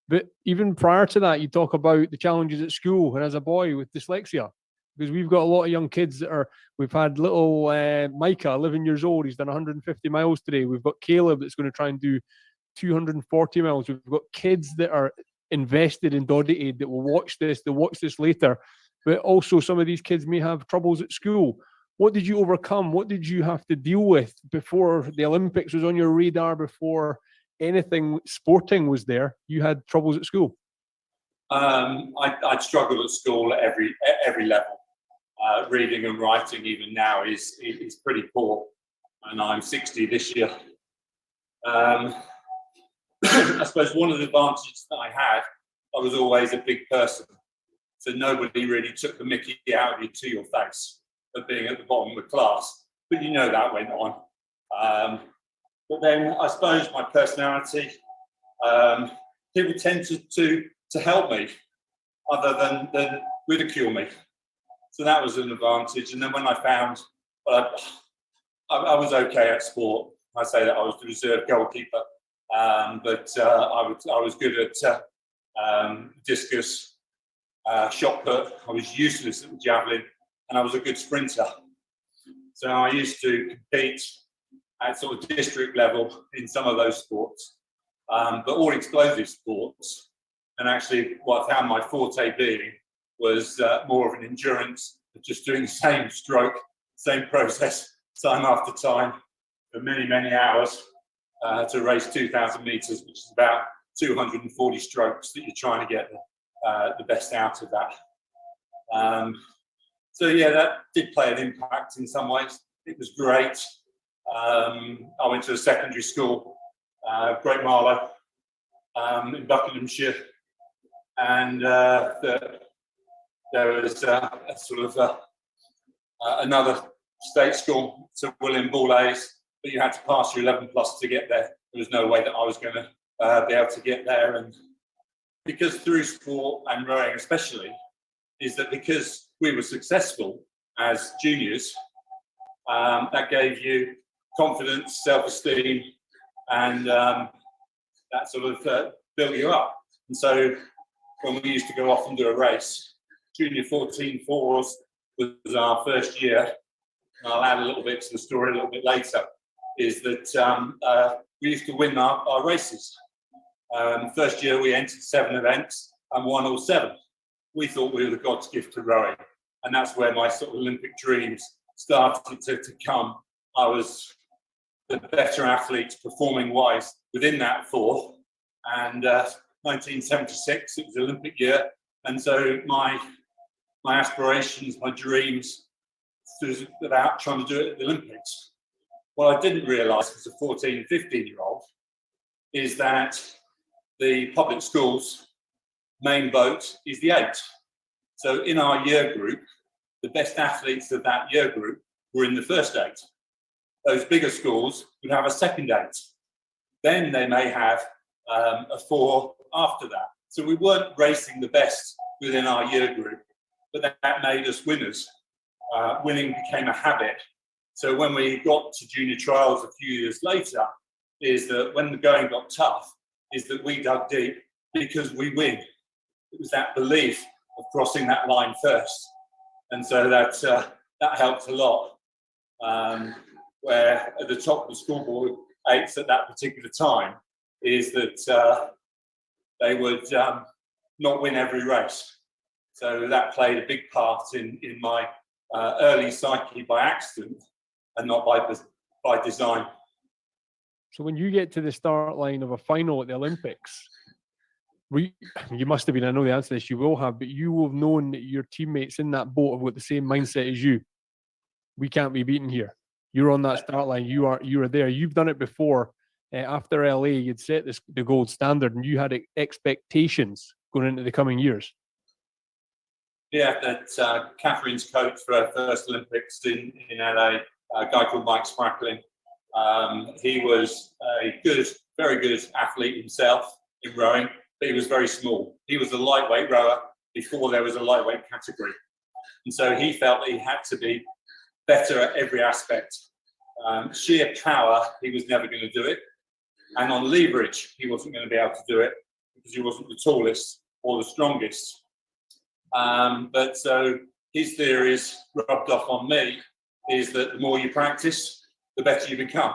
But even prior to that, you talk about the challenges at school and as a boy with dyslexia, because we've got a lot of young kids that we've had little Micah, 11 years old, he's done 150 miles today. We've got Caleb that's going to try and do 240 miles. We've got kids that are invested in Doddy Aid that will watch this, they'll watch this later. But also some of these kids may have troubles at school. What did you overcome? What did you have to deal with before the Olympics was on your radar, before anything sporting was there? You had troubles at school. I'd struggled at school at every level. Reading and writing even now is pretty poor, and I'm 60 this year. I suppose one of the advantages that I had, I was always a big person, so nobody really took the mickey out of you to your face of being at the bottom of the class, but that went on. But then I suppose my personality, people tend to help me other than ridicule me. So that was an advantage. And then when I found I was okay at sport, I say that I was the reserve goalkeeper, but I was good at discus, shot put. I was useless at the javelin, and I was a good sprinter. So I used to compete at sort of district level in some of those sports, but all explosive sports. And actually what I found my forte being was more of an endurance, of just doing the same stroke, same process, time after time, for many, many hours to race 2,000 meters, which is about 240 strokes that you're trying to get the best out of that. So yeah, that did play an impact in some ways. It was great. I went to a secondary school, Great Marlow, in Buckinghamshire, and there was a sort of another state school to William Boulez, but you had to pass your 11 plus to get there. There was no way that I was going to be able to get there. And because through sport and rowing especially, is that because we were successful as juniors, that gave you confidence, self-esteem, and that sort of built you up. And so when we used to go off and do a race, junior 14 fours was our first year. And I'll add a little bit to the story a little bit later, is that we used to win our races. First year we entered 7 events and won all 7. We thought we were the God's gift to rowing. And that's where my sort of Olympic dreams started to come. I was the better athlete performing wise within that 4. And 1976, it was the Olympic year. And so my aspirations, my dreams was about trying to do it at the Olympics. What I didn't realise as a 14, 15-year-old is that the public schools' main boat is the 8. So in our year group, the best athletes of that year group were in the first 8. Those bigger schools would have a second 8. Then they may have a 4 after that. So we weren't racing the best within our year group, but that made us winners. Winning became a habit. So when we got to junior trials a few years later, is that when the going got tough, is that we dug deep because we win. It was that belief of crossing that line first. And so that helped a lot. Where at the top of the schoolboard 8s at that particular time is that they would not win every race. So that played a big part in my early psyche by accident and not by design. So when you get to the start line of a final at the Olympics, you must have been, I know the answer to this, you will have, but you will have known that your teammates in that boat have got the same mindset as you. We can't be beaten here. You're on that start line. You are there. You've done it before. After LA, you'd set the gold standard, and you had expectations going into the coming years. Yeah, that Catherine's coach for her first Olympics in LA, a guy called Mike Spracklin. He was a very good athlete himself in rowing, but he was very small. He was a lightweight rower before there was a lightweight category. And so he felt that he had to be better at every aspect. Sheer power, he was never going to do it. And on leverage, he wasn't going to be able to do it because he wasn't the tallest or the strongest. But so his theories rubbed off on me is that the more you practice, the better you become.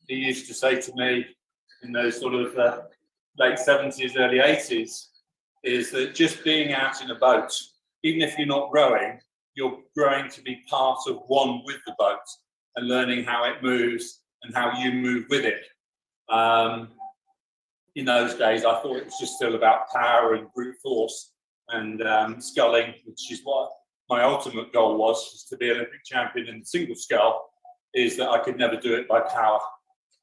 He used to say to me in those sort of late 70s, early 80s, is that just being out in a boat, even if you're not rowing, you're growing to be part of one with the boat and learning how it moves and how you move with it. In those days, I thought it was just still about power and brute force and sculling, which is what my ultimate goal was to be Olympic champion in single scull, is that I could never do it by power.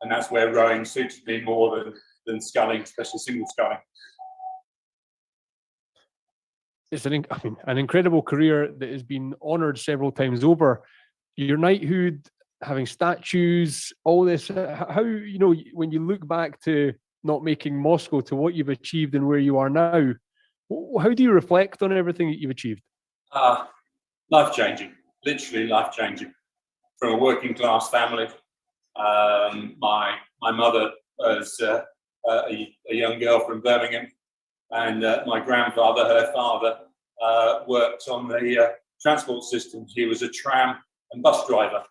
And that's where rowing suited me more than sculling, especially single sculling. It's an incredible career that has been honoured several times over. Your knighthood, having statues, all this. How, when you look back to not making Moscow to what you've achieved and where you are now, how do you reflect on everything that you've achieved? Life-changing, literally life-changing. From a working class family, my mother was a young girl from Birmingham, and my grandfather, her father, worked on the transport system. He was a tram and bus driver,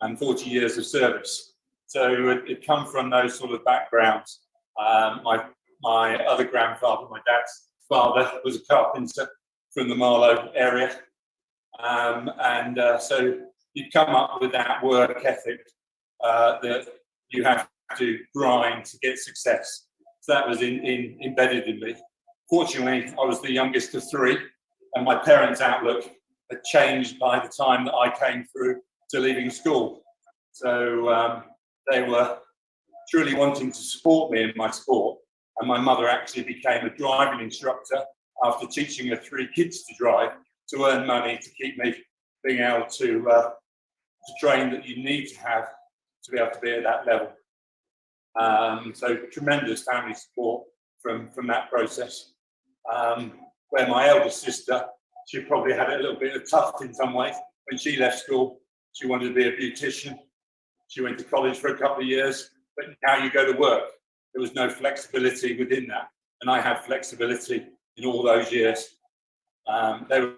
and 40 years of service. So it come from those sort of backgrounds. My other grandfather, my dad's father, was a carpenter from the Marlow area, and so you'd come up with that work ethic that you have to grind to get success. So that was embedded in me. Fortunately, I was the youngest of 3, and my parents' outlook had changed by the time that I came through to leaving school. So they were truly wanting to support me in my sport. And my mother actually became a driving instructor after teaching her 3 kids to drive. to earn money to keep me being able to train that you need to have to be able to be at that level. So tremendous family support from that process. Where my eldest sister, she probably had it a little bit tough in some ways. When she left school, she wanted to be a beautician. She went to college for a couple of years, but now you go to work. There was no flexibility within that. And I had flexibility in all those years. They were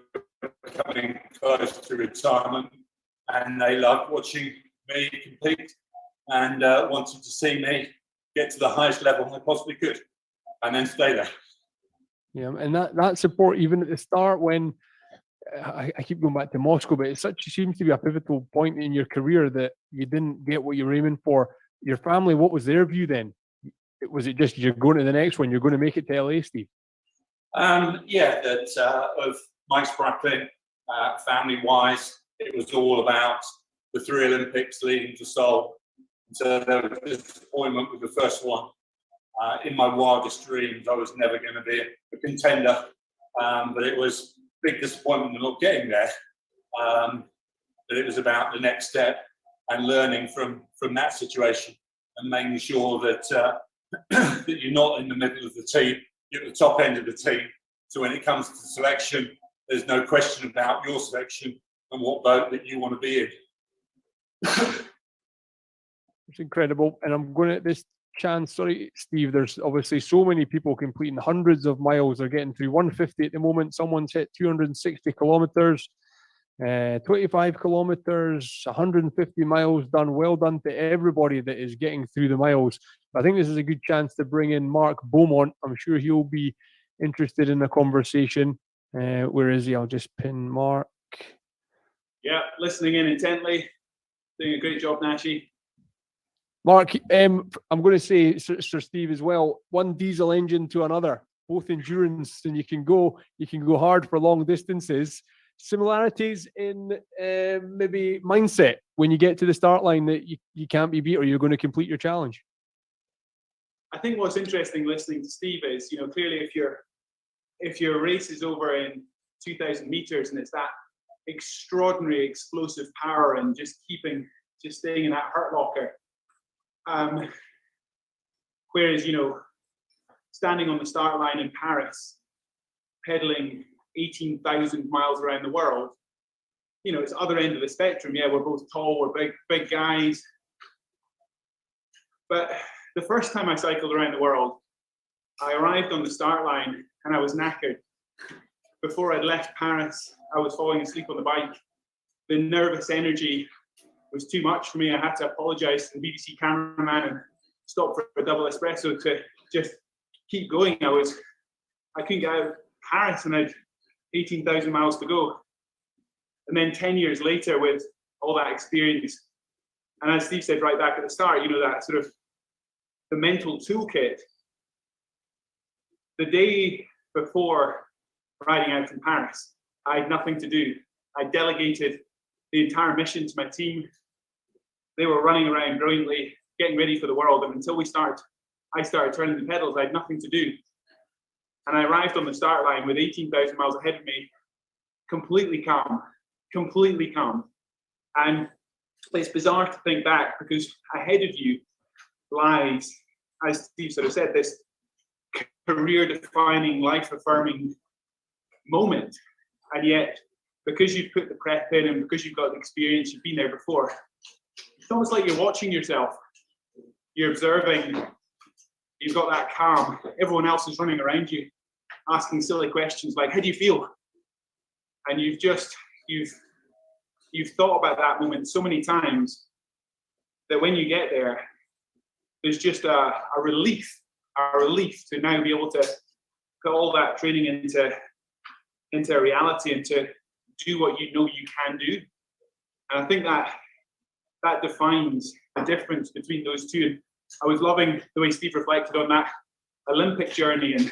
coming close to retirement, and they loved watching me compete and wanted to see me get to the highest level I possibly could and then stay there. Yeah, and that support, even at the start when I keep going back to Moscow, but it seems to be a pivotal point in your career that you didn't get what you were aiming for. Your family, what was their view then? Was it just you're going to the next one, you're going to make it to LA, Steve? Yeah, that of Mike's bracket, family-wise, it was all about the 3 Olympics leading to Seoul. So there was disappointment with the first one. In my wildest dreams, I was never going to be a contender, but it was big disappointment in not getting there. But it was about the next step and learning from that situation and making sure that that you're not in the middle of the team, you're at the top end of the team. So when it comes to selection, there's no question about your selection and what boat that you want to be in. It's incredible. And I'm going to this chance, sorry, Steve, there's obviously so many people completing hundreds of miles. They're getting through 150 at the moment. Someone's hit 260 kilometers, 25 kilometers, 150 miles done. Well done to everybody that is getting through the miles. I think this is a good chance to bring in Mark Beaumont. I'm sure he'll be interested in the conversation. Where is he? I'll just pin Mark. Yeah, listening in intently. Doing a great job, Nashi. Mark, I'm going to say, Sir Steve, as well, one diesel engine to another, both endurance, and you can go hard for long distances. Similarities in maybe mindset when you get to the start line that you can't be beat or you're going to complete your challenge. I think what's interesting listening to Steve is, clearly if your race is over in 2,000 meters and it's that extraordinary explosive power and just staying in that hurt locker. Whereas, standing on the start line in Paris, pedaling 18,000 miles around the world, it's other end of the spectrum. Yeah, we're both tall, we're big guys. But the first time I cycled around the world, I arrived on the start line and I was knackered. Before I'd left Paris, I was falling asleep on the bike. The nervous energy was too much for me. I had to apologize to the BBC cameraman and stop for a double espresso to just keep going. I couldn't get out of Paris and I had 18,000 miles to go. And then 10 years later with all that experience, and as Steve said right back at the start, that sort of the mental toolkit. The day before riding out from Paris, I had nothing to do. I delegated the entire mission to my team. They were running around brilliantly, getting ready for the world. And until I started turning the pedals, I had nothing to do. And I arrived on the start line with 18,000 miles ahead of me, completely calm. And it's bizarre to think back because ahead of you lies, as Steve sort of said, this career-defining, life-affirming moment. And yet, because you've put the prep in and because you've got the experience, you've been there before, it's almost like you're watching yourself. You're observing, you've got that calm. Everyone else is running around you, asking silly questions like, how do you feel? And you've thought about that moment so many times that when you get there, there's just a relief to now be able to put all that training into reality and to do what you know you can do. And I think that defines the difference between those two. I was loving the way Steve reflected on that Olympic journey and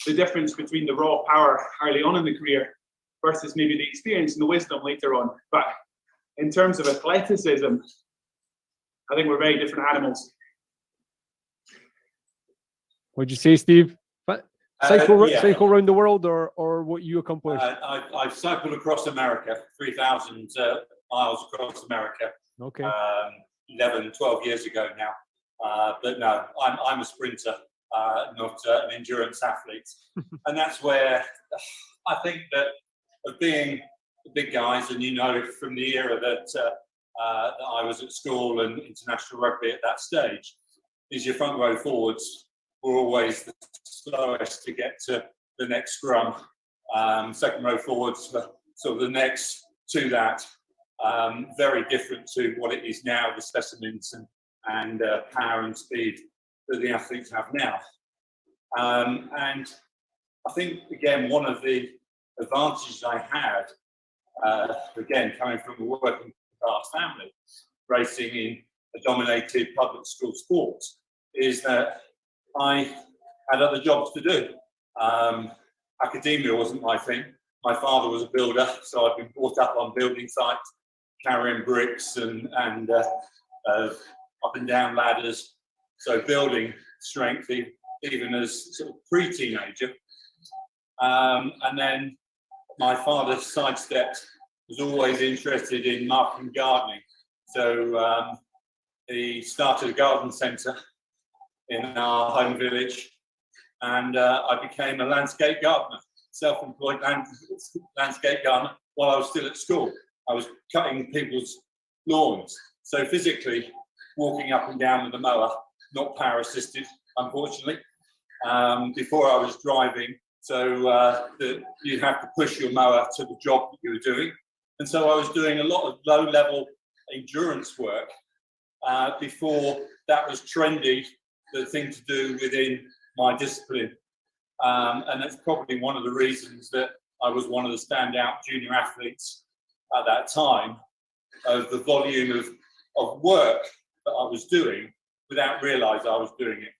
the difference between the raw power early on in the career versus maybe the experience and the wisdom later on. But in terms of athleticism, I think we're very different animals. What'd you say, Steve? Cycle around the world, or what you accomplished? I've cycled across America, 3,000 miles across America. Okay. 11, 12 years ago now. But no, I'm a sprinter, not an endurance athlete. And that's where I think that of being the big guys, and you know from the era that I was at school and international rugby at that stage, is your front row forwards were always the slowest to get to the next scrum. Second row forwards were sort of the next to that. Very different to what it is now, the specimens and power and speed that the athletes have now. And I think, again, one of the advantages I had, again, coming from a working class family, racing in a dominated public school sport, is that I had other jobs to do. Academia wasn't my thing. My father was a builder, so I've been brought up on building sites, carrying bricks and up and down ladders. So building strength, even as sort of pre-teenager. And then my father sidestepped, was always interested in marketing and gardening. So he started a garden centre in our home village, and I became a landscape gardener, self-employed landscape gardener while I was still at school. I was cutting people's lawns. So physically, walking up and down with a mower, not power assisted, unfortunately. Before I was driving, so that you have to push your mower to the job that you were doing. And so I was doing a lot of low-level endurance work before that was trendy, the thing to do within my discipline. And that's probably one of the reasons that I was one of the standout junior athletes at that time, of the volume of work that I was doing without realising I was doing it.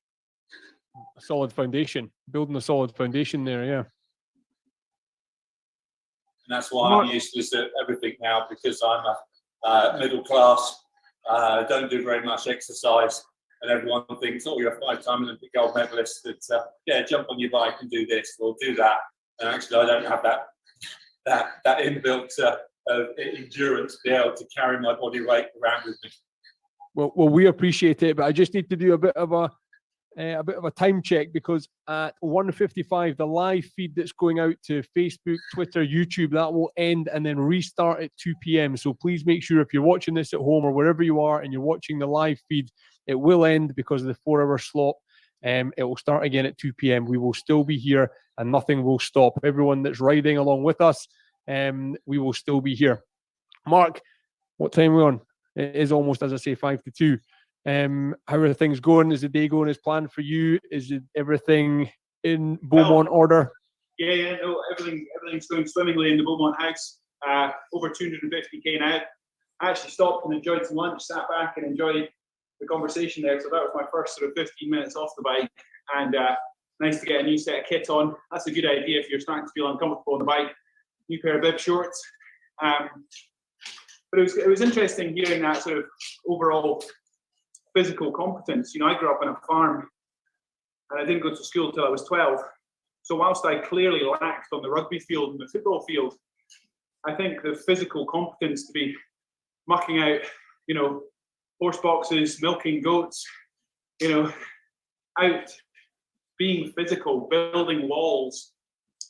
A solid foundation, building a solid foundation there, yeah. And that's why I'm useless at everything now, because I'm a middle class, don't do very much exercise, and everyone thinks, oh, you're a 5-time Olympic gold medalist, that yeah, jump on your bike and do this or do that. And actually, I don't have that inbuilt endurance to be able to carry my body weight around with me. Well, we appreciate it, but I just need to do a bit of a time check, because at 1:55, the live feed that's going out to Facebook, Twitter, YouTube, that will end and then restart at 2 p.m. So please make sure, if you're watching this at home or wherever you are and you're watching the live feed, it will end because of the 4-hour slot. It will start again at 2 p.m. We will still be here and nothing will stop. Everyone that's riding along with us, we will still be here. Mark, what time are we on? It is almost, as I say, 5 to 2. How are things going? Is the day going as planned for you? Is it everything in Beaumont order? Yeah, no, everything's going swimmingly in the Beaumont house. Over 250k now. I actually stopped and enjoyed some lunch, sat back and enjoyed the conversation there. So that was my first sort of 15 minutes off the bike, and nice to get a new set of kit on. That's a good idea if you're starting to feel uncomfortable on the bike. New pair of bib shorts. But it was interesting hearing that sort of overall physical competence. You know, I grew up on a farm and I didn't go to school till I was 12. So whilst I clearly lacked on the rugby field and the football field, I think the physical competence to be mucking out, you know, horse boxes, milking goats, you know, out being physical, building walls,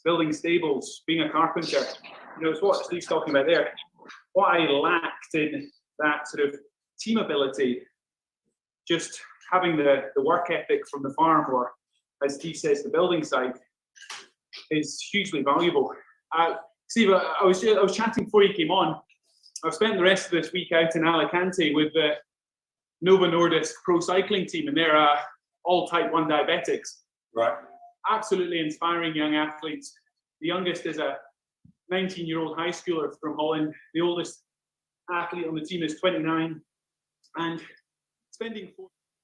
building stables, being a carpenter, you know, it's what Steve's talking about there. What I lacked in that sort of team ability, just having the work ethic from the farm, or as Steve says, the building site, is hugely valuable. Steve, I was chatting before you came on. I've spent the rest of this week out in Alicante with the Novo Nordisk pro cycling team, and they're all type 1 diabetics. Right. Absolutely inspiring young athletes. The youngest is a 19-year-old high schooler from Holland. The oldest athlete on the team is 29. And spending